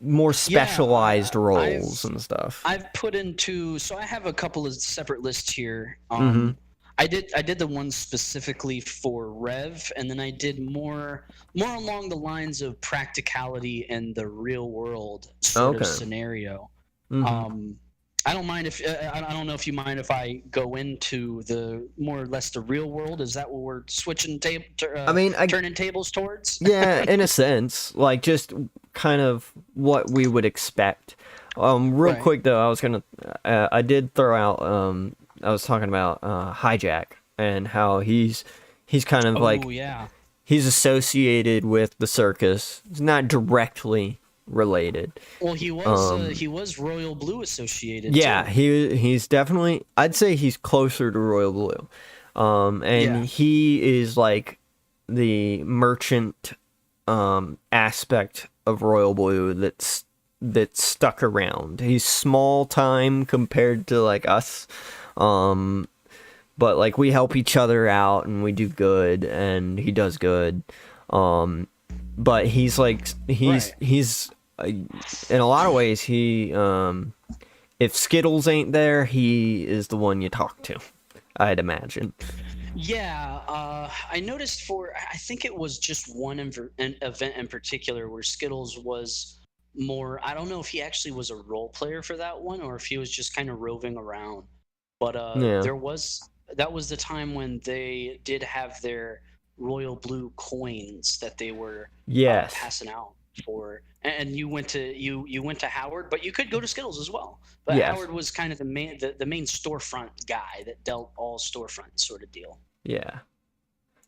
Speaker 1: more specialized roles and stuff.
Speaker 2: I've put into, so I have a couple of separate lists here.
Speaker 1: Mm-hmm.
Speaker 2: I did the one specifically for Rev, and then I did more along the lines of practicality and the real world sort of scenario. Mm-hmm. I don't mind if I don't know if you mind if I go into the more or less the real world. Is that what we're switching turning tables towards?
Speaker 1: Yeah, in a sense, like just kind of what we would expect. Real quick though, I did throw out. I was talking about Hijack and how he's kind of he's associated with the circus. He's not directly related.
Speaker 2: Well, he was Royal Blue associated.
Speaker 1: Yeah,
Speaker 2: too.
Speaker 1: He's definitely, I'd say he's closer to Royal Blue. He is like the merchant aspect of Royal Blue that's stuck around. He's small time compared to like us. But like we help each other out and we do good and he does good. But he's in a lot of ways if Skittles ain't there, he is the one you talk to, I'd imagine.
Speaker 2: Yeah, I noticed I think it was just one event in particular where Skittles was more. I don't know if he actually was a role player for that one or if he was just kind of roving around. But
Speaker 1: Yeah.
Speaker 2: that was the time when they did have their royal blue coins that they were
Speaker 1: Yes.
Speaker 2: passing out for. And you went to Howard, but you could go to Skittles as well. But
Speaker 1: Yes.
Speaker 2: Howard was kind of the main storefront guy that dealt all storefront sort of deal.
Speaker 1: Yeah.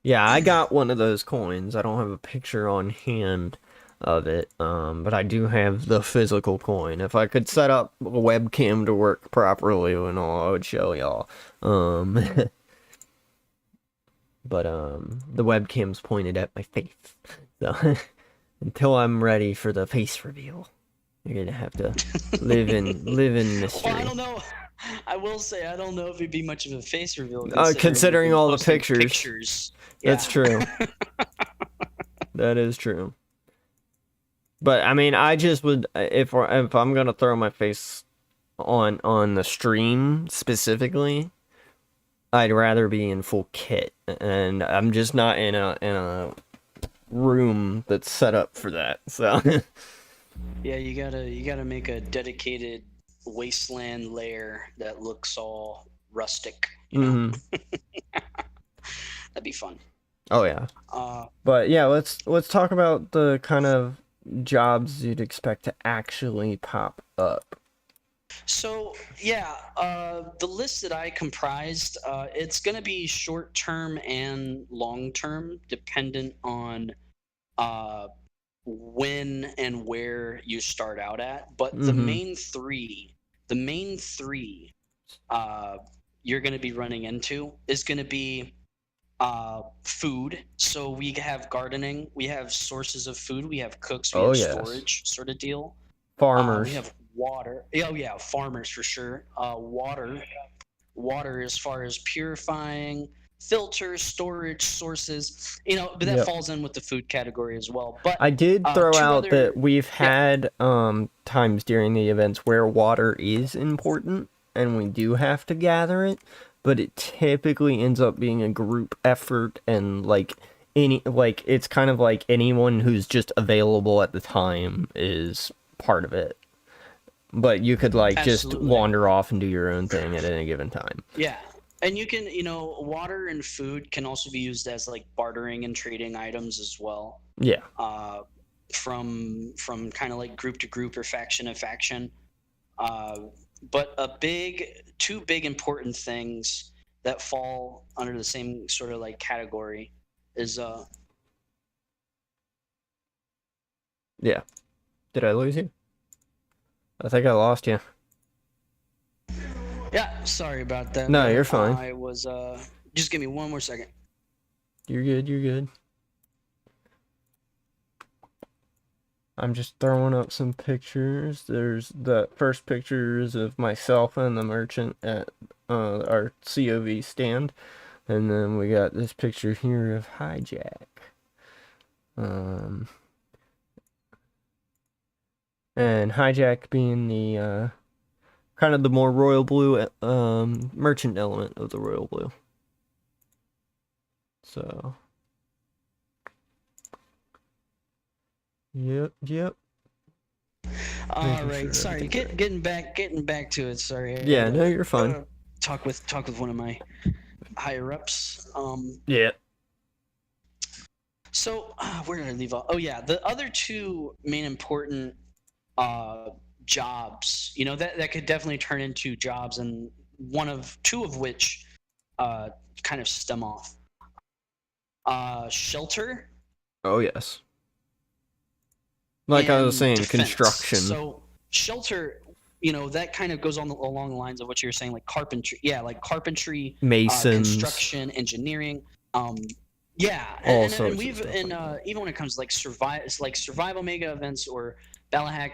Speaker 1: Yeah, I got one of those coins. I don't have a picture on hand of it, but I do have the physical coin. If I could set up a webcam to work properly and all, I would show y'all. But the webcam's pointed at my face. So until I'm ready for the face reveal, you're gonna have to live in mystery.
Speaker 2: Well, I don't know. I will say I don't know if it'd be much of a face reveal.
Speaker 1: Considering all the
Speaker 2: posting
Speaker 1: pictures.
Speaker 2: Yeah.
Speaker 1: That's true. That is true. But I mean, I just would if I'm gonna throw my face on the stream specifically, I'd rather be in full kit, and I'm just not in a room that's set up for that. So
Speaker 2: Yeah, you gotta make a dedicated wasteland lair that looks all rustic. You know? That'd be fun.
Speaker 1: Oh yeah. But yeah, let's talk about the kind of jobs you'd expect to actually pop up.
Speaker 2: So yeah, the list that I comprised, it's going to be short term and long term, dependent on when and where you start out at. But the main three you're going to be running into is going to be food. So we have gardening, we have sources of food, we have cooks, we have storage sort of deal.
Speaker 1: Farmers.
Speaker 2: We have water. Oh yeah, farmers for sure. Water as far as purifying, filters, storage, sources. You know, but that falls in with the food category as well. But
Speaker 1: I did throw out that we've had times during the events where water is important and we do have to gather it, but it typically ends up being a group effort, and it's kind of like anyone who's just available at the time is part of it. But you could just wander off and do your own thing at any given time.
Speaker 2: Yeah. And you can, water and food can also be used as like bartering and trading items as well.
Speaker 1: Yeah.
Speaker 2: From kind of like group to group or faction to faction. But two big important things that fall under the same sort of like category is
Speaker 1: Yeah. Did I lose you? I think I lost you.
Speaker 2: Yeah, sorry about that.
Speaker 1: No, you're fine.
Speaker 2: I was just give me one more second.
Speaker 1: You're good. I'm just throwing up some pictures. There's the first pictures of myself and the merchant at our COV stand. And then we got this picture here of Hijack. And Hijack being the kind of the more royal blue merchant element of the royal blue. So Yep.
Speaker 2: All right, sorry. Getting back to it. Sorry.
Speaker 1: Yeah, no, you're fine.
Speaker 2: Talk with one of my higher ups.
Speaker 1: Yeah.
Speaker 2: So where did I leave off? Oh yeah, the other two main important jobs. That could definitely turn into jobs, and two of which kind of stem off. Shelter.
Speaker 1: Oh yes. Like I was saying,
Speaker 2: defense.
Speaker 1: Construction.
Speaker 2: So shelter, that kind of goes along the lines of what you were saying, like carpentry. Yeah, like carpentry,
Speaker 1: masons,
Speaker 2: construction, engineering. Yeah, and we've even when it comes to like survival mega events or Balahack,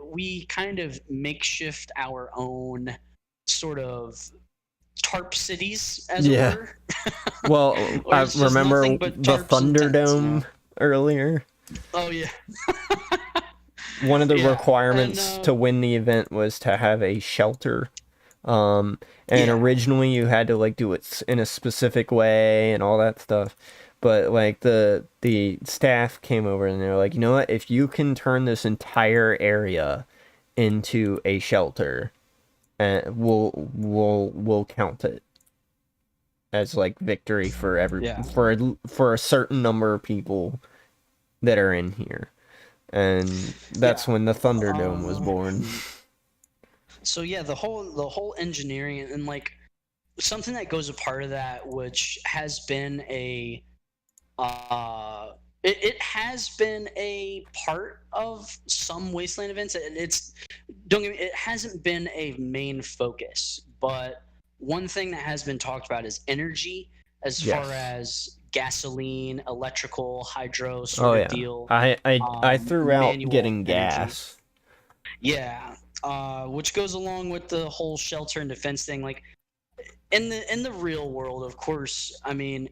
Speaker 2: we kind of makeshift our own sort of tarp cities, as it were.
Speaker 1: Well, I remember the Thunderdome earlier.
Speaker 2: Oh yeah.
Speaker 1: One of the requirements to win the event was to have a shelter. Originally you had to do it in a specific way and all that stuff. but like the staff came over and they're like, you know what? If you can turn this entire area into a shelter, we'll count it as like victory for
Speaker 2: Yeah.
Speaker 1: for a certain number of people that are in here. And that's when the Thunderdome was born.
Speaker 2: So yeah, the whole engineering and like something that goes a part of that, which has been it has been a part of some Wasteland events. It's don't get me, it hasn't been a main focus, but one thing that has been talked about is energy, as
Speaker 1: Yes.
Speaker 2: far as gasoline, electrical, hydro
Speaker 1: Oh
Speaker 2: sort of
Speaker 1: yeah.
Speaker 2: deal.
Speaker 1: I threw out
Speaker 2: Manual
Speaker 1: getting
Speaker 2: energy.
Speaker 1: gas.
Speaker 2: Yeah, which goes along with the whole shelter and defense thing. Like in the real world, of course, I mean,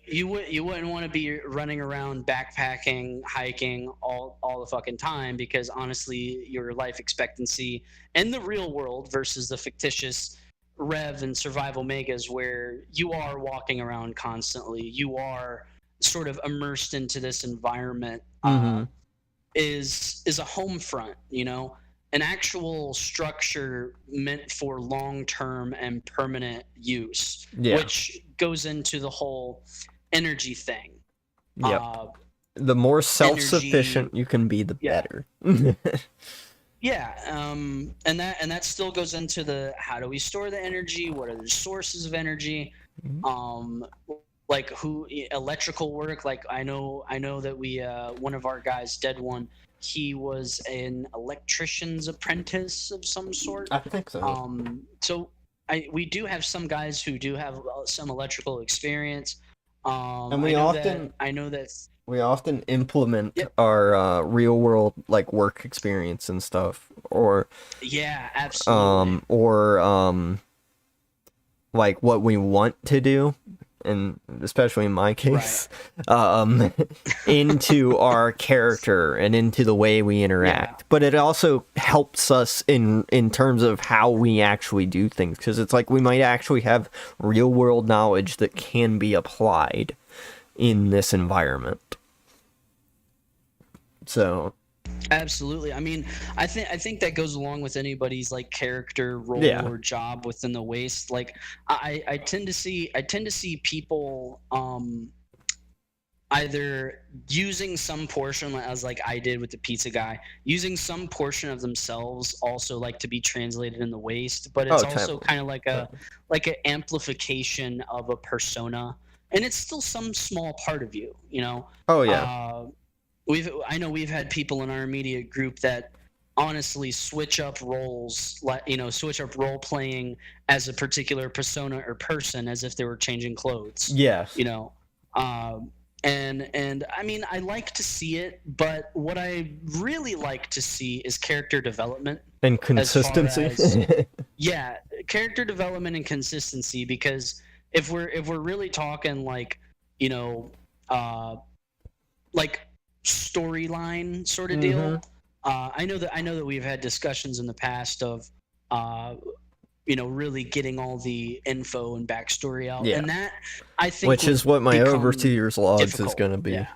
Speaker 2: you wouldn't want to be running around backpacking, hiking all the fucking time, because honestly, your life expectancy in the real world versus the fictitious Rev and Survival Megas, where you are walking around constantly, you are sort of immersed into this environment. Is a home front, you know, an actual structure meant for long-term and permanent use,
Speaker 1: Yeah.
Speaker 2: which goes into the whole energy thing.
Speaker 1: Yep. The more self-sufficient
Speaker 2: energy,
Speaker 1: you can be, the
Speaker 2: yeah.
Speaker 1: better.
Speaker 2: Yeah, and that still goes into the how do we store the energy? What are the sources of energy? Like electrical work. Like I know that we one of our guys, Dead One, he was an electrician's apprentice of some sort.
Speaker 1: I think so.
Speaker 2: So we do have some guys who do have some electrical experience.
Speaker 1: And we
Speaker 2: I know that
Speaker 1: we often implement
Speaker 2: Yep.
Speaker 1: our real world like work experience and stuff, or
Speaker 2: yeah, absolutely.
Speaker 1: Like what we want to do, and especially in my case, into our character and into the way we interact.
Speaker 2: Yeah.
Speaker 1: But it also helps us in terms of how we actually do things, because it's like we might actually have real world knowledge that can be applied in this environment. So
Speaker 2: Absolutely. I mean, I think that goes along with anybody's like character role or job within the Waste. Like I tend to see people either using some portion, as like I did with the pizza guy, using some portion of themselves also like to be translated in the Waste, but it's also kind of like an amplification of a persona, and it's still some small part of you, you know.
Speaker 1: Oh yeah.
Speaker 2: I know we've had people in our immediate group that honestly switch up roles, like, you know, switch up role playing as a particular persona or person as if they were changing clothes.
Speaker 1: Yes.
Speaker 2: You know, and I mean, I like to see it, but what I really like to see is character development
Speaker 1: and consistency.
Speaker 2: Yeah, character development and consistency, because if we're really talking like, you know, like storyline sort of deal. I know that we've had discussions in the past of you know, really getting all the info and backstory out, and that I think
Speaker 1: which is what my Overseer's logs
Speaker 2: difficult.
Speaker 1: is going to be.
Speaker 2: Yeah.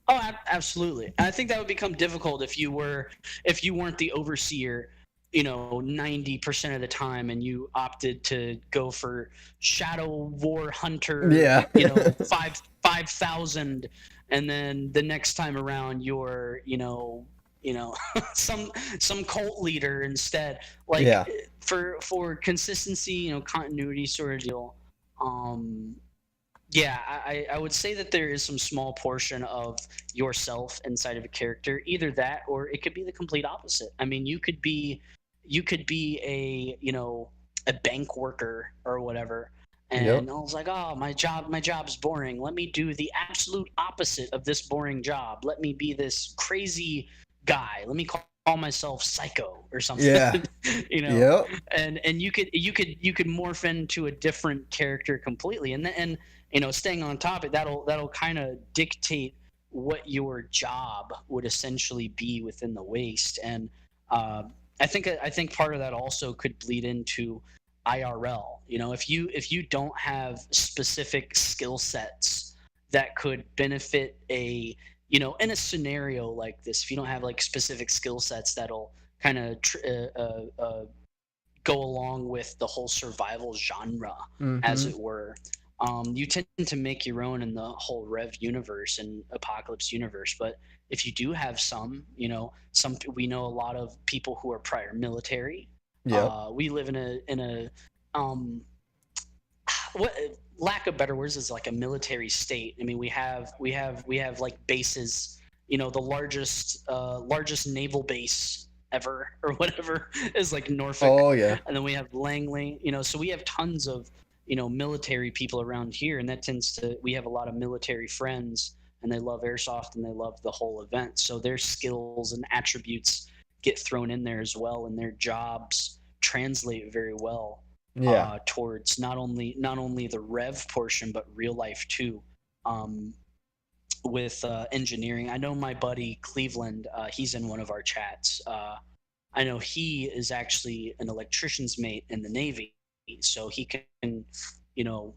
Speaker 2: Oh, absolutely. I think that would become difficult if you weren't the Overseer, you know, 90% of the time, and you opted to go for Shadow War Hunter, you know, 5,000, and then the next time around you're, you know, some cult leader instead. Like for consistency, you know, continuity sort of deal. Yeah, I would say that there is some small portion of yourself inside of a character, either that or it could be the complete opposite. I mean, you could be a, you know, a bank worker or whatever, and I was like, oh, my job's boring. Let me do the absolute opposite of this boring job. Let me be this crazy guy. Let me call myself Psycho or something.
Speaker 1: Yeah.
Speaker 2: You know. And you could morph into a different character completely, and you know, staying on topic, that'll kind of dictate what your job would essentially be within the Waste. And I think part of that also could bleed into IRL. You know, if you don't have specific skill sets that could benefit a, in a scenario like this, if you don't have like specific skill sets that'll kind of go along with the whole survival genre, as
Speaker 1: Mm-hmm.
Speaker 2: it were. You tend to make your own in the whole Rev universe and Apocalypse universe. But if you do have some, we know a lot of people who are prior military.
Speaker 1: Yep.
Speaker 2: We live in a what lack of better words is like a military state. I mean, we have like bases. The largest naval base ever or whatever is like Norfolk,
Speaker 1: Oh yeah.
Speaker 2: and then we have Langley. So we have tons of military people around here, and that tends to we have a lot of military friends, and they love airsoft and they love the whole event. So their skills and attributes get thrown in there as well, and their jobs translate very well
Speaker 1: Yeah.
Speaker 2: towards not only the rev portion but real life too. With engineering, I know my buddy Cleveland. He's in one of our chats. I know he is actually an electrician's mate in the Navy, so he can, you know,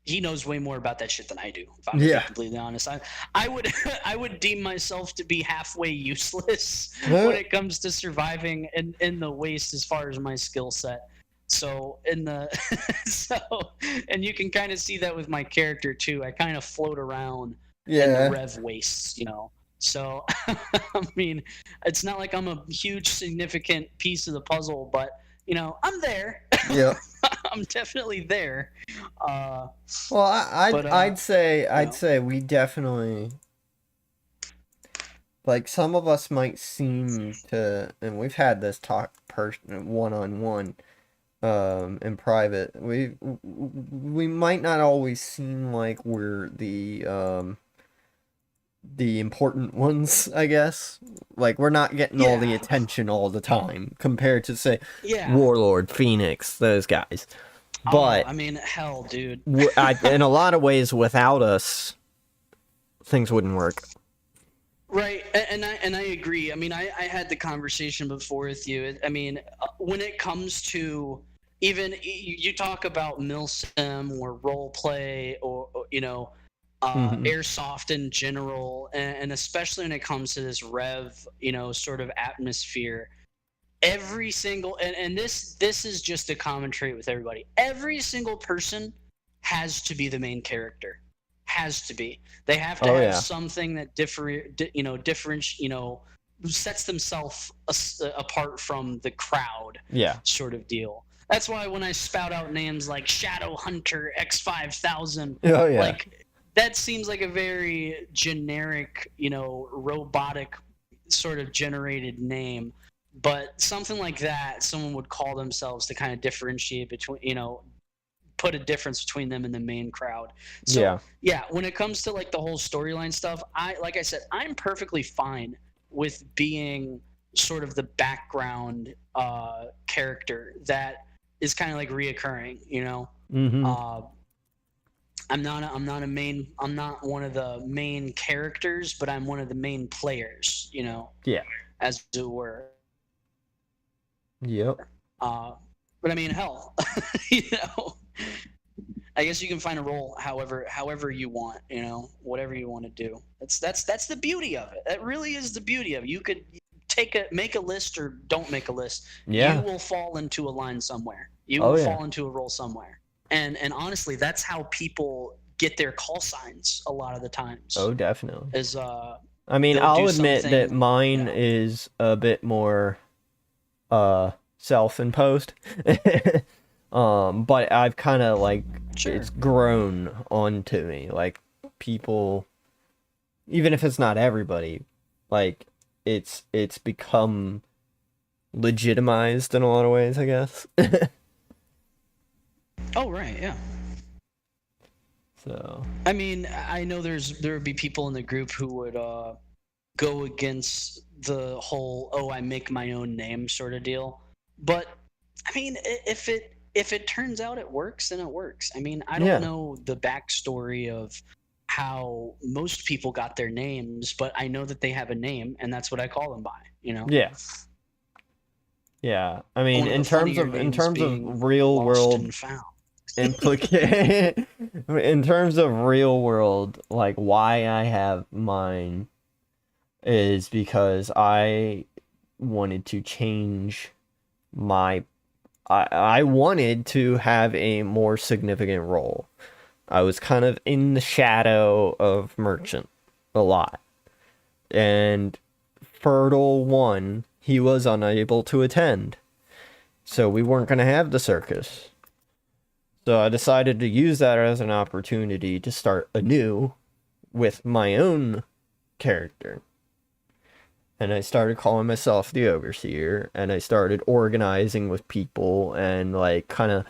Speaker 2: he knows way more about that shit than I do. If I'm being
Speaker 1: Yeah.
Speaker 2: completely honest, I would I would deem myself to be halfway useless when it comes to surviving in the waste as far as my skill set. So in the so and you can kind of see that with my character too. I kind of float around in the
Speaker 1: Yeah.
Speaker 2: rev wastes. So I mean, it's not like I'm a huge significant piece of the puzzle, but I'm there.
Speaker 1: Yep.
Speaker 2: I'm definitely there.
Speaker 1: Well, I'd
Speaker 2: But,
Speaker 1: I'd say
Speaker 2: you
Speaker 1: I'd
Speaker 2: know.
Speaker 1: say we definitely, like, some of us might seem to, and we've had this talk one on one in private. We might not always seem like we're the important ones, I guess. Like, we're not getting all the
Speaker 2: Yeah.
Speaker 1: attention all the time compared to, say,
Speaker 2: Yeah.
Speaker 1: Warlord, Phoenix, those guys.
Speaker 2: Oh,
Speaker 1: But
Speaker 2: I mean, hell, dude.
Speaker 1: in a lot of ways, without us, things wouldn't work.
Speaker 2: Right, and I agree. I mean, I had the conversation before with you. I mean, when it comes to even you talk about milsim or role play or
Speaker 1: Mhm.
Speaker 2: airsoft in general, and especially when it comes to this rev, sort of atmosphere. Every single and this is just a commentary with everybody. Every single person has to be the main character. Has to be. They have to
Speaker 1: Oh,
Speaker 2: have
Speaker 1: yeah.
Speaker 2: something that sets themselves apart from the crowd,
Speaker 1: Yeah.
Speaker 2: sort of deal. That's why when I spout out names like Shadow Hunter X5000,
Speaker 1: Oh, yeah.
Speaker 2: like that seems like a very generic, robotic sort of generated name. But something like that, someone would call themselves to kind of differentiate between, put a difference between them and the main crowd. So
Speaker 1: Yeah.
Speaker 2: when it comes to like the whole storyline stuff, like I said, I'm perfectly fine with being sort of the background character that is kind of like reoccurring.
Speaker 1: Mm-hmm.
Speaker 2: I'm not one of the main characters, but I'm one of the main players.
Speaker 1: Yeah.
Speaker 2: As it were.
Speaker 1: Yep.
Speaker 2: But I mean, hell, I guess you can find a role however you want, whatever you want to do. That's the beauty of it. That really is the beauty of it. You could make a list or don't make a list.
Speaker 1: Yeah.
Speaker 2: You will fall into a line somewhere. You
Speaker 1: Oh,
Speaker 2: will
Speaker 1: yeah.
Speaker 2: fall into a role somewhere. And honestly, that's how people get their call signs a lot of the times.
Speaker 1: Oh, definitely.
Speaker 2: Is
Speaker 1: I mean,
Speaker 2: they'll
Speaker 1: I'll
Speaker 2: do
Speaker 1: admit that
Speaker 2: something,
Speaker 1: mine is a bit more self-imposed. But I've kind of like
Speaker 2: Sure.
Speaker 1: it's grown onto me. Like, people, even if it's not everybody, like it's become legitimized in a lot of ways, I guess.
Speaker 2: Oh, right, yeah.
Speaker 1: So,
Speaker 2: I mean, I know there would be people in the group who would go against the whole I make my own name sort of deal. But I mean, if it turns out it works, then it works. I mean, I don't know the backstory of how most people got their names, but I know that they have a name, and that's what I call them by.
Speaker 1: yeah. Yeah. I mean,
Speaker 2: One of
Speaker 1: in
Speaker 2: the
Speaker 1: terms
Speaker 2: funnier
Speaker 1: of
Speaker 2: names being
Speaker 1: real
Speaker 2: Lost
Speaker 1: world
Speaker 2: and Found.
Speaker 1: implicate in terms of real world, like why I have mine is because I wanted to change my I wanted to have a more significant role. I was kind of in the shadow of Merchant a lot. And Fertile 1, he was unable to attend. So we weren't going to have the circus. So I decided to use that as an opportunity to start anew with my own character. And I started calling myself the Overseer, and I started organizing with people and like kind of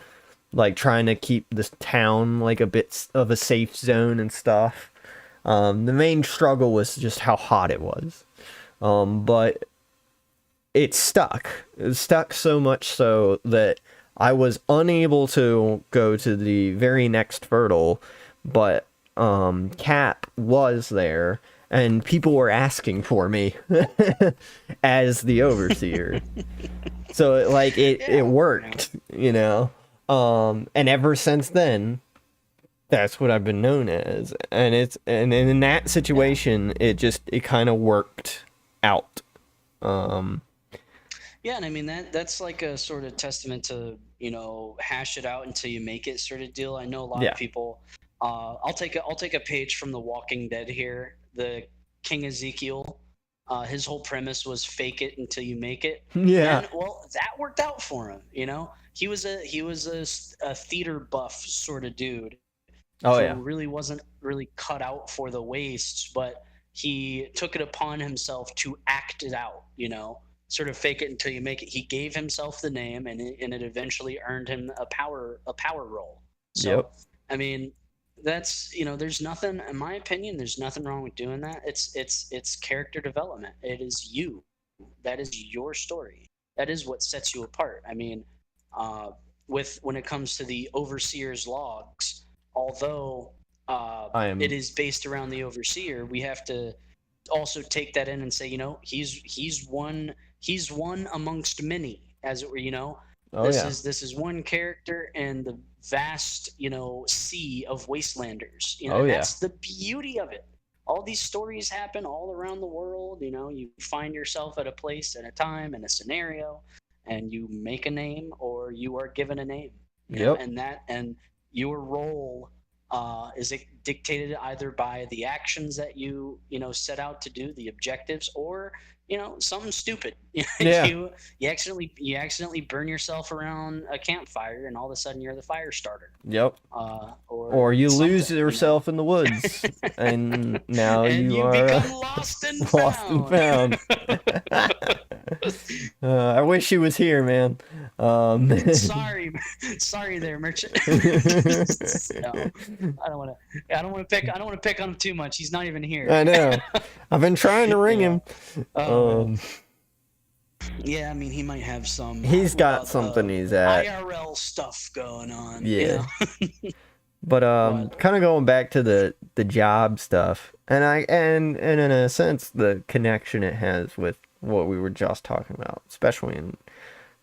Speaker 1: like trying to keep this town like a bit of a safe zone and stuff. The main struggle was just how hot it was. But it stuck. It stuck so much so that I was unable to go to the very next Fertile, but Cap was there, and people were asking for me as the Overseer. So it worked, you know. And ever since then, that's what I've been known as. And in that situation, it kind of worked out.
Speaker 2: Yeah, and I mean that's like a sort of testament to, hash it out until you make it sort of deal. I know a lot
Speaker 1: Yeah.
Speaker 2: of people. I'll take a page from The Walking Dead here. The King Ezekiel, his whole premise was fake it until you make it.
Speaker 1: Yeah.
Speaker 2: And well, that worked out for him. He was a theater buff sort of dude
Speaker 1: Oh
Speaker 2: who
Speaker 1: yeah.
Speaker 2: really wasn't really cut out for the wastes, but he took it upon himself to act it out, sort of fake it until you make it. He gave himself the name, and it eventually earned him a power role. So,
Speaker 1: Yep.
Speaker 2: I mean, that's there's nothing, in my opinion, there's nothing wrong with doing that. It's character development. It is you. That is your story. That is what sets you apart. I mean, when it comes to the Overseer's logs, although it is based around the Overseer, we have to also take that in and say, he's one amongst many, as it were.
Speaker 1: Oh
Speaker 2: this
Speaker 1: yeah.
Speaker 2: is one character in the vast sea of Wastelanders.
Speaker 1: Oh, yeah.
Speaker 2: That's the beauty of it. All these stories happen all around the world. You find yourself at a place at a time in a scenario, and you make a name, or you are given a name.
Speaker 1: Yep.
Speaker 2: And your role is it dictated either by the actions that you set out to do, the objectives, or something stupid.
Speaker 1: Yeah.
Speaker 2: you accidentally burn yourself around a campfire, and all of a sudden you're the fire starter.
Speaker 1: Yep.
Speaker 2: Or
Speaker 1: you lose
Speaker 2: something,
Speaker 1: yourself in the woods, and now
Speaker 2: and
Speaker 1: you
Speaker 2: you
Speaker 1: are
Speaker 2: become lost and
Speaker 1: found. I wish he was here, man.
Speaker 2: sorry there, Merchant. No, I don't want to pick on him too much. He's not even here.
Speaker 1: I know. I've been trying to ring him.
Speaker 2: Yeah, I mean, he might have some.
Speaker 1: He's got something he's at.
Speaker 2: IRL stuff going on.
Speaker 1: Yeah. But kind of going back to the job stuff, and in a sense the connection it has with what we were just talking about, especially in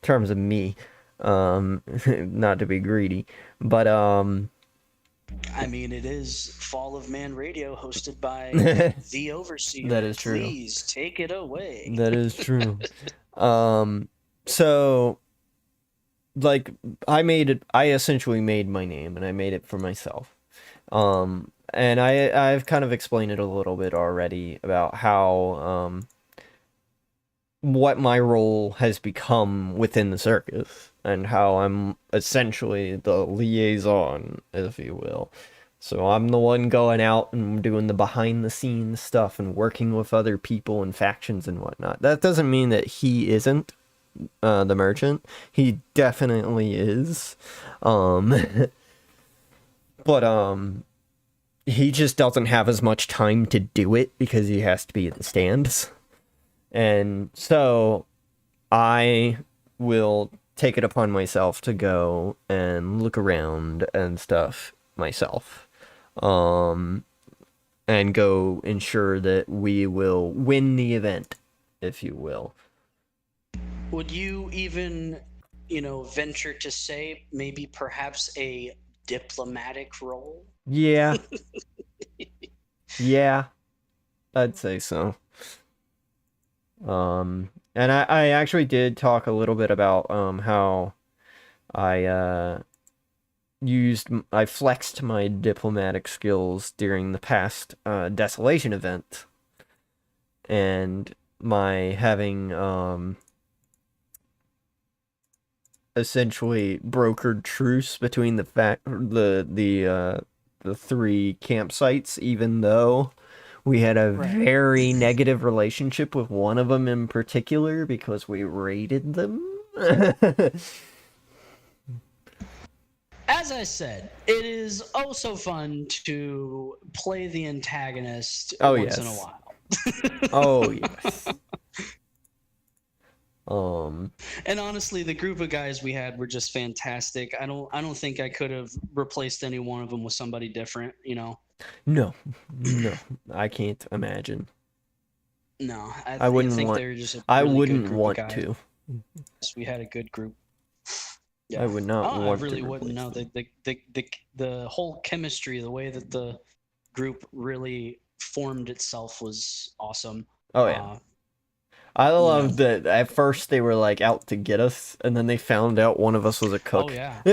Speaker 1: terms of me, not to be greedy, but
Speaker 2: I mean, it is Fall of Man Radio, hosted by the Overseer.
Speaker 1: That is true.
Speaker 2: Please take it away.
Speaker 1: That is true. So like I essentially made my name, and I made it for myself. And I've kind of explained it a little bit already about how what my role has become within the circus, and how I'm essentially the liaison, if you will. So I'm the one going out and doing the behind the scenes stuff and working with other people and factions and whatnot. That doesn't mean that he isn't the Merchant. He definitely is. But he just doesn't have as much time to do it because he has to be in the stands. And so I will take it upon myself to go and look around and stuff myself. And go ensure that we will win the event, if you will.
Speaker 2: Would you even, venture to say maybe perhaps a diplomatic role.
Speaker 1: Yeah. Yeah, I'd say so. And I actually did talk a little bit about how I I flexed my diplomatic skills during the past Desolation event, and my having essentially brokered truce between the three campsites, even though we had a
Speaker 2: Right.
Speaker 1: very negative relationship with one of them in particular because we raided them.
Speaker 2: As I said, it is oh so fun to play the antagonist
Speaker 1: Oh,
Speaker 2: once in a
Speaker 1: yes.
Speaker 2: while.
Speaker 1: Oh, yes.
Speaker 2: And honestly, the group of guys we had were just fantastic. I don't think I could have replaced any one of them with somebody different, you know.
Speaker 1: No, I can't imagine.
Speaker 2: No,
Speaker 1: I wouldn't
Speaker 2: think
Speaker 1: want.
Speaker 2: they were just a
Speaker 1: I
Speaker 2: really good
Speaker 1: wouldn't
Speaker 2: group
Speaker 1: want
Speaker 2: of guys.
Speaker 1: to.
Speaker 2: We had a good group. Yeah.
Speaker 1: I would not
Speaker 2: Oh,
Speaker 1: want
Speaker 2: I really
Speaker 1: to
Speaker 2: wouldn't know
Speaker 1: replace them.
Speaker 2: the whole chemistry, the way that the group really formed itself was awesome.
Speaker 1: Oh yeah. I
Speaker 2: know.
Speaker 1: love that at first they were like out to get us, and then they found out one of us was a cook.
Speaker 2: Oh yeah.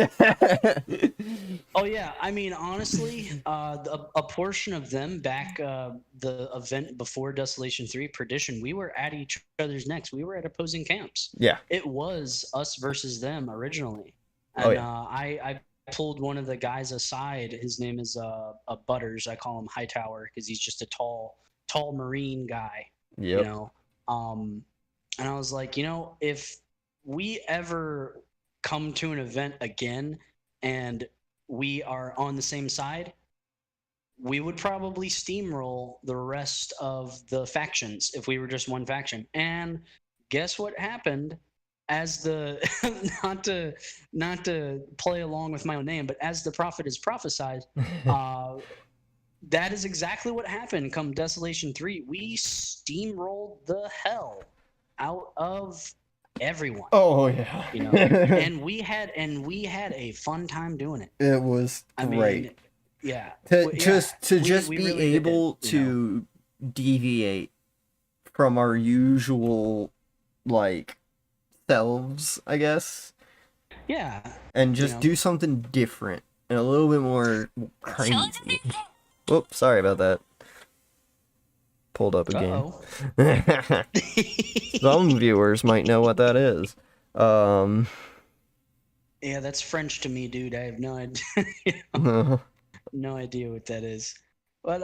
Speaker 2: Oh yeah. I mean, honestly, a portion of them back the event before Desolation 3 Perdition, we were at each other's necks. We were at opposing camps.
Speaker 1: Yeah.
Speaker 2: It was us versus them originally, and
Speaker 1: Oh, yeah.
Speaker 2: I pulled one of the guys aside. His name is Butters. I call him Hightower because he's just a tall Marine guy.
Speaker 1: Yep.
Speaker 2: You know, and I was like, you know, if we ever come to an event again and we are on the same side, we would probably steamroll the rest of the factions if we were just one faction. And guess what happened? As the not to play along with my own name, but as the prophet is prophesied, that is exactly what happened. Come Desolation 3, we steamrolled the hell out of everyone.
Speaker 1: Oh yeah.
Speaker 2: You know, and we had a fun time doing it.
Speaker 1: It was great.
Speaker 2: I mean, yeah.
Speaker 1: To
Speaker 2: Yeah,
Speaker 1: just
Speaker 2: we
Speaker 1: be
Speaker 2: really did
Speaker 1: able
Speaker 2: it, you know.
Speaker 1: to deviate from our usual like selves, I guess,
Speaker 2: Yeah.
Speaker 1: and just
Speaker 2: know.
Speaker 1: do something different and a little bit more crazy. Whoops, sorry about that. Pulled up again.
Speaker 2: Uh-oh.
Speaker 1: Some viewers might know what that is.
Speaker 2: Yeah, that's French to me, dude. I have no idea. No idea what that is. But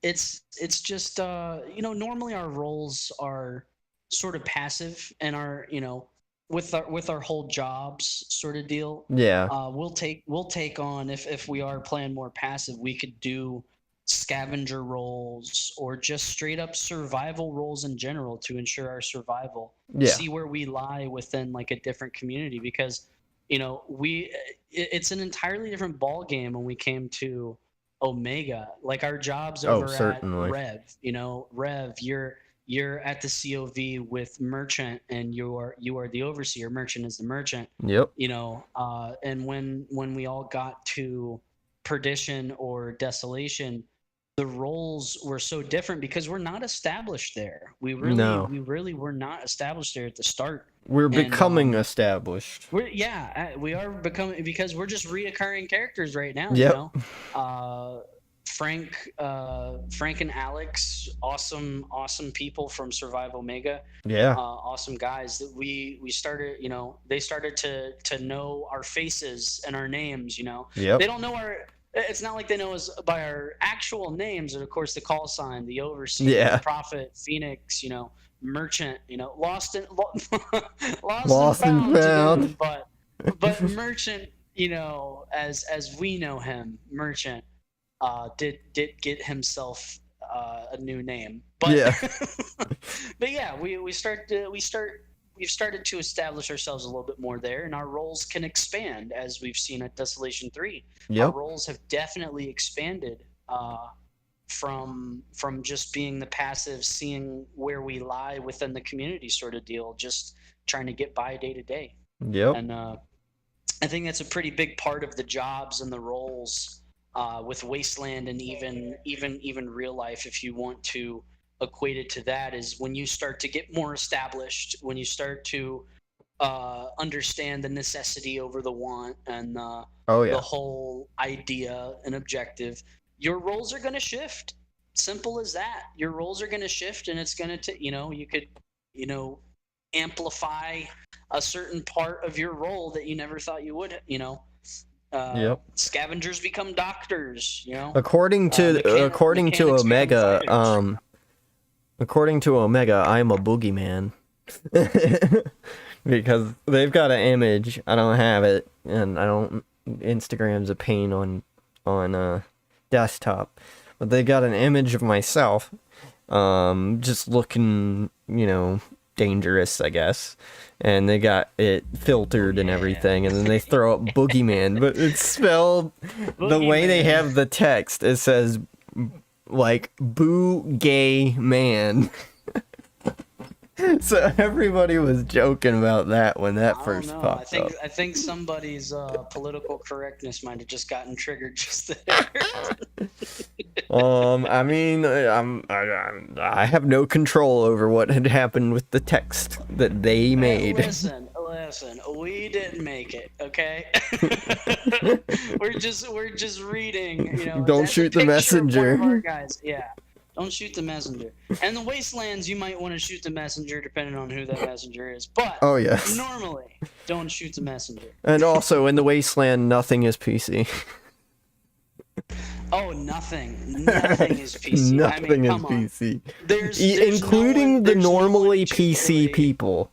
Speaker 2: it's just normally our roles are sort of passive, and our with our whole jobs sort of deal.
Speaker 1: Yeah.
Speaker 2: We'll take on, if we are playing more passive, we could do scavenger roles or just straight up survival roles in general to ensure our survival.
Speaker 1: Yeah.
Speaker 2: See where we lie within like a different community, because it's an entirely different ball game when we came to Omega. Like our jobs over
Speaker 1: certainly.
Speaker 2: at Rev, you're at the COV with Merchant, and you are the overseer. Merchant is the merchant.
Speaker 1: Yep.
Speaker 2: And when we all got to Perdition or Desolation, the roles were so different because we're not established there. We really were not established there at the start.
Speaker 1: We're becoming established.
Speaker 2: We are becoming, because we're just reoccurring characters right now.
Speaker 1: Yep.
Speaker 2: Frank and Alex, awesome people from Survive Omega.
Speaker 1: Yeah.
Speaker 2: Awesome guys that we started, they started to know our faces and our names,
Speaker 1: Yep.
Speaker 2: They don't know it's not like they know us by our actual names, and of course the call sign, the overseer, the prophet, Phoenix, Merchant, lost and found. But Merchant, as we know him, Merchant did get himself a new name. But
Speaker 1: yeah.
Speaker 2: But yeah, we've started to establish ourselves a little bit more there, and our roles can expand, as we've seen at Desolation 3.
Speaker 1: Yep.
Speaker 2: Our roles have definitely expanded from just being the passive, seeing where we lie within the community sort of deal, just trying to get by day to day.
Speaker 1: Yep.
Speaker 2: And I think that's a pretty big part of the jobs and the roles with Wasteland, and even real life, if you want to equate it to that, is when you start to get more established, when you start to understand the necessity over the want, and
Speaker 1: Oh
Speaker 2: the
Speaker 1: yeah.
Speaker 2: whole idea and objective, your roles are going to shift. Simple as that. Your roles are going to shift, and it's going to, you could, you know, amplify a certain part of your role that you never thought you would,
Speaker 1: Yep.
Speaker 2: scavengers become doctors,
Speaker 1: According to
Speaker 2: mechanics become
Speaker 1: Omega,
Speaker 2: fighters.
Speaker 1: according to Omega, I'm a boogeyman. Because they've got an image, I don't have it, and I don't. Instagram's a pain on desktop, but they got an image of myself, just looking, dangerous, I guess, and they got it filtered and everything, and then they throw up boogeyman, but it's spelled the way they
Speaker 2: Boogeyman.
Speaker 1: have the text. It says like boo gay man. So everybody was joking about that when that
Speaker 2: I
Speaker 1: first
Speaker 2: don't know.
Speaker 1: popped up.
Speaker 2: I think somebody's political correctness might have just gotten triggered just there.
Speaker 1: I mean, I have no control over what had happened with the text that they made.
Speaker 2: Listen, we didn't make it, okay? we're just reading,
Speaker 1: Don't
Speaker 2: that's a
Speaker 1: shoot the
Speaker 2: picture of
Speaker 1: messenger.
Speaker 2: one of our guys. Yeah. Don't shoot the messenger. And the Wastelands, you might want to shoot the messenger depending on who that messenger is. But
Speaker 1: Oh yes.
Speaker 2: normally, don't shoot the messenger.
Speaker 1: And also in the Wasteland, nothing is PC.
Speaker 2: Oh, nothing. Nothing is PC.
Speaker 1: Nothing is
Speaker 2: come on.
Speaker 1: PC.
Speaker 2: There's
Speaker 1: Including the
Speaker 2: there's no one
Speaker 1: normally
Speaker 2: to
Speaker 1: PC
Speaker 2: really-
Speaker 1: people.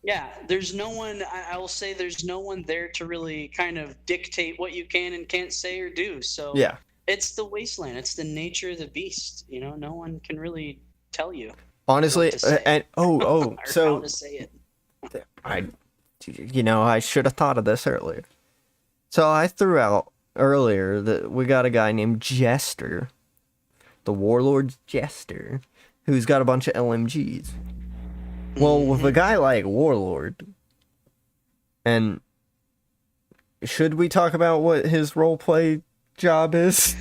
Speaker 2: Yeah, there's no one. I will say there's no one there to really kind of dictate what you can and can't say or do. So
Speaker 1: Yeah.
Speaker 2: it's the Wasteland. It's the nature of the beast. No one can really tell you
Speaker 1: Honestly,
Speaker 2: what to say.
Speaker 1: and
Speaker 2: or how
Speaker 1: so
Speaker 2: to say it.
Speaker 1: I should have thought of this earlier. So I threw out earlier that we got a guy named Jester, the Warlord's Jester, who's got a bunch of LMGs. Well, with a guy like Warlord, and should we talk about what his roleplay job is?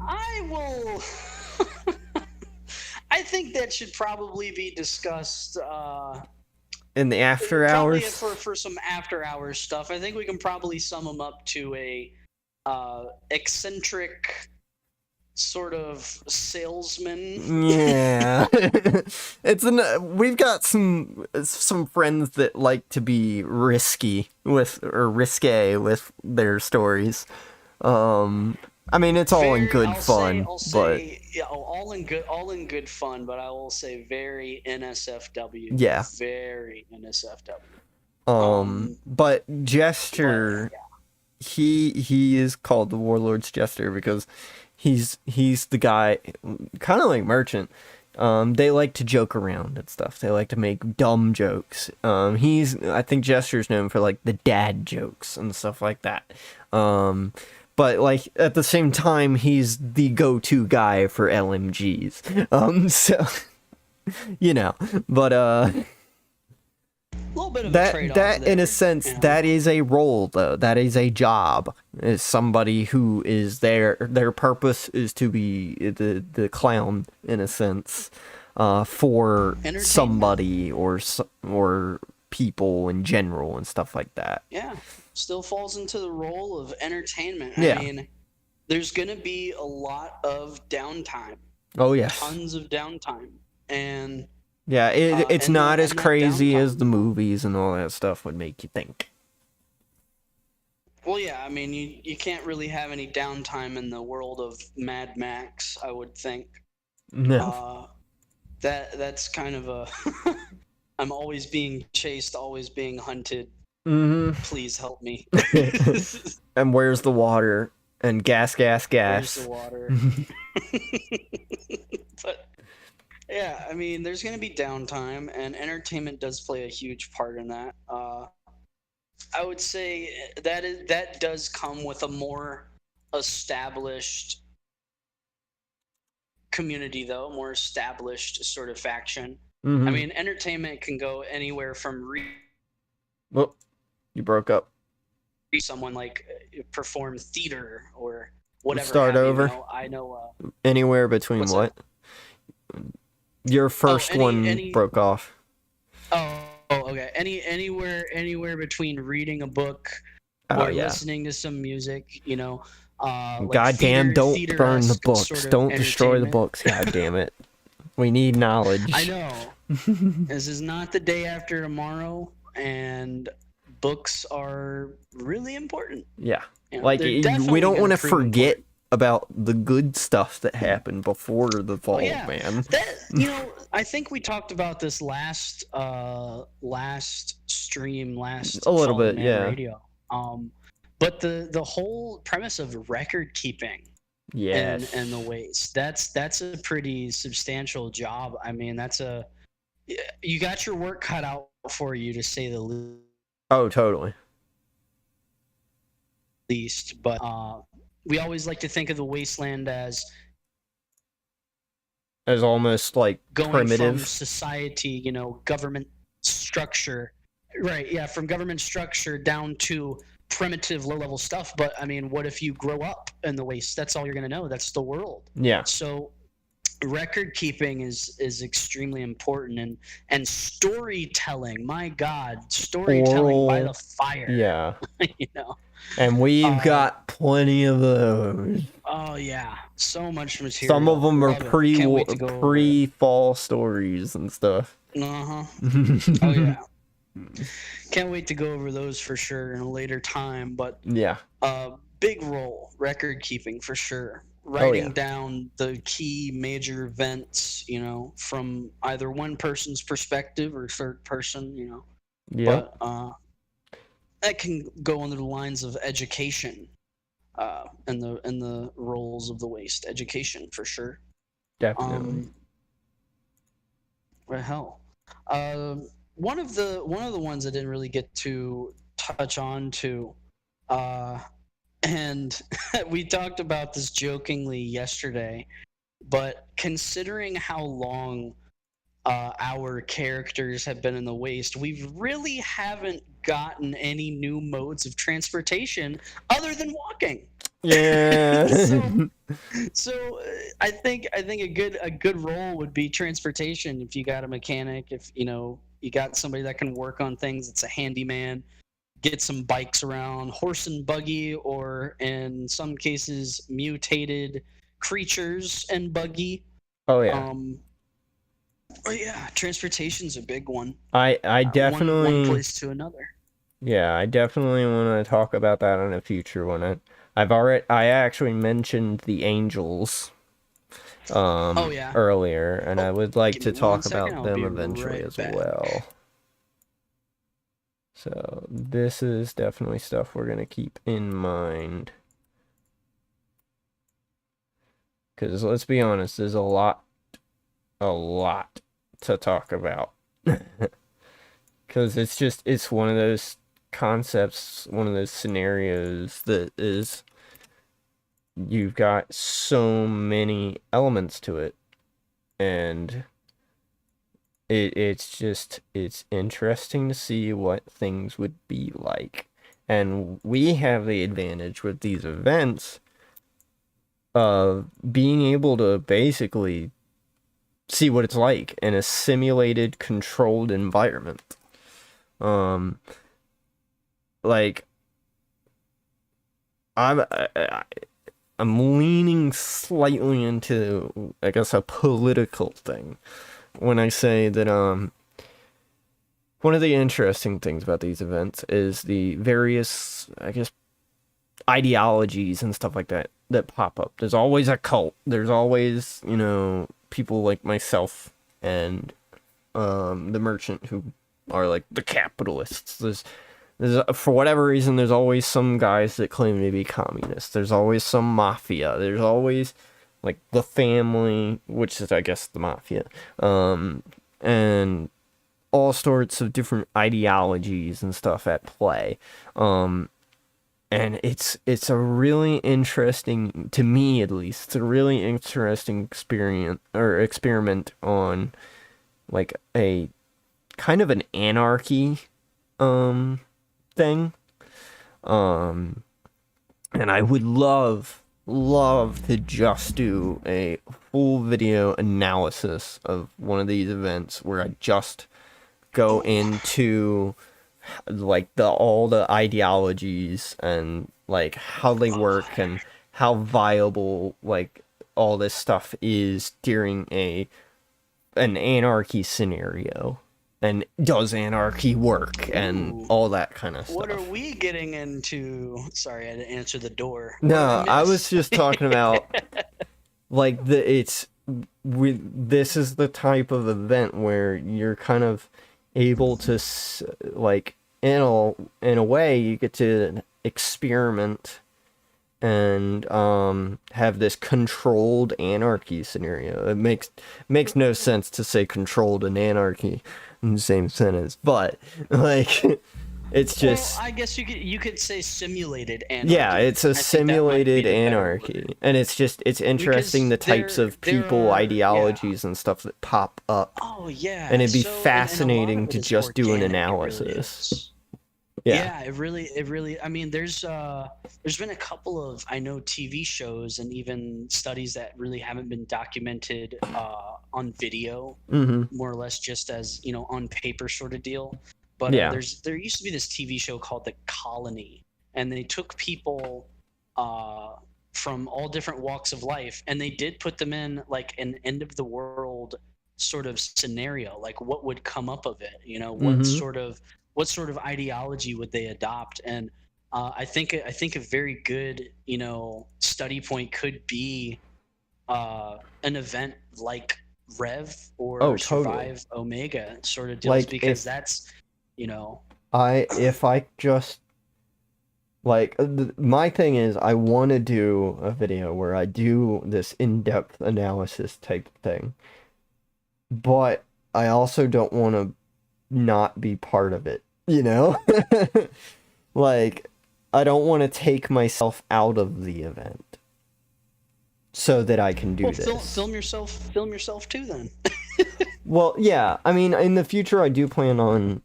Speaker 2: I will. I think that should probably be discussed.
Speaker 1: In the after
Speaker 2: Probably
Speaker 1: hours?
Speaker 2: for some after hours stuff. I think we can probably sum him up to a eccentric sort of salesman.
Speaker 1: Yeah. We've got some friends that like to be risque with their stories. I mean, it's all in good fun, but
Speaker 2: yeah, all in good fun. But I will say very NSFW.
Speaker 1: Yeah.
Speaker 2: Very NSFW.
Speaker 1: but Jester, he is called the Warlord's Jester because he's the guy, kind of like Merchant. They like to joke around and stuff. They like to make dumb jokes. I think Jester's known for like the dad jokes and stuff like that. But like at the same time, he's the go-to guy for LMGs. So but
Speaker 2: A little bit of a trade-off
Speaker 1: that
Speaker 2: there,
Speaker 1: in a sense, that is a role though. That is a job. Is somebody who is their purpose is to be the clown in a sense, for
Speaker 2: Entertainment.
Speaker 1: somebody or people in general and stuff like that.
Speaker 2: Yeah, still falls into the role of entertainment.
Speaker 1: Yeah.
Speaker 2: I mean, there's going to be a lot of downtime,
Speaker 1: Oh yes.
Speaker 2: tons of downtime, and
Speaker 1: Yeah, it's
Speaker 2: and
Speaker 1: not
Speaker 2: that-
Speaker 1: as
Speaker 2: and that
Speaker 1: crazy as
Speaker 2: downtime-
Speaker 1: the movies and all that stuff would make you think.
Speaker 2: well, yeah, I mean, you can't really have any downtime in the world of Mad Max, I would think.
Speaker 1: No.
Speaker 2: That's kind of a I'm always being chased, always being hunted.
Speaker 1: Mm-hmm.
Speaker 2: Please help me.
Speaker 1: And where's the water? And gas.
Speaker 2: Where's the water? But yeah, I mean, there's going to be downtime, and entertainment does play a huge part in that. I would say that does come with a more established community, though, more established sort of faction.
Speaker 1: Mhm.
Speaker 2: I mean, entertainment can go anywhere from
Speaker 1: Well, you broke up.
Speaker 2: someone like perform theater or whatever.
Speaker 1: Start
Speaker 2: have you,
Speaker 1: over.
Speaker 2: you know, I know.
Speaker 1: Anywhere between
Speaker 2: What's
Speaker 1: what? Your first one
Speaker 2: any.
Speaker 1: broke off.
Speaker 2: Okay. Anywhere between reading a book
Speaker 1: Oh
Speaker 2: or
Speaker 1: yeah.
Speaker 2: listening to some music, you know, like
Speaker 1: Goddamn! Don't burn the
Speaker 2: theater-esque
Speaker 1: books.
Speaker 2: sort of
Speaker 1: Don't destroy the
Speaker 2: entertainment.
Speaker 1: books. God damn it. We need knowledge.
Speaker 2: I know. This is not the day after tomorrow, and books are really important.
Speaker 1: Yeah.
Speaker 2: You know,
Speaker 1: Like,
Speaker 2: they're
Speaker 1: we
Speaker 2: definitely
Speaker 1: don't
Speaker 2: gonna
Speaker 1: want to
Speaker 2: prove
Speaker 1: forget
Speaker 2: important.
Speaker 1: about the good stuff that happened before the fall,
Speaker 2: Oh yeah,
Speaker 1: man.
Speaker 2: that I think we talked about this last stream, last
Speaker 1: A little
Speaker 2: Fallen
Speaker 1: bit,
Speaker 2: Man
Speaker 1: yeah.
Speaker 2: Radio. But the whole premise of record keeping
Speaker 1: Yes.
Speaker 2: in the Waste, that's a pretty substantial job. I mean, you got your work cut out for you, to say the
Speaker 1: Oh, totally.
Speaker 2: least. But we always like to think of the Wasteland as
Speaker 1: almost like
Speaker 2: going
Speaker 1: primitive.
Speaker 2: from society, you know, government structure, right? Yeah, from government structure down to primitive, low-level stuff. But I mean, what if you grow up in the Waste? That's all you're going to know. That's the world.
Speaker 1: Yeah.
Speaker 2: So record keeping is extremely important, and storytelling. My God, storytelling by the fire.
Speaker 1: Yeah.
Speaker 2: You know.
Speaker 1: And we've got plenty of those.
Speaker 2: Oh yeah, so much material.
Speaker 1: Some of them are
Speaker 2: Love it. Can't wait to go over it.
Speaker 1: pre-fall stories and stuff.
Speaker 2: Oh yeah. Can't wait to go over those for sure in a later time. But
Speaker 1: Yeah.
Speaker 2: big role, record keeping for sure. Writing
Speaker 1: yeah.
Speaker 2: down the key major events, you know, from either one person's perspective or third person, you know.
Speaker 1: Yeah.
Speaker 2: But that can go under the lines of education, and the roles of the Waste. Education for sure.
Speaker 1: Definitely.
Speaker 2: What the hell? One of the ones I didn't really get to touch on to, and we talked about this jokingly yesterday, but considering how long our characters have been in the Waste, we really haven't gotten any new modes of transportation other than walking.
Speaker 1: Yeah.
Speaker 2: So I think a good role would be transportation. If you got a mechanic, if you know you got somebody that can work on things, it's a handyman. Get some bikes around, horse and buggy, or in some cases mutated creatures and buggy.
Speaker 1: Oh yeah.
Speaker 2: Oh yeah, transportation's a big one.
Speaker 1: I definitely
Speaker 2: one place to another.
Speaker 1: Yeah, I definitely want to talk about that on a future one. I actually mentioned the Angels earlier, and I would like to talk about them eventually as well. So this is definitely stuff we're gonna keep in mind. Because let's be honest, there's a lot to talk about. Because it's one of those concepts, one of those scenarios that is, you've got so many elements to it, and it's interesting to see what things would be like. And we have the advantage with these events of being able to basically see what it's like in a simulated, controlled environment. Like, I'm leaning slightly into, I guess, a political thing when I say that one of the interesting things about these events is the various, I guess, ideologies and stuff like that pop up. There's always a cult. There's always, you know, people like myself and the merchant who are like the capitalists. There's for whatever reason, there's always some guys that claim to be communists. There's always some mafia. There's always like the family, which is, I guess, the mafia, and all sorts of different ideologies and stuff at play. And it's a really interesting, to me at least, it's a really interesting experiment on like a kind of an anarchy thing. And I would love to just do a full video analysis of one of these events where I just go into like all the ideologies and like how they work and how viable like all this stuff is during an anarchy scenario, and does anarchy work and all that kind of stuff.
Speaker 2: What are we getting into? Sorry, I had to answer the door.
Speaker 1: No,
Speaker 2: What did
Speaker 1: I
Speaker 2: miss?
Speaker 1: was just talking about like this is the type of event where you're kind of able to like in a way you get to experiment and have this controlled anarchy scenario. It makes no sense to say controlled and anarchy in the same sentence, but like it's just
Speaker 2: Well, I guess you could say simulated anarchy.
Speaker 1: yeah, it's a
Speaker 2: I think that might be
Speaker 1: simulated
Speaker 2: the better
Speaker 1: anarchy,
Speaker 2: word.
Speaker 1: and it's interesting the types
Speaker 2: there-
Speaker 1: of
Speaker 2: there
Speaker 1: people,
Speaker 2: are-
Speaker 1: ideologies, and stuff that pop up.
Speaker 2: Oh yeah,
Speaker 1: And it'd be
Speaker 2: so, and a lot
Speaker 1: fascinating
Speaker 2: of it
Speaker 1: to
Speaker 2: is
Speaker 1: just do an
Speaker 2: organic, it really
Speaker 1: analysis.
Speaker 2: is.
Speaker 1: Yeah.
Speaker 2: It really. I mean, there's been a couple of I know TV shows and even studies that really haven't been documented on video,
Speaker 1: Mm-hmm.
Speaker 2: more or less just as on paper sort of deal. But
Speaker 1: Yeah.
Speaker 2: there used to be this TV show called The Colony, and they took people from all different walks of life, and they did put them in like an end of the world sort of scenario, like what would come up of it,
Speaker 1: Mhm.
Speaker 2: what sort of ideology would they adopt. And I think a very good study point could be an event like Rev or
Speaker 1: Oh, totally.
Speaker 2: Survive Omega sort of deals,
Speaker 1: Like
Speaker 2: because
Speaker 1: if
Speaker 2: that's
Speaker 1: I just like my thing is I want to do a video where I do this in-depth analysis type thing, but I also don't want to not be part of it, you know? Like I don't want to take myself out of the event so that I can do
Speaker 2: well,
Speaker 1: this.
Speaker 2: film yourself too then.
Speaker 1: Well, yeah. I mean, in the future, I do plan on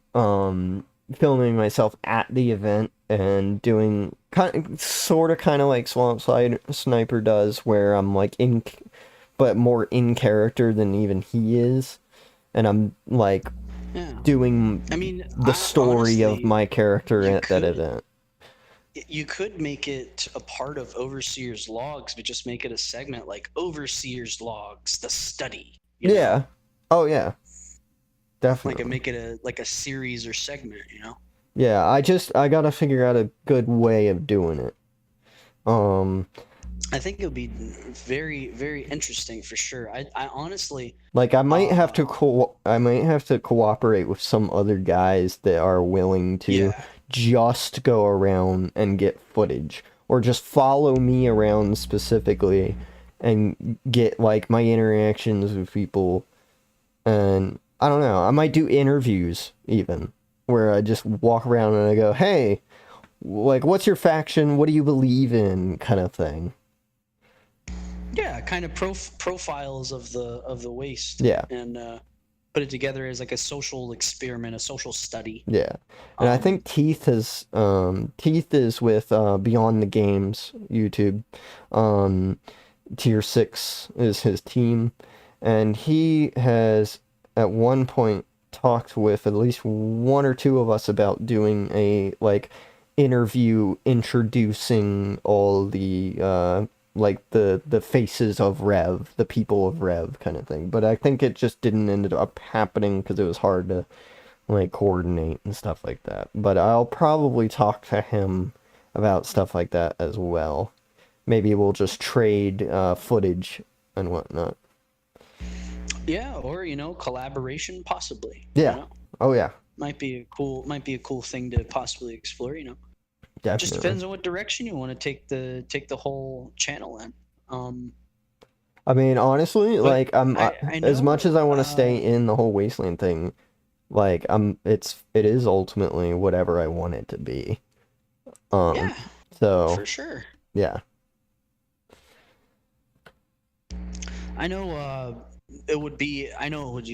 Speaker 1: filming myself at the event and doing kind of like Sniper does, where I'm like but more in character than even he is, and I'm like
Speaker 2: Yeah.
Speaker 1: doing
Speaker 2: I mean,
Speaker 1: the story of
Speaker 2: honestly,
Speaker 1: my character
Speaker 2: you
Speaker 1: at that
Speaker 2: could-
Speaker 1: event.
Speaker 2: You could make it a part of Overseer's Logs, but just make it a segment like Overseer's Logs, the study.
Speaker 1: Yeah. Oh yeah.
Speaker 2: Like
Speaker 1: Definitely.
Speaker 2: make it a series or segment.
Speaker 1: Yeah. I gotta figure out a good way of doing it.
Speaker 2: I think it would be very, very interesting for sure. I honestly,
Speaker 1: Like I might have to cooperate with some other guys that are willing to
Speaker 2: yeah,
Speaker 1: just go around and get footage, or just follow me around specifically and get like my interactions with people. And I don't know, I might do interviews even where I just walk around and I go, "Hey, like what's your faction? What do you believe in?" kind of thing.
Speaker 2: yeah, kind of profiles of the waste.
Speaker 1: Yeah.
Speaker 2: And put it together as like a social experiment, a social study.
Speaker 1: Yeah. And I think Teeth is with Beyond the Games YouTube. Tier 6 is his team, and he has at one point talked with at least one or two of us about doing a like interview introducing all the like the faces of Rev, the people of Rev kind of thing. But I think it just didn't end up happening because it was hard to like coordinate and stuff like that. But I'll probably talk to him about stuff like that as well. Maybe we'll just trade footage and whatnot.
Speaker 2: Yeah, or collaboration possibly.
Speaker 1: Yeah. Oh yeah.
Speaker 2: Might be a cool thing to possibly explore.
Speaker 1: Definitely.
Speaker 2: Just depends on what direction you want to take the whole channel in.
Speaker 1: I mean, honestly, like
Speaker 2: I
Speaker 1: as much as I want to
Speaker 2: know,
Speaker 1: stay in the whole Wasteland thing, like it is ultimately whatever I want it to be.
Speaker 2: Yeah,
Speaker 1: So
Speaker 2: for sure.
Speaker 1: yeah.
Speaker 2: I know it would be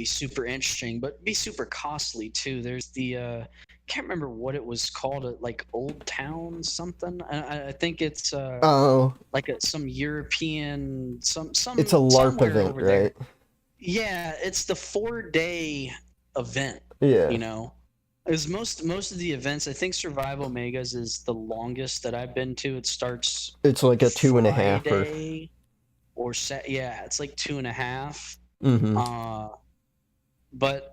Speaker 2: super interesting, but be super costly too. There's the can't remember what it was called, like Old Town something. I think it's
Speaker 1: Oh,
Speaker 2: like some European
Speaker 1: it's a LARP
Speaker 2: somewhere
Speaker 1: event,
Speaker 2: over there.
Speaker 1: right?
Speaker 2: Yeah, it's the 4-day event.
Speaker 1: Yeah.
Speaker 2: You know, is most of the events. I think Survival Megas is the longest that I've been to. It starts
Speaker 1: It's like a 2.5 or.
Speaker 2: Friday or set. Yeah, it's like 2.5.
Speaker 1: Mm-hmm.
Speaker 2: But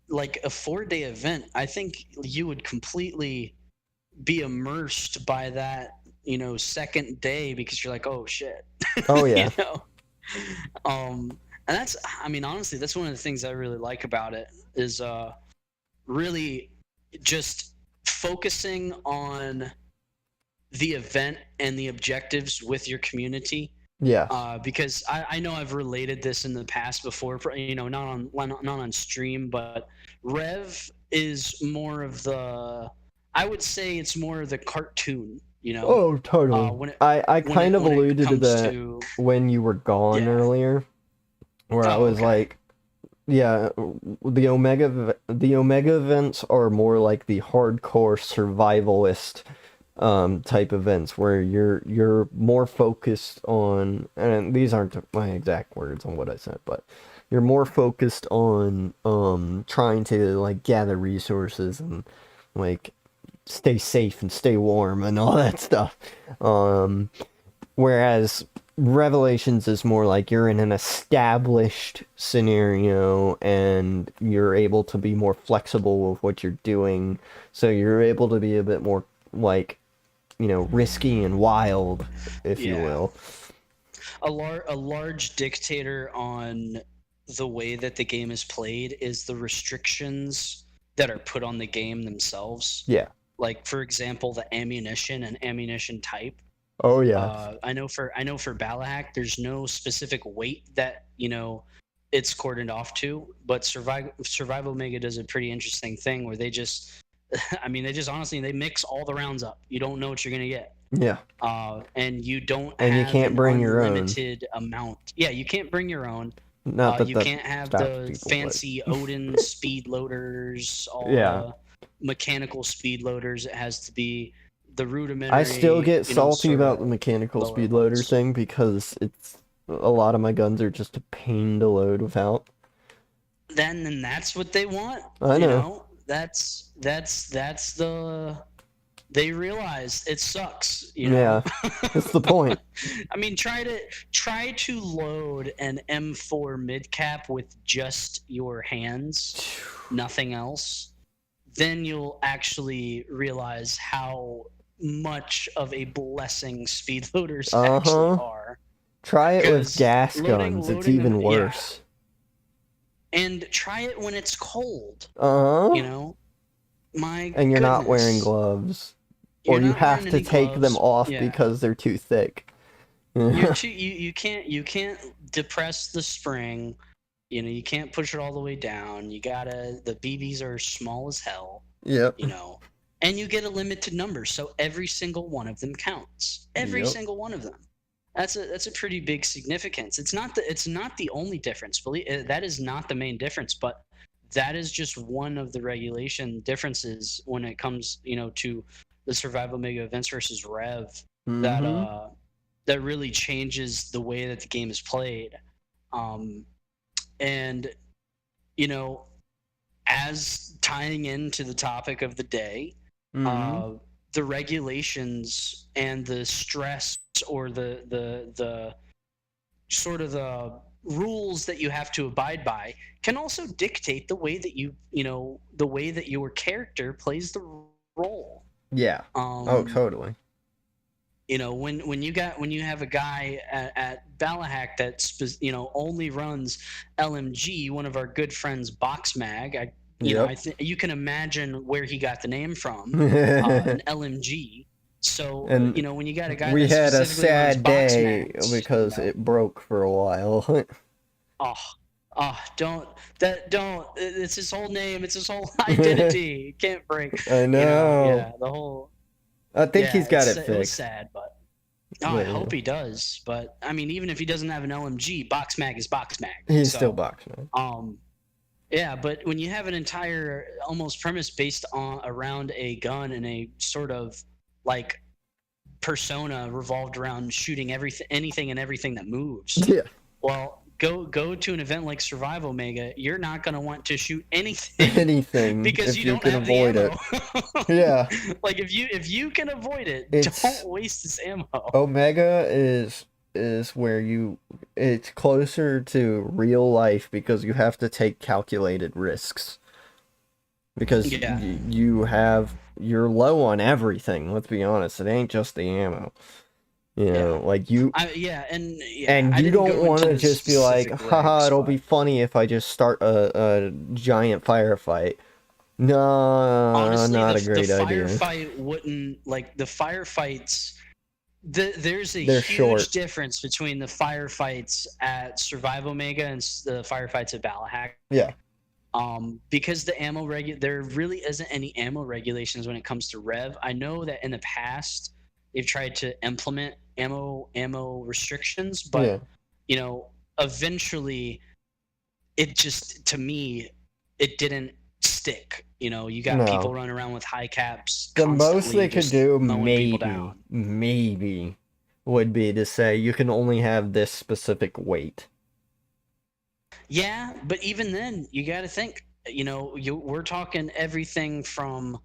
Speaker 2: like a 4-day event, I think you would completely be immersed by that, second day, because you're like, oh shit.
Speaker 1: Oh
Speaker 2: you
Speaker 1: yeah.
Speaker 2: know and that's, I mean, honestly, that's one of the things I really like about it, is really just focusing on the event and the objectives with your community.
Speaker 1: Yeah.
Speaker 2: Because I know I've related this in the past before, not on stream, but Rev is more of the, I would say it's more of the cartoon,
Speaker 1: Oh, totally.
Speaker 2: when it
Speaker 1: I
Speaker 2: when
Speaker 1: kind
Speaker 2: it
Speaker 1: of
Speaker 2: when it
Speaker 1: alluded to
Speaker 2: comes
Speaker 1: that
Speaker 2: to,
Speaker 1: when you were gone
Speaker 2: yeah.
Speaker 1: earlier, where I
Speaker 2: Oh,
Speaker 1: was
Speaker 2: okay.
Speaker 1: like, yeah, the Omega events are more like the hardcore survivalist type events where you're more focused on, and these aren't my exact words on what I said, but you're more focused on trying to like gather resources and like stay safe and stay warm and all that stuff. Whereas Revelations is more like you're in an established scenario and you're able to be more flexible with what you're doing. So you're able to be a bit more like, risky and wild, if you
Speaker 2: Yeah.
Speaker 1: will.
Speaker 2: A large dictator on the way that the game is played is the restrictions that are put on the game themselves.
Speaker 1: Yeah.
Speaker 2: Like, for example, the ammunition and ammunition type.
Speaker 1: Oh yeah.
Speaker 2: I know for Balahack, there's no specific weight that it's cordoned off to, but Survival Mega does a pretty interesting thing where they just, I mean, they honestly mix all the rounds up. You don't know what you're gonna get.
Speaker 1: Yeah.
Speaker 2: And you don't
Speaker 1: And you
Speaker 2: have
Speaker 1: can't
Speaker 2: an
Speaker 1: bring your own.
Speaker 2: unlimited amount. Yeah, you can't bring your own.
Speaker 1: Not that
Speaker 2: You
Speaker 1: that
Speaker 2: can't have
Speaker 1: stops
Speaker 2: the
Speaker 1: people,
Speaker 2: fancy Odin speed loaders, all
Speaker 1: Yeah.
Speaker 2: the mechanical speed loaders. It has to be the rudimentary.
Speaker 1: I still get salty
Speaker 2: sorta
Speaker 1: about the mechanical
Speaker 2: lower
Speaker 1: speed loader
Speaker 2: ones.
Speaker 1: thing because it's a lot of my guns are just a pain to load without.
Speaker 2: Then that's what they want.
Speaker 1: I know.
Speaker 2: That's the, they realize it sucks.
Speaker 1: Yeah, that's the point.
Speaker 2: I mean, try to load an M4 mid cap with just your hands, nothing else. Then you'll actually realize how much of a blessing speed loaders actually are.
Speaker 1: Try it with
Speaker 2: 'Cause
Speaker 1: gas
Speaker 2: loading-
Speaker 1: guns. It's
Speaker 2: loading
Speaker 1: even
Speaker 2: them- yeah.
Speaker 1: worse.
Speaker 2: And try it when it's cold. My
Speaker 1: And you're not
Speaker 2: goodness.
Speaker 1: wearing gloves,
Speaker 2: You're
Speaker 1: or you
Speaker 2: not
Speaker 1: have
Speaker 2: wearing
Speaker 1: to
Speaker 2: any
Speaker 1: take them
Speaker 2: gloves.
Speaker 1: off
Speaker 2: Yeah.
Speaker 1: because they're too thick.
Speaker 2: You can't depress the spring. You can't push it all the way down. The BBs are small as hell.
Speaker 1: Yep.
Speaker 2: And you get a limited number, so every single one of them counts. Every
Speaker 1: Yep.
Speaker 2: single one of them. That's a pretty big significance. It's not the only difference. That is not the main difference, but that is just one of the regulation differences when it comes, to the Survival Mega events versus Rev.
Speaker 1: Mhm.
Speaker 2: That really changes the way that the game is played. And as tying into the topic of the day,
Speaker 1: Mhm.
Speaker 2: the regulations and the stress, or the sort of the rules that you have to abide by, can also dictate the way that the way that your character plays the role.
Speaker 1: Yeah. Totally.
Speaker 2: When you have a guy at Balahack that only runs LMG, one of our good friends, Boxmag. You can imagine where he got the name from, an LMG. So
Speaker 1: And
Speaker 2: when you got a guy
Speaker 1: we
Speaker 2: that
Speaker 1: had a
Speaker 2: specifically runs
Speaker 1: sad day
Speaker 2: Boxmags,
Speaker 1: because it broke for a while.
Speaker 2: don't. It's his whole name. It's his whole identity. It can't break.
Speaker 1: I know.
Speaker 2: Yeah, the whole.
Speaker 1: I think he's got it
Speaker 2: It was
Speaker 1: fixed.
Speaker 2: sad, but I hope he does. But I mean, even if he doesn't have an LMG, Boxmag is Boxmag.
Speaker 1: He's still Boxman.
Speaker 2: Yeah, but when you have an entire almost premise based on around a gun and a sort of like persona revolved around shooting everything, anything and everything that moves.
Speaker 1: Yeah.
Speaker 2: Well, go to an event like Survival Mega. You're not going to want to shoot anything
Speaker 1: Anything
Speaker 2: because
Speaker 1: if
Speaker 2: you
Speaker 1: you
Speaker 2: don't
Speaker 1: can
Speaker 2: have the
Speaker 1: avoid
Speaker 2: ammo.
Speaker 1: it. Yeah.
Speaker 2: Like if you can avoid it,
Speaker 1: It's-
Speaker 2: don't waste this ammo.
Speaker 1: Omega is where it's closer to real life because you have to take calculated risks. Because
Speaker 2: Yeah.
Speaker 1: you're low on everything, let's be honest. It ain't just the ammo. You know, like you
Speaker 2: And
Speaker 1: and
Speaker 2: I
Speaker 1: you
Speaker 2: didn't go
Speaker 1: don't want
Speaker 2: into
Speaker 1: to
Speaker 2: the
Speaker 1: just be like,
Speaker 2: specific
Speaker 1: haha,
Speaker 2: regs,
Speaker 1: it'll
Speaker 2: but
Speaker 1: be funny if I just start a giant firefight. No,
Speaker 2: honestly,
Speaker 1: not a
Speaker 2: the
Speaker 1: great idea.
Speaker 2: firefight wouldn't like the firefights. There's a
Speaker 1: They're
Speaker 2: huge
Speaker 1: short.
Speaker 2: difference between the firefights at Survival Mega and the firefights at Ballahack.
Speaker 1: Yeah.
Speaker 2: Because the ammo there really isn't any ammo regulations when it comes to rev. I know that in the past they've tried to implement ammo restrictions, but
Speaker 1: Yeah.
Speaker 2: you know, eventually it just, to me, it didn't stick. You know, you got
Speaker 1: No.
Speaker 2: people running around with high caps.
Speaker 1: The most
Speaker 2: constantly
Speaker 1: they could
Speaker 2: just
Speaker 1: do,
Speaker 2: mowing people down.
Speaker 1: maybe, would be to say you can only have this specific weight.
Speaker 2: Yeah, but even then, you got to think. You know, we're talking everything from,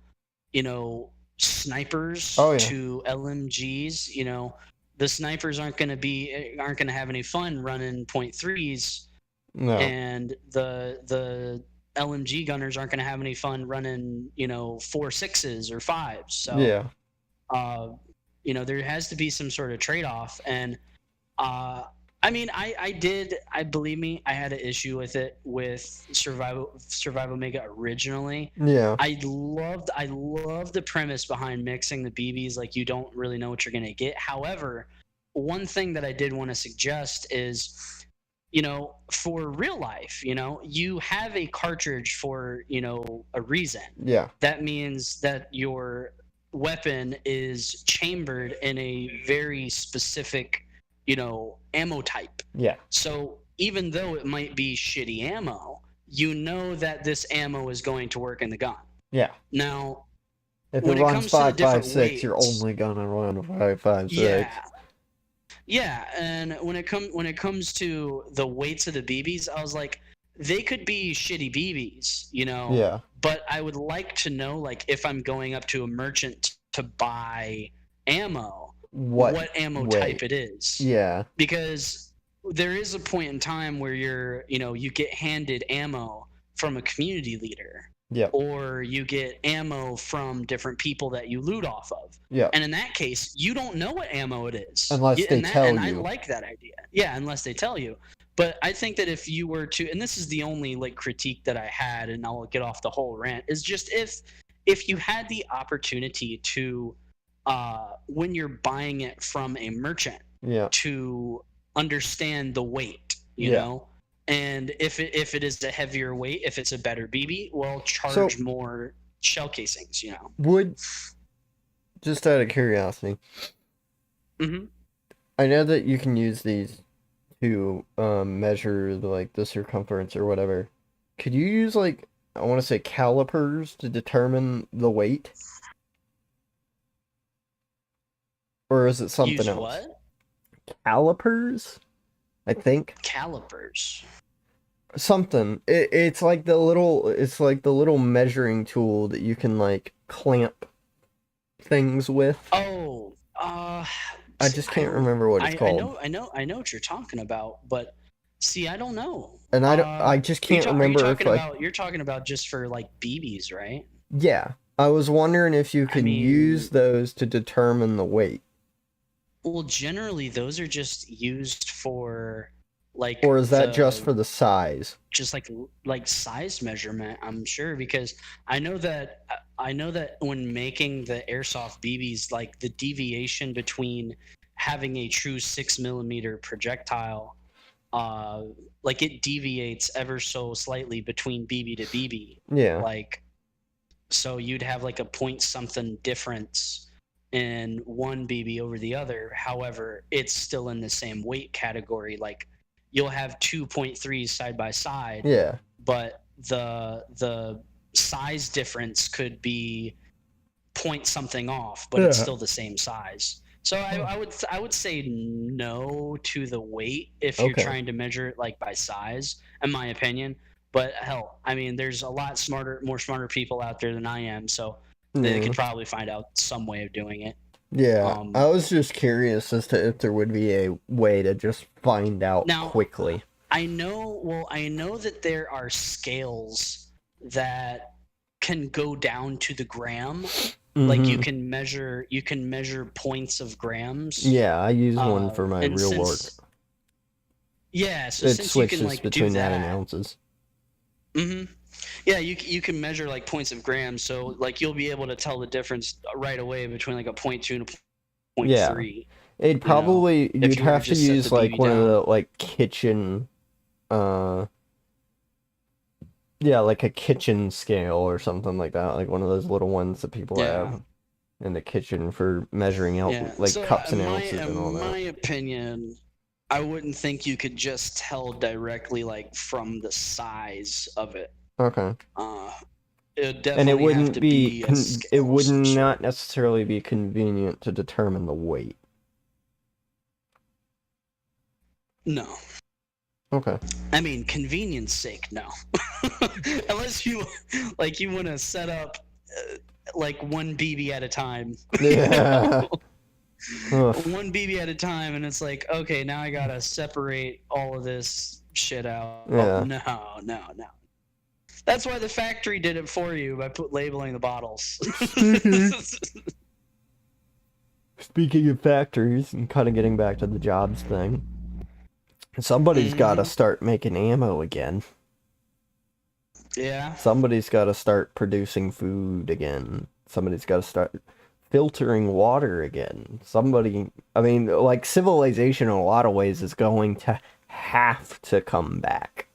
Speaker 2: you know, snipers
Speaker 1: Oh, yeah.
Speaker 2: to LMGs. You know, the snipers aren't going to have any fun running .3s,
Speaker 1: No.
Speaker 2: and the LMG gunners aren't going to have any fun running, you know, 4.6s or 5s. So
Speaker 1: Yeah.
Speaker 2: you know, there has to be some sort of trade-off. And I mean, believe me, I had an issue with it with Survival Mega originally.
Speaker 1: Yeah.
Speaker 2: I loved the premise behind mixing the BBs. Like, you don't really know what you're gonna get. However, one thing that I did want to suggest is, you know, for real life, you know, you have a cartridge for, you know, a reason.
Speaker 1: Yeah.
Speaker 2: That means that your weapon is chambered in a very specific, you know, ammo type.
Speaker 1: Yeah.
Speaker 2: So even though it might be shitty ammo, you know that this ammo is going to work in the gun.
Speaker 1: Yeah.
Speaker 2: Now,
Speaker 1: If
Speaker 2: when
Speaker 1: it
Speaker 2: it
Speaker 1: runs
Speaker 2: comes to the different
Speaker 1: 5.56, you're
Speaker 2: weights,
Speaker 1: only gonna run 5.56.
Speaker 2: yeah, and when it comes to the weights of the BBs, I was like, they could be shitty BBs, you know.
Speaker 1: Yeah.
Speaker 2: But I would like to know, like, if I'm going up to a merchant to buy ammo, what ammo type it is.
Speaker 1: Yeah.
Speaker 2: Because there is a point in time where you get handed ammo from a community leader.
Speaker 1: Yeah.
Speaker 2: Or you get ammo from different people that you loot off of.
Speaker 1: Yeah.
Speaker 2: And in that case, you don't know what ammo it is.
Speaker 1: Unless they tell you.
Speaker 2: And I like that idea. Yeah, unless they tell you. But I think that if you were to, and this is the only like critique that I had, and I'll get off the whole rant, is just if you had the opportunity to, when you're buying it from a merchant,
Speaker 1: Yeah.
Speaker 2: to understand the weight, you
Speaker 1: Yeah.
Speaker 2: know, and if it is a heavier weight, if it's a better BB, well, charge more shell casings, you know.
Speaker 1: Would, just out of curiosity,
Speaker 2: Mm-hmm.
Speaker 1: I know that you can use these to measure the circumference or whatever. Could you use I want to say calipers to determine the weight? Or is it something
Speaker 2: Use
Speaker 1: else?
Speaker 2: what?
Speaker 1: Calipers? I think.
Speaker 2: Calipers.
Speaker 1: Something. It's like the little measuring tool that you can clamp things with.
Speaker 2: Oh,
Speaker 1: I just can't remember what it's called.
Speaker 2: I know what you're talking about, but see, I don't know.
Speaker 1: And I just can't remember
Speaker 2: you're talking about just for like BBs, right?
Speaker 1: Yeah. I was wondering if you can use those to determine the weight.
Speaker 2: Well, generally those are just used for
Speaker 1: or is that just for the size?
Speaker 2: Just like size measurement, I'm sure, because I know that when making the airsoft BBs, like the deviation between having a true 6mm projectile, like it deviates ever so slightly between BB to BB.
Speaker 1: Yeah.
Speaker 2: So you'd have like a point something difference in one BB over the other. However, it's still in the same weight category. Like, you'll have 2.3s side by side.
Speaker 1: Yeah.
Speaker 2: But the size difference could be point something off, but it's still the same size. So I would say no to the weight if you're
Speaker 1: Okay.
Speaker 2: trying to measure it like by size, in my opinion. But hell, I mean, there's a lot more smarter people out there than I am, so they
Speaker 1: Yeah.
Speaker 2: could probably find out some way of doing it.
Speaker 1: Yeah, I was just curious as to if there would be a way to just find out
Speaker 2: Now,
Speaker 1: quickly.
Speaker 2: I know that there are scales that can go down to the gram. Like you can measure points of grams.
Speaker 1: Yeah, I use one for my
Speaker 2: and
Speaker 1: real work.
Speaker 2: Yeah, so
Speaker 1: It
Speaker 2: since you
Speaker 1: switches
Speaker 2: can like
Speaker 1: between
Speaker 2: do
Speaker 1: that and
Speaker 2: that,
Speaker 1: ounces.
Speaker 2: yeah, you can measure like points of grams, so like you'll be able to tell the difference right away between like a 0.2 and a 0.3.
Speaker 1: It'd probably
Speaker 2: if
Speaker 1: you'd
Speaker 2: you were to
Speaker 1: have to
Speaker 2: just set
Speaker 1: use
Speaker 2: the
Speaker 1: like
Speaker 2: BB
Speaker 1: one of
Speaker 2: down.
Speaker 1: the like kitchen like a kitchen scale or something like that, like one of those little ones that people have in the kitchen for measuring out like
Speaker 2: So,
Speaker 1: cups and
Speaker 2: in
Speaker 1: ounces and all
Speaker 2: my
Speaker 1: that.
Speaker 2: opinion, I wouldn't think you could just tell directly like from the size of it.
Speaker 1: Okay.
Speaker 2: It would definitely
Speaker 1: And it
Speaker 2: have
Speaker 1: wouldn't
Speaker 2: to
Speaker 1: be
Speaker 2: a scale
Speaker 1: it
Speaker 2: of
Speaker 1: would
Speaker 2: some sort.
Speaker 1: not necessarily be convenient to determine the weight.
Speaker 2: No.
Speaker 1: Okay.
Speaker 2: I mean, convenience sake, no. Unless you want to set up like one BB at a time.
Speaker 1: Yeah.
Speaker 2: One BB at a time, and it's like, okay, now I gotta separate all of this shit out.
Speaker 1: Yeah.
Speaker 2: No. That's why the factory did it for you by labeling the bottles.
Speaker 1: Speaking of factories and kind of getting back to the jobs thing, somebody's got to start making ammo again.
Speaker 2: Yeah.
Speaker 1: Somebody's got to start producing food again. Somebody's got to start filtering water again. I mean, like, civilization in a lot of ways is going to have to come back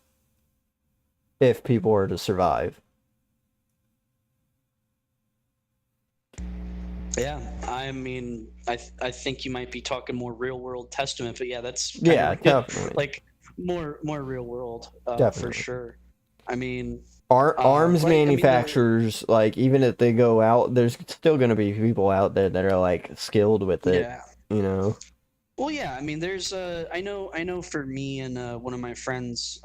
Speaker 1: if people are to survive.
Speaker 2: Yeah, I mean, I think you might be talking more real world testament, but yeah, that's
Speaker 1: Definitely.
Speaker 2: like more real world for
Speaker 1: Definitely.
Speaker 2: sure. I mean,
Speaker 1: arms manufacturers,
Speaker 2: I mean,
Speaker 1: like, even if they go out, there's still going to be people out there that are like skilled with it.
Speaker 2: Yeah.
Speaker 1: You know.
Speaker 2: Well, yeah. I mean, there's I know for me and one of my friends,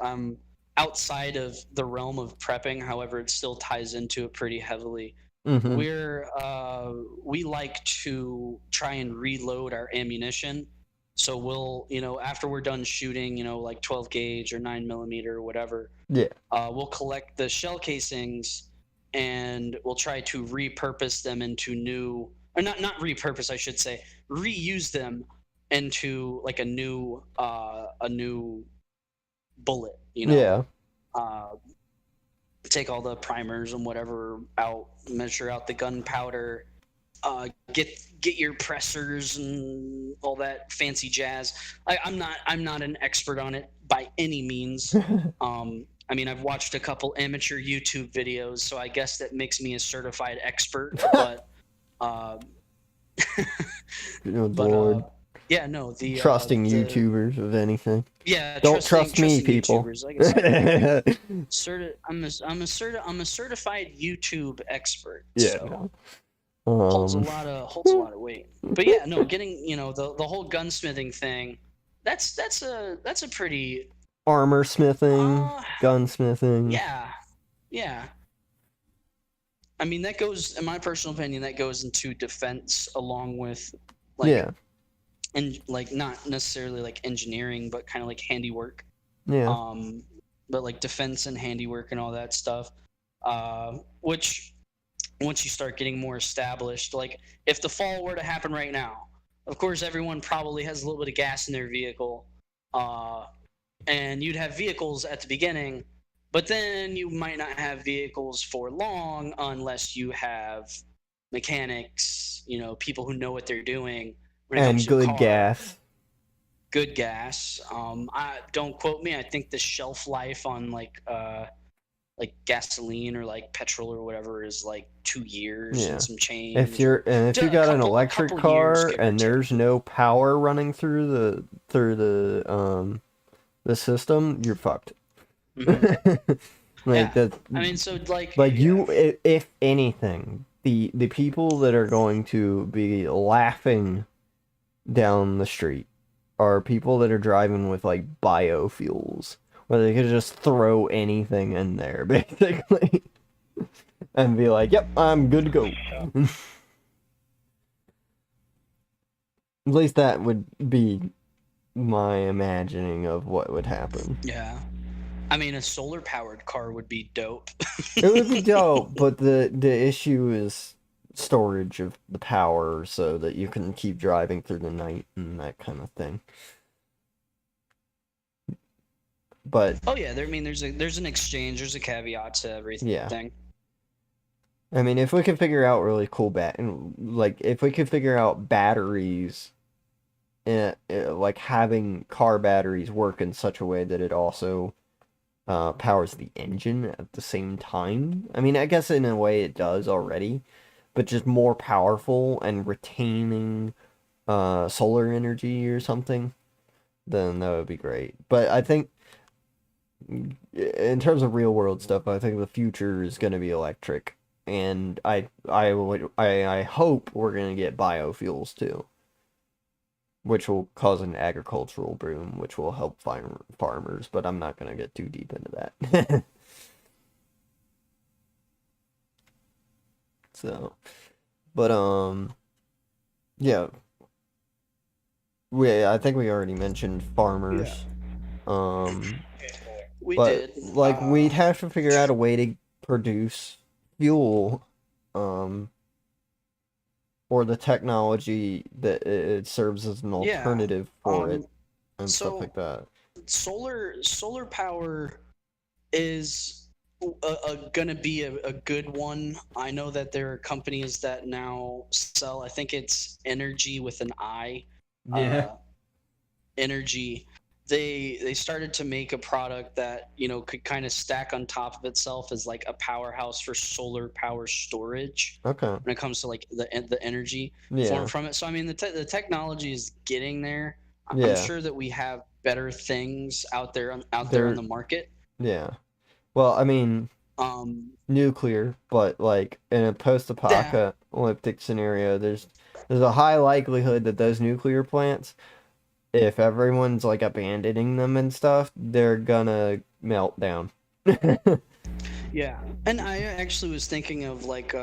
Speaker 2: outside of the realm of prepping, however, it still ties into it pretty heavily.
Speaker 1: Mm-hmm.
Speaker 2: We like to try and reload our ammunition. So we'll, after we're done shooting, like 12 gauge or 9mm or whatever, we'll collect the shell casings and we'll try to repurpose them into new, or not repurpose, I should say, reuse them into like a new bullet,
Speaker 1: Yeah.
Speaker 2: Take all the primers and whatever out, measure out the gunpowder, get your pressers and all that fancy jazz. I'm not an expert on it by any means. I mean, I've watched a couple amateur YouTube videos, so I guess that makes me a certified expert. But,
Speaker 1: Good Lord.
Speaker 2: Yeah, no, the
Speaker 1: trusting YouTubers with anything.
Speaker 2: Yeah,
Speaker 1: don't trust me, people.
Speaker 2: Like I said, I'm a certified YouTube expert.
Speaker 1: Yeah.
Speaker 2: So holds a lot of weight. But yeah, no, getting the whole gunsmithing thing, that's a pretty
Speaker 1: armor smithing, gunsmithing.
Speaker 2: Yeah. I mean, that goes, in my personal opinion, that goes into defense along with and like not necessarily like engineering, but kind of like handiwork.
Speaker 1: Yeah.
Speaker 2: But like defense and handiwork and all that stuff. Which once you start getting more established, like if the fall were to happen right now, of course everyone probably has a little bit of gas in their vehicle. And you'd have vehicles at the beginning, but then you might not have vehicles for long unless you have mechanics, people who know what they're doing.
Speaker 1: And good gas.
Speaker 2: Good gas. Don't quote me. I think the shelf life on like gasoline or like petrol or whatever is like 2 years and some change.
Speaker 1: If you got an electric car and there's no power running through the system, you're fucked.
Speaker 2: Mm-hmm.
Speaker 1: Like
Speaker 2: Yeah.
Speaker 1: that.
Speaker 2: I mean, so like
Speaker 1: If anything, the people that are going to be laughing down the street are people that are driving with like biofuels, where they could just throw anything in there, basically, and be like, "Yep, I'm good to go." At least that would be my imagining of what would happen.
Speaker 2: yeah. I mean, a solar powered car would be dope.
Speaker 1: It would be dope, but the issue is storage of the power so that you can keep driving through the night and that kind of thing. But
Speaker 2: Oh yeah, I mean, there's an exchange, there's a caveat to everything.
Speaker 1: yeah, I mean, if we could figure out really cool if we could figure out batteries, like having car batteries work in such a way that it also powers the engine at the same time. I mean, I guess in a way it does already, but just more powerful and retaining solar energy or something, then that would be great. But I think in terms of real world stuff, I think the future is going to be electric, and I hope we're going to get biofuels too, which will cause an agricultural boom, which will help farmers, but I'm not going to get too deep into that. So, but yeah, I think we already mentioned farmers.
Speaker 2: We
Speaker 1: But
Speaker 2: did.
Speaker 1: like we'd have to figure out a way to produce fuel, or the technology that it serves as an
Speaker 2: Yeah,
Speaker 1: alternative for it and
Speaker 2: so
Speaker 1: stuff like that.
Speaker 2: solar power is gonna be a good one. I know that there are companies that now sell. I think it's energy with an I. Energy. They started to make a product that could kind of stack on top of itself as like a powerhouse for solar power storage
Speaker 1: Okay.
Speaker 2: when it comes to like the energy
Speaker 1: Yeah.
Speaker 2: form from it. So I mean the technology is getting there.
Speaker 1: Yeah.
Speaker 2: I'm sure that we have better things out there on the market.
Speaker 1: Yeah. Well, I mean, nuclear, but like in a post-apocalyptic scenario, there's a high likelihood that those nuclear plants, if everyone's like abandoning them and stuff, they're gonna melt down.
Speaker 2: Yeah, and I actually was thinking of like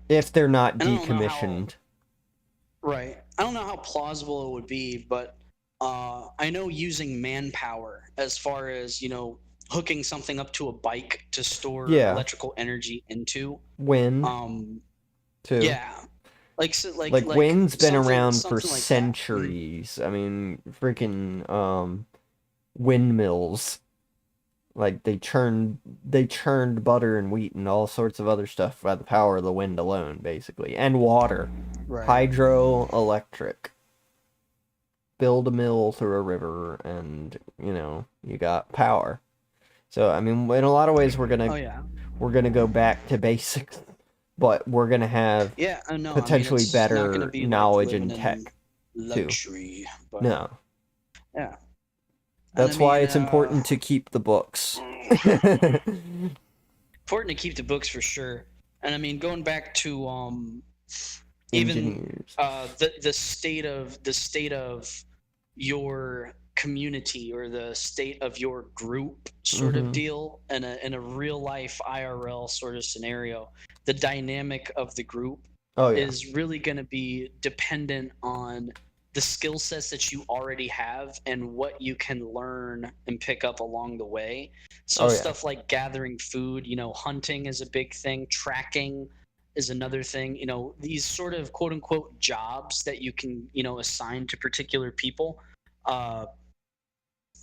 Speaker 1: if they're not
Speaker 2: I don't know
Speaker 1: decommissioned.
Speaker 2: Right. I don't know how plausible it would be, but I know using manpower as far as hooking something up to a bike to store electrical energy into.
Speaker 1: Wind. Too.
Speaker 2: Yeah. Like
Speaker 1: wind's been around for
Speaker 2: like
Speaker 1: centuries. I mean, freaking windmills. Like they churned butter and wheat and all sorts of other stuff by the power of the wind alone, basically, and water.
Speaker 2: Right.
Speaker 1: Hydroelectric. Build a mill through a river, and you got power. So I mean, in a lot of ways, we're gonna go back to basics, but we're gonna have potentially better knowledge and tech
Speaker 2: luxury,
Speaker 1: too.
Speaker 2: But,
Speaker 1: no.
Speaker 2: Yeah.
Speaker 1: That's why it's important to keep the books.
Speaker 2: Important to keep the books for sure. And I mean, going back to even the state of your community or the state of your group sort of deal in a real life IRL sort of scenario, the dynamic of the group is really going to be dependent on the skill sets that you already have and what you can learn and pick up along the way. So stuff like gathering food, hunting is a big thing. Tracking is another thing. These sort of quote unquote jobs that you can, assign to particular people,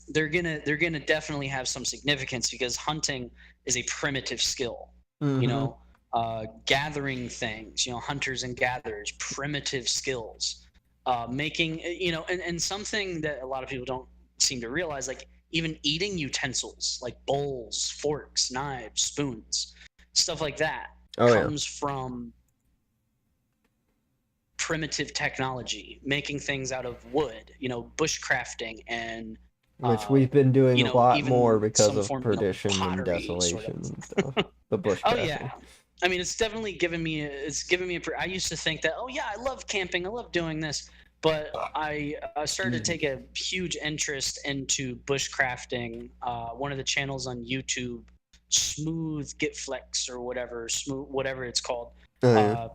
Speaker 2: they're gonna definitely have some significance because hunting is a primitive skill. Gathering things, hunters and gatherers, primitive skills. Making and something that a lot of people don't seem to realize, like even eating utensils like bowls, forks, knives, spoons, stuff like that comes from primitive technology, making things out of wood, bushcrafting and
Speaker 1: Which we've been doing a lot
Speaker 2: even
Speaker 1: more because
Speaker 2: some
Speaker 1: of
Speaker 2: form,
Speaker 1: perdition and
Speaker 2: pottery sort
Speaker 1: desolation
Speaker 2: of.
Speaker 1: and stuff. The
Speaker 2: Oh
Speaker 1: bushcrafting.
Speaker 2: yeah. I mean, it's definitely given me. I used to think that, oh yeah, I love camping, I love doing this, but I started to take a huge interest into bushcrafting. One of the channels on YouTube, Smooth Get Flex or whatever it's called.
Speaker 1: Oh, yeah.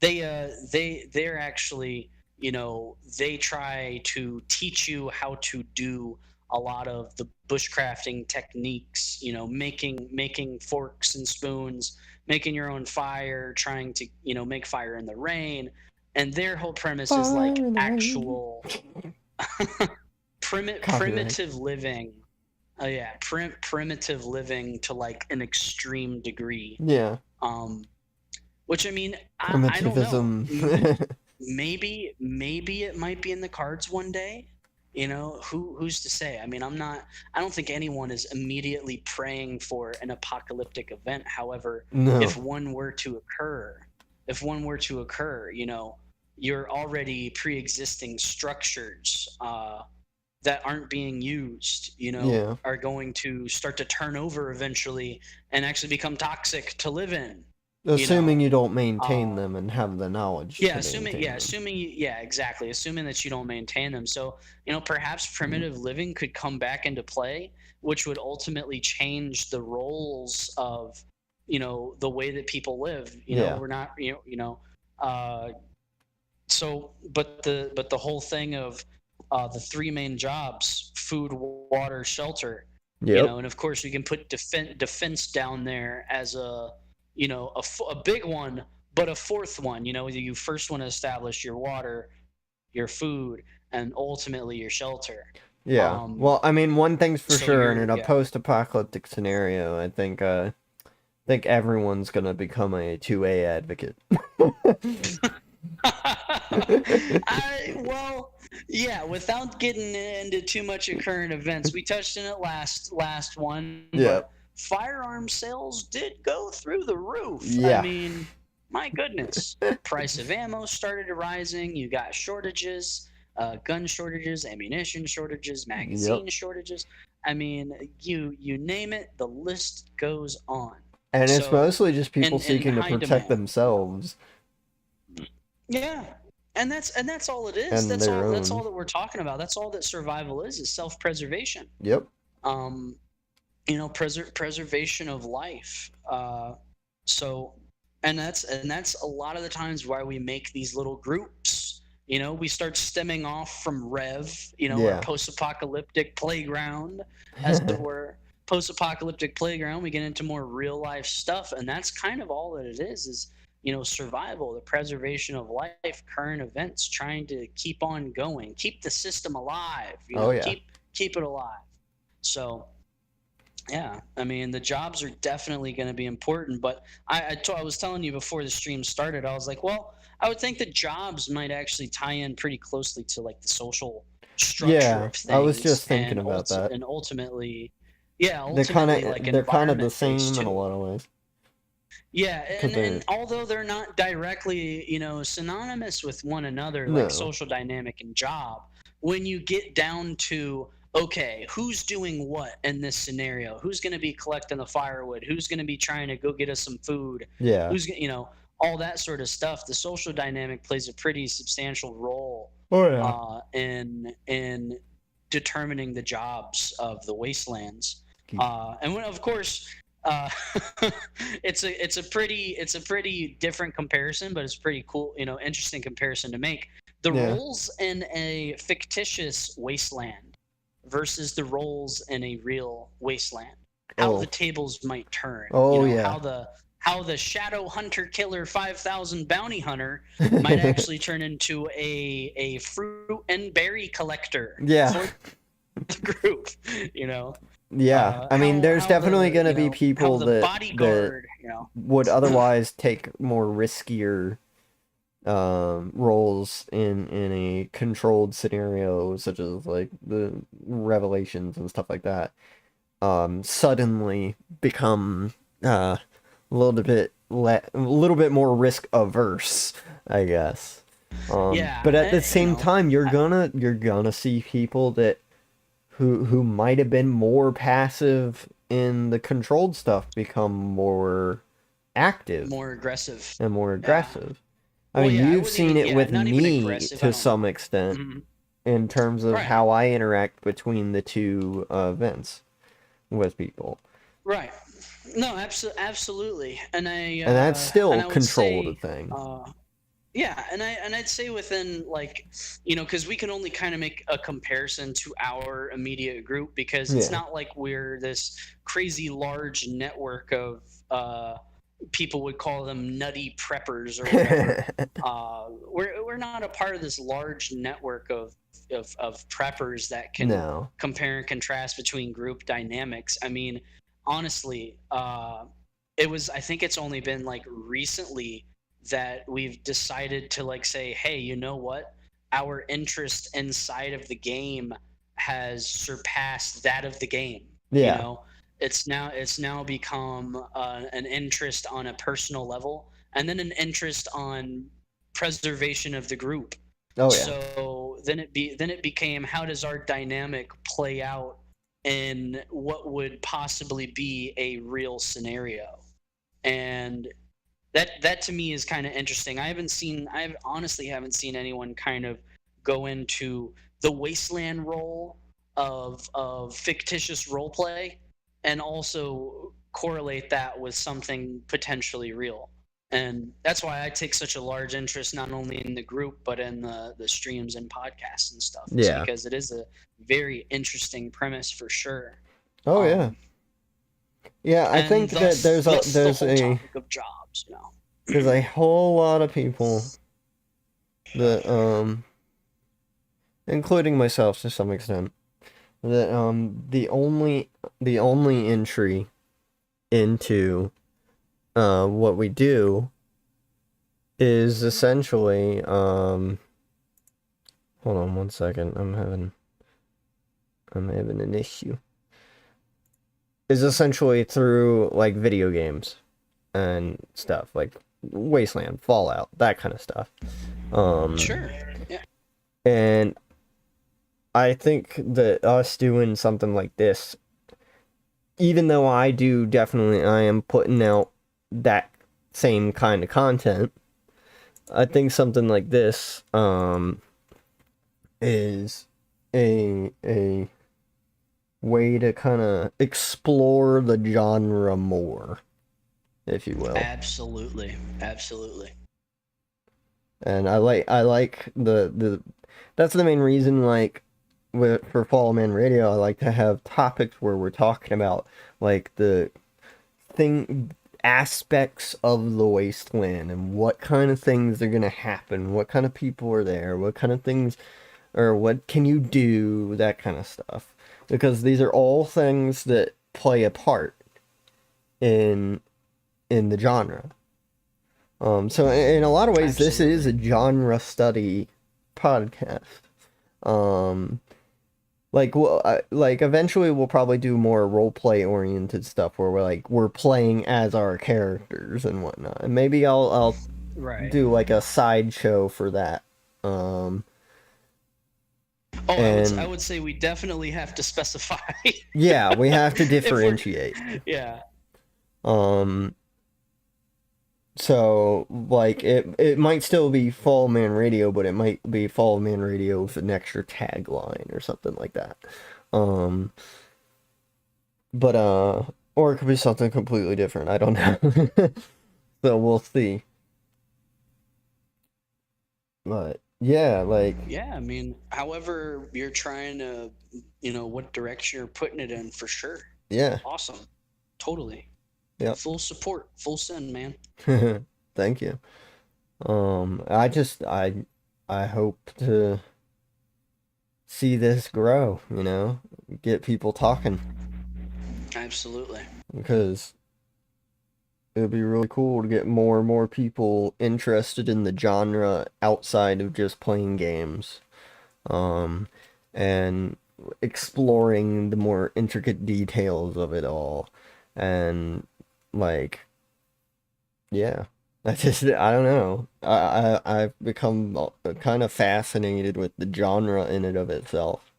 Speaker 2: Uh, they're actually, they try to teach you how to do a lot of the bushcrafting techniques, making forks and spoons, making your own fire, trying to, make fire in the rain. And their whole premise is like
Speaker 1: Fire in the rain.
Speaker 2: actual primitive living. Oh yeah, primitive living to like an extreme degree.
Speaker 1: Yeah.
Speaker 2: Which I mean, I don't know.
Speaker 1: Primitivism.
Speaker 2: Maybe it might be in the cards one day. Who's to say? I mean, I don't think anyone is immediately praying for an apocalyptic event. However,
Speaker 1: No.
Speaker 2: if one were to occur, your already pre-existing structures that aren't being used,
Speaker 1: Yeah.
Speaker 2: are going to start to turn over eventually and actually become toxic to live in.
Speaker 1: Assuming you don't maintain them and have the knowledge.
Speaker 2: Yeah,
Speaker 1: to maintain them.
Speaker 2: exactly. Assuming that you don't maintain them. So, perhaps primitive living could come back into play, which would ultimately change the roles of, the way that people live.
Speaker 1: Yeah.
Speaker 2: We're not, so, but the whole thing of the three main jobs: food, water, shelter.
Speaker 1: Yep.
Speaker 2: And of course we can put defense down there as a big one, but a fourth one. You first want to establish your water, your food, and ultimately your shelter.
Speaker 1: Yeah. Well, I mean, one thing's for
Speaker 2: so
Speaker 1: sure, in a post-apocalyptic scenario, I think everyone's gonna become a 2A advocate.
Speaker 2: Well, yeah, without getting into too much of current events, we touched on it last one.
Speaker 1: Yeah.
Speaker 2: Firearm sales did go through the roof.
Speaker 1: Yeah.
Speaker 2: I mean, my goodness. Price of ammo started rising. You got shortages, gun shortages, ammunition shortages, magazine shortages. I mean, you name it, the list goes on.
Speaker 1: And it's mostly just people seeking to protect themselves.
Speaker 2: Yeah. And that's all it is. That's all that we're talking about. That's all that survival is self-preservation.
Speaker 1: Yep.
Speaker 2: Preservation of life. So, and that's a lot of the times why we make these little groups. We start stemming off from Rev, our post-apocalyptic playground, as it were. Post-apocalyptic playground, we get into more real life stuff, and that's kind of all that it is survival, the preservation of life, current events, trying to keep on going, keep the system alive, keep it alive. So yeah, I mean, the jobs are definitely going to be important, but I was telling you before the stream started, I was like, well, I would think the jobs might actually tie in pretty closely to like the social structure of things.
Speaker 1: I was just thinking about that.
Speaker 2: And ultimately,
Speaker 1: they're kind of the same in a lot of ways.
Speaker 2: Yeah, and although they're not directly, synonymous with one another, like social dynamic and job, when you get down to, okay, who's doing what in this scenario? Who's going to be collecting the firewood? Who's going to be trying to go get us some food?
Speaker 1: Yeah.
Speaker 2: Who's, all that sort of stuff. The social dynamic plays a pretty substantial role in determining the jobs of the wastelands. And when, of course, it's a pretty different comparison, but it's pretty cool, interesting comparison to make. The roles in a fictitious wasteland versus the roles in a real wasteland. How the tables might turn. How the Shadow Hunter Killer 5000 Bounty Hunter might actually turn into a fruit and berry collector.
Speaker 1: Yeah.
Speaker 2: For the group,
Speaker 1: Yeah, I mean, there's definitely going to be people that would otherwise take more riskier roles in a controlled scenario, such as like the Revelations and stuff like that. Suddenly become a little bit more risk averse, I guess. But at the same time, you're gonna see people who might have been more passive in the controlled stuff become more active
Speaker 2: More aggressive.
Speaker 1: and more
Speaker 2: Yeah.
Speaker 1: aggressive. I
Speaker 2: Well,
Speaker 1: mean,
Speaker 2: yeah, I
Speaker 1: you've
Speaker 2: wouldn't
Speaker 1: seen
Speaker 2: even.
Speaker 1: it
Speaker 2: Yeah,
Speaker 1: with
Speaker 2: not even
Speaker 1: me
Speaker 2: aggressive. I
Speaker 1: to
Speaker 2: don't
Speaker 1: some
Speaker 2: know.
Speaker 1: extent
Speaker 2: Mhm.
Speaker 1: in terms of
Speaker 2: Right.
Speaker 1: how I interact between the two events with people.
Speaker 2: Right. No, absolutely. And
Speaker 1: And that's still
Speaker 2: I would
Speaker 1: controlled a
Speaker 2: say,
Speaker 1: thing.
Speaker 2: yeah, and I'd say within, like, because we can only kind of make a comparison to our immediate group, because it's
Speaker 1: Yeah.
Speaker 2: not like we're this crazy large network of people would call them nutty preppers or whatever. We're not a part of this large network of preppers that can
Speaker 1: No.
Speaker 2: compare and contrast between group dynamics. I mean, honestly, I think it's only been like recently that we've decided to, like, say, hey, you know what? Our interest inside of the game has surpassed that of the game.
Speaker 1: Yeah.
Speaker 2: It's now become an interest on a personal level, and then an interest on preservation of the group.
Speaker 1: Oh yeah.
Speaker 2: So then it became, how does our dynamic play out in what would possibly be a real scenario? And that to me is kind of interesting. I honestly haven't seen anyone kind of go into the Wasteland role of fictitious role play, and also correlate that with something potentially real. And that's why I take such a large interest not only in the group but in the streams and podcasts and stuff, is
Speaker 1: Yeah.
Speaker 2: because it is a very interesting premise for sure.
Speaker 1: Oh yeah.
Speaker 2: Um,
Speaker 1: Yeah, I
Speaker 2: and
Speaker 1: think that
Speaker 2: thus the
Speaker 1: there's
Speaker 2: whole
Speaker 1: a
Speaker 2: topic of jobs.
Speaker 1: there's a whole lot of people that including myself to some extent, that the only entry into what we do is essentially hold on one second, I'm having an issue. Is essentially through like video games and stuff like Wasteland, Fallout, that kind of stuff.
Speaker 2: Sure. Yeah.
Speaker 1: And I think that us doing something like this, even though I am putting out that same kind of content, I think something like this is a way to kind of explore the genre more, if you will.
Speaker 2: Absolutely.
Speaker 1: And I like the that's the main reason, like, for Fall Man Radio, I like to have topics where we're talking about like the aspects of the Wasteland and what kind of things are gonna happen, what kind of people are there, what kind of things, or what can you do, that kind of stuff, because these are all things that play a part in the genre. So in a lot of ways, this is a genre study podcast. Like eventually we'll probably do more role play oriented stuff where we're playing as our characters and whatnot, and maybe I'll
Speaker 2: Right.
Speaker 1: do like a sideshow for that.
Speaker 2: I would say we definitely have to specify.
Speaker 1: Yeah, we have to differentiate.
Speaker 2: Yeah.
Speaker 1: So, like, it might still be Fall Man Radio, but it might be Fall Man Radio with an extra tagline or something like that. Or it could be something completely different. I don't know. So we'll see. But yeah, like,
Speaker 2: Yeah, I mean, however you're trying to, what direction you're putting it in, for sure.
Speaker 1: yeah.
Speaker 2: Awesome. Totally.
Speaker 1: Yep.
Speaker 2: Full support, full send, man.
Speaker 1: Thank you. I hope to see this grow, get people talking,
Speaker 2: Absolutely.
Speaker 1: because it would be really cool to get more and more people interested in the genre outside of just playing games, and exploring the more intricate details of it all, and like, yeah. I don't know. I've become kind of fascinated with the genre in and of itself.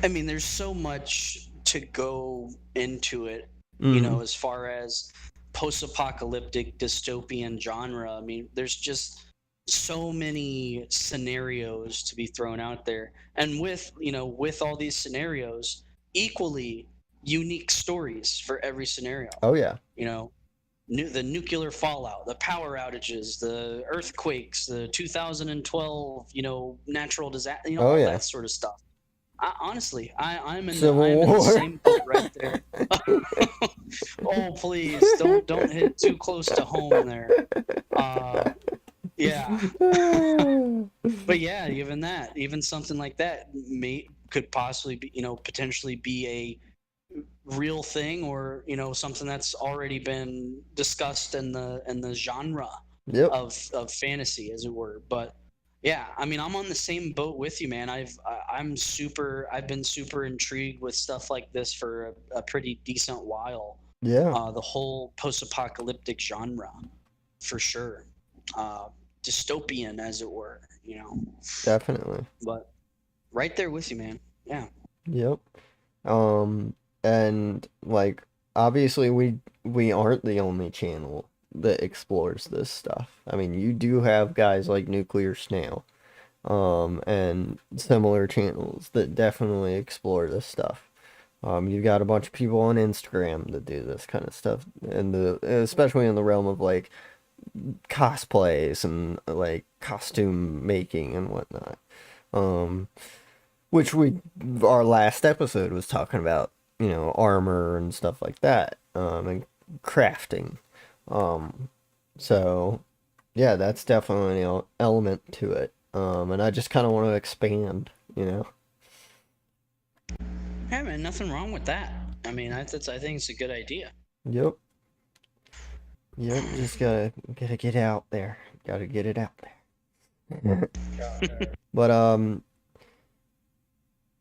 Speaker 2: I mean, there's so much to go into it,
Speaker 1: Mhm.
Speaker 2: as far as post-apocalyptic dystopian genre. I mean, there's just so many scenarios to be thrown out there. And with all these scenarios, equally unique stories for every scenario.
Speaker 1: Oh yeah.
Speaker 2: You know, the nuclear fallout, the power outages, the earthquakes, the 2012, natural disaster,
Speaker 1: Oh
Speaker 2: all
Speaker 1: yeah.
Speaker 2: that sort of stuff. Honestly, I'm
Speaker 1: Civil
Speaker 2: in the
Speaker 1: War.
Speaker 2: same boat right there. Oh, please don't hit too close to home there. Yeah, but yeah, even something like that could possibly be, potentially be a real thing, or something that's already been discussed in the genre
Speaker 1: Yep.
Speaker 2: of fantasy, as it were. But yeah, I mean, I'm on the same boat with you, man. I've been super intrigued with stuff like this for a pretty decent while.
Speaker 1: Yeah.
Speaker 2: The whole post-apocalyptic genre, for sure. uh Dystopian, as it were.
Speaker 1: Definitely.
Speaker 2: But right there with you, man. Yeah.
Speaker 1: Yep. Um, and like obviously we aren't the only channel that explores this stuff. I mean, you do have guys like Nuclear Snail, and similar channels that definitely explore this stuff. You've got a bunch of people on Instagram that do this kind of stuff, and especially in the realm of like cosplays and like costume making and whatnot. Um, which our last episode was talking about, armor and stuff like that, and crafting. Um, so yeah, that's definitely an element to it. And I just kind of want to expand.
Speaker 2: Yeah, man, nothing wrong with that. I mean, I think it's a good idea.
Speaker 1: Yep. Yep. Just gotta get out there. Gotta get it out there. But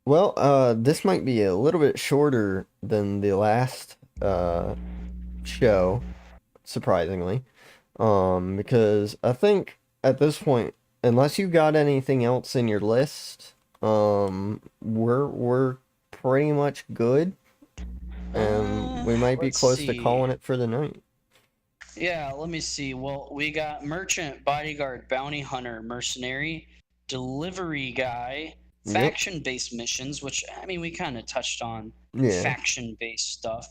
Speaker 1: well, this might be a little bit shorter than the last show, surprisingly. Because I think at this point, unless you got anything else in your list, we're pretty much good, and we might be
Speaker 2: Let's
Speaker 1: close to
Speaker 2: see.
Speaker 1: calling it for the night.
Speaker 2: Yeah, let me see. Well, we got merchant, bodyguard, bounty hunter, mercenary, delivery guy,
Speaker 1: Yep.
Speaker 2: faction-based missions, which I mean we kind of touched on
Speaker 1: Yeah.
Speaker 2: faction-based stuff.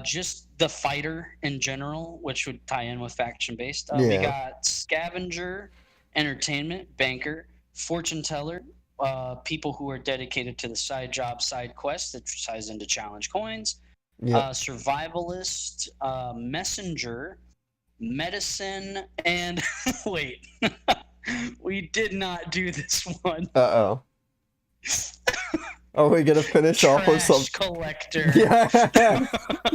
Speaker 2: Just the fighter in general, which would tie in with faction-based. We
Speaker 1: Yeah.
Speaker 2: got scavenger, entertainment, banker, fortune teller, people who are dedicated to the side job, side quest that ties into challenge coins.
Speaker 1: Yep.
Speaker 2: Survivalist, messenger, medicine, and wait, we did not do this one.
Speaker 1: Uh-oh. Are we gonna finish off with some?
Speaker 2: Trash collector.
Speaker 1: Yeah.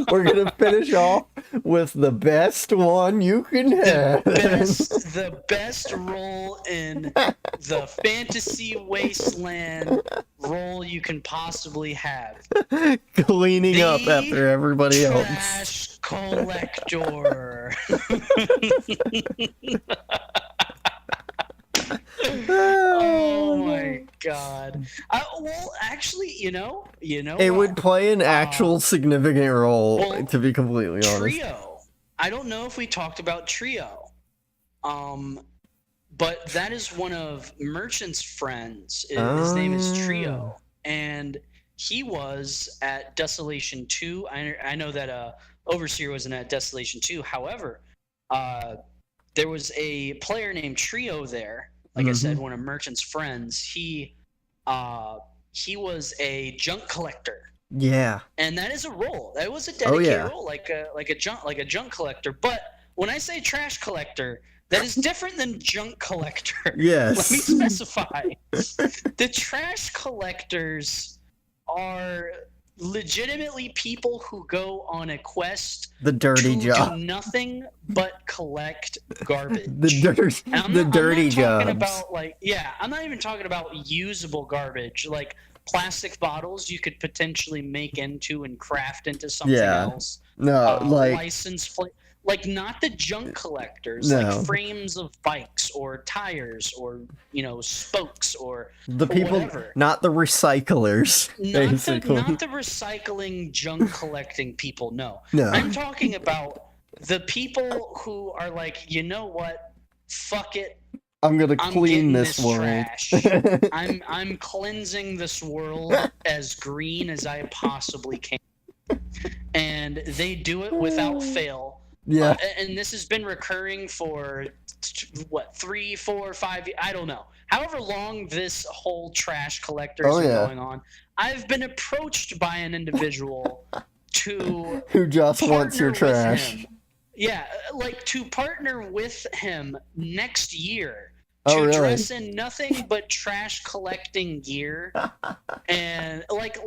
Speaker 1: We're gonna finish off with the best one you can have.
Speaker 2: The best role in the fantasy wasteland role you can possibly have.
Speaker 1: Cleaning up
Speaker 2: The
Speaker 1: after everybody else.
Speaker 2: Trash collector. Oh my god. Well, actually,
Speaker 1: It would play an actual significant role,
Speaker 2: well,
Speaker 1: to be completely honest.
Speaker 2: Trio. I don't know if we talked about Trio. But that is one of Merchant's friends. His name is Trio, and he was at Desolation 2. I know that Overseer wasn't at Desolation 2. However, there was a player named Trio there. Like I said, one of Merchant's friends. He was a junk collector.
Speaker 1: Yeah.
Speaker 2: And that is a role. That was a dedicated role, like a junk collector. But when I say trash collector, that is different than junk collector.
Speaker 1: Yes.
Speaker 2: Let me specify. The trash collectors are legitimately people who go on a quest
Speaker 1: The dirty
Speaker 2: to
Speaker 1: job.
Speaker 2: do nothing but collect garbage.
Speaker 1: The dirty jobs.
Speaker 2: I'm not even talking about usable garbage, like plastic bottles you could potentially make into and craft into something else.
Speaker 1: No, like
Speaker 2: like not the junk collectors,
Speaker 1: No.
Speaker 2: like frames of bikes or tires or spokes or
Speaker 1: The people,
Speaker 2: whatever.
Speaker 1: not the recyclers, basically.
Speaker 2: Not the recycling junk collecting people. No.
Speaker 1: No.
Speaker 2: I'm talking about the people who are like, you know what? Fuck it.
Speaker 1: I'm gonna
Speaker 2: I'm
Speaker 1: clean
Speaker 2: getting
Speaker 1: this world.
Speaker 2: trash. I'm cleansing this world as green as I possibly can. And they do it without fail.
Speaker 1: Yeah.
Speaker 2: And this has been recurring for what, 3, 4, 5 years? I don't know. However long this whole trash collector has been going on, I've been approached by an individual
Speaker 1: who just wants your
Speaker 2: partner with
Speaker 1: trash.
Speaker 2: him. Yeah, like to partner with him next year
Speaker 1: Oh,
Speaker 2: to
Speaker 1: really?
Speaker 2: dress in nothing but trash collecting gear and like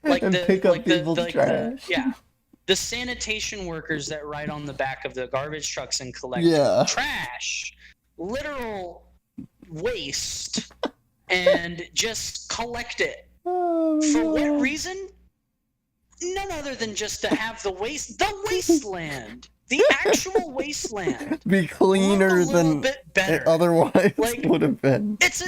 Speaker 1: And pick up people's trash.
Speaker 2: the sanitation workers that ride on the back of the garbage trucks and collect trash, literal waste, and just collect it.
Speaker 1: Oh,
Speaker 2: For what reason? None other than just to have the wasteland, the actual wasteland,
Speaker 1: be cleaner
Speaker 2: look a little
Speaker 1: than
Speaker 2: bit
Speaker 1: it
Speaker 2: better.
Speaker 1: otherwise
Speaker 2: Like,
Speaker 1: would have been.
Speaker 2: It's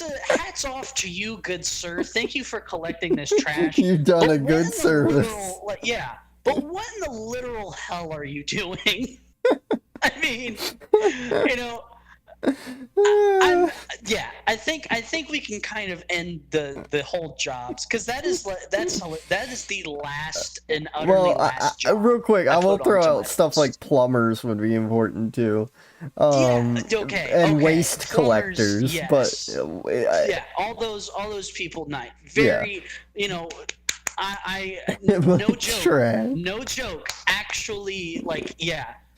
Speaker 2: a hats off to you, good sir. Thank you for collecting this trash.
Speaker 1: You've done
Speaker 2: But
Speaker 1: a
Speaker 2: what in
Speaker 1: good
Speaker 2: the
Speaker 1: service.
Speaker 2: But what in the literal hell are you doing? I mean, I think we can kind of end the whole jobs, because that is the last and utterly last job.
Speaker 1: Real quick, I will
Speaker 2: put
Speaker 1: throw
Speaker 2: onto
Speaker 1: out
Speaker 2: my
Speaker 1: stuff
Speaker 2: list.
Speaker 1: like plumbers would be important too.
Speaker 2: Okay.
Speaker 1: And waste
Speaker 2: Plumbers,
Speaker 1: collectors,
Speaker 2: yes.
Speaker 1: but
Speaker 2: Yeah, all those people. Very, I
Speaker 1: But
Speaker 2: no joke,
Speaker 1: trash.
Speaker 2: no joke. Actually,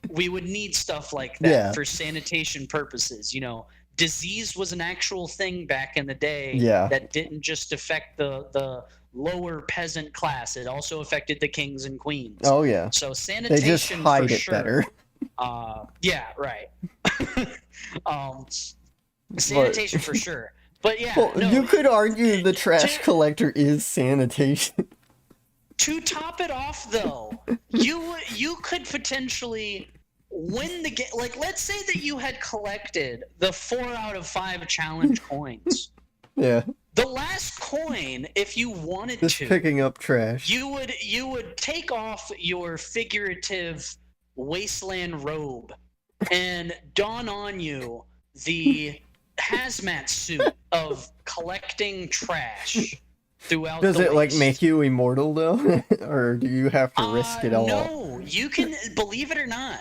Speaker 2: we would need stuff like that for sanitation purposes. Disease was an actual thing back in the day.
Speaker 1: Yeah.
Speaker 2: That didn't just affect the lower peasant class. It also affected the kings and queens.
Speaker 1: Oh yeah.
Speaker 2: So sanitation
Speaker 1: They just hide
Speaker 2: for
Speaker 1: it
Speaker 2: sure.
Speaker 1: better.
Speaker 2: Yeah, right. Sanitation for sure. But yeah,
Speaker 1: Well,
Speaker 2: no,
Speaker 1: you could argue the trash
Speaker 2: to-
Speaker 1: collector is sanitation.
Speaker 2: To top it off, though, you could potentially win the game. Like, let's say that you had collected the 4 out of 5 challenge coins.
Speaker 1: Yeah.
Speaker 2: The last coin, if you wanted
Speaker 1: Just
Speaker 2: to,
Speaker 1: picking up trash.
Speaker 2: you would take off your figurative wasteland robe and don on you the hazmat suit of collecting trash throughout
Speaker 1: Does
Speaker 2: the
Speaker 1: it like
Speaker 2: waste.
Speaker 1: make you immortal though, or do you have to risk it all?
Speaker 2: No, you can, believe it or not.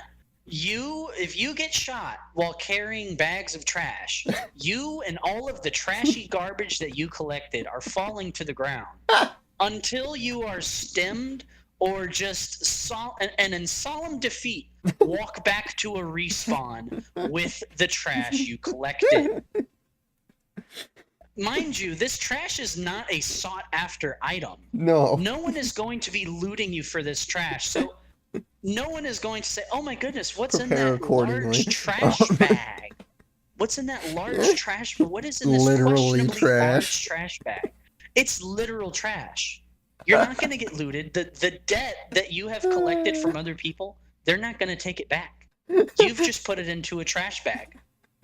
Speaker 2: If you get shot while carrying bags of trash, you and all of the trashy garbage that you collected are falling to the ground until you are stemmed or just and in solemn defeat walk back to a respawn with the trash you collected. Mind you, this trash is not a sought after item.
Speaker 1: No.
Speaker 2: No one is going to be looting you for this trash. So no one is going to say, "Oh my goodness, what's
Speaker 1: Prepare
Speaker 2: in that
Speaker 1: accordingly."
Speaker 2: large trash bag? What's in that large trash? What is in this
Speaker 1: Literally
Speaker 2: questionably
Speaker 1: trash.
Speaker 2: large trash bag?" It's literal trash. You're not going to get looted. The debt that you have collected from other people, they're not going to take it back. You've just put it into a trash bag.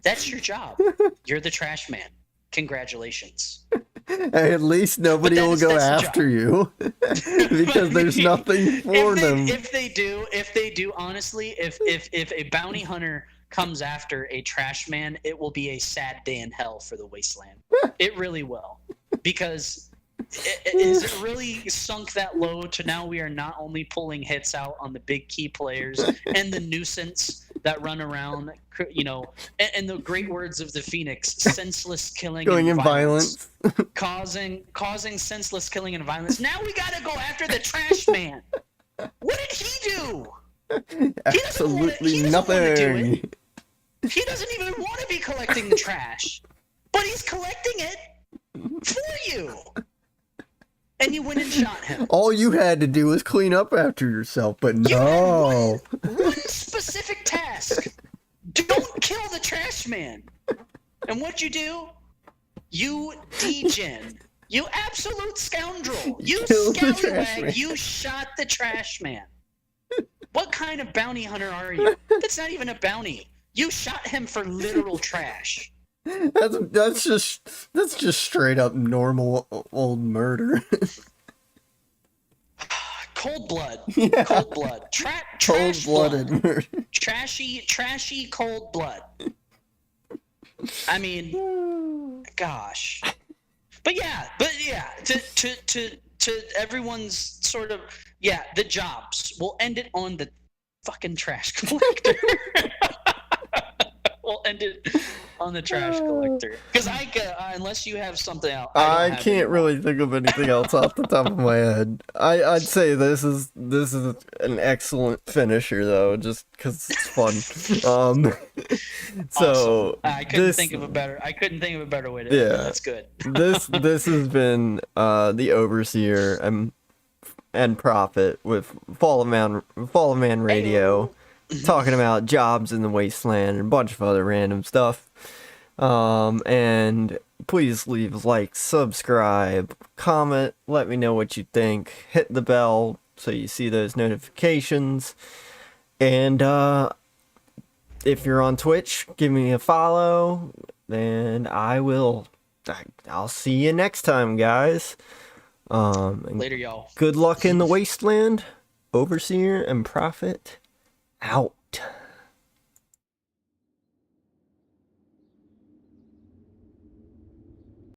Speaker 2: That's your job. You're the trash man. Congratulations.
Speaker 1: At least nobody will go
Speaker 2: that's the
Speaker 1: after you because there's nothing for them.
Speaker 2: If they do, honestly, if a bounty hunter comes after a trash man, it will be a sad day in hell for the Wasteland. It really will, because it really sunk that low to now we are not only pulling hits out on the big key players and the nuisance that run around, and the great words of the Phoenix, senseless killing
Speaker 1: Going
Speaker 2: and
Speaker 1: in
Speaker 2: violence.
Speaker 1: violence.
Speaker 2: Causing senseless killing and violence. Now we gotta go after the trash man. What did he do?
Speaker 1: Absolutely
Speaker 2: he doesn't
Speaker 1: nothing.
Speaker 2: wanna do it. He doesn't even want to be collecting the trash, but he's collecting it for you. And you went and shot him.
Speaker 1: All you had to do was clean up after yourself, but
Speaker 2: You
Speaker 1: no.
Speaker 2: had one specific task. Don't kill the trash man. And what'd you do? You degen. You absolute scoundrel. You
Speaker 1: Killed the trash man.
Speaker 2: scallywag. You shot the trash man. What kind of bounty hunter are you? That's not even a bounty. You shot him for literal trash.
Speaker 1: That's just straight up normal old murder.
Speaker 2: Cold blood.
Speaker 1: Yeah.
Speaker 2: Cold blood. Trash
Speaker 1: Cold-blooded
Speaker 2: blood.
Speaker 1: murder.
Speaker 2: Trashy cold blood. I mean, gosh. But yeah, to everyone's sort of, yeah, the jobs. We'll end it on the fucking trash collector. We'll end it on the trash collector. Because unless you have something else,
Speaker 1: I can't really think of anything else off the top of my head. I'd say this is an excellent finisher though, just because it's fun. So
Speaker 2: awesome. I couldn't think of a better way to.
Speaker 1: Yeah.
Speaker 2: That's good.
Speaker 1: this has been the Overseer and Prophet with Fall of Man Radio, talking about jobs in the Wasteland and a bunch of other random stuff. And please leave a like, subscribe, comment, let me know what you think, hit the bell so you see those notifications, and if you're on Twitch, give me a follow, and I'll see you next time, guys. And
Speaker 2: Later, y'all.
Speaker 1: good luck in the Wasteland. Overseer and Prophet out.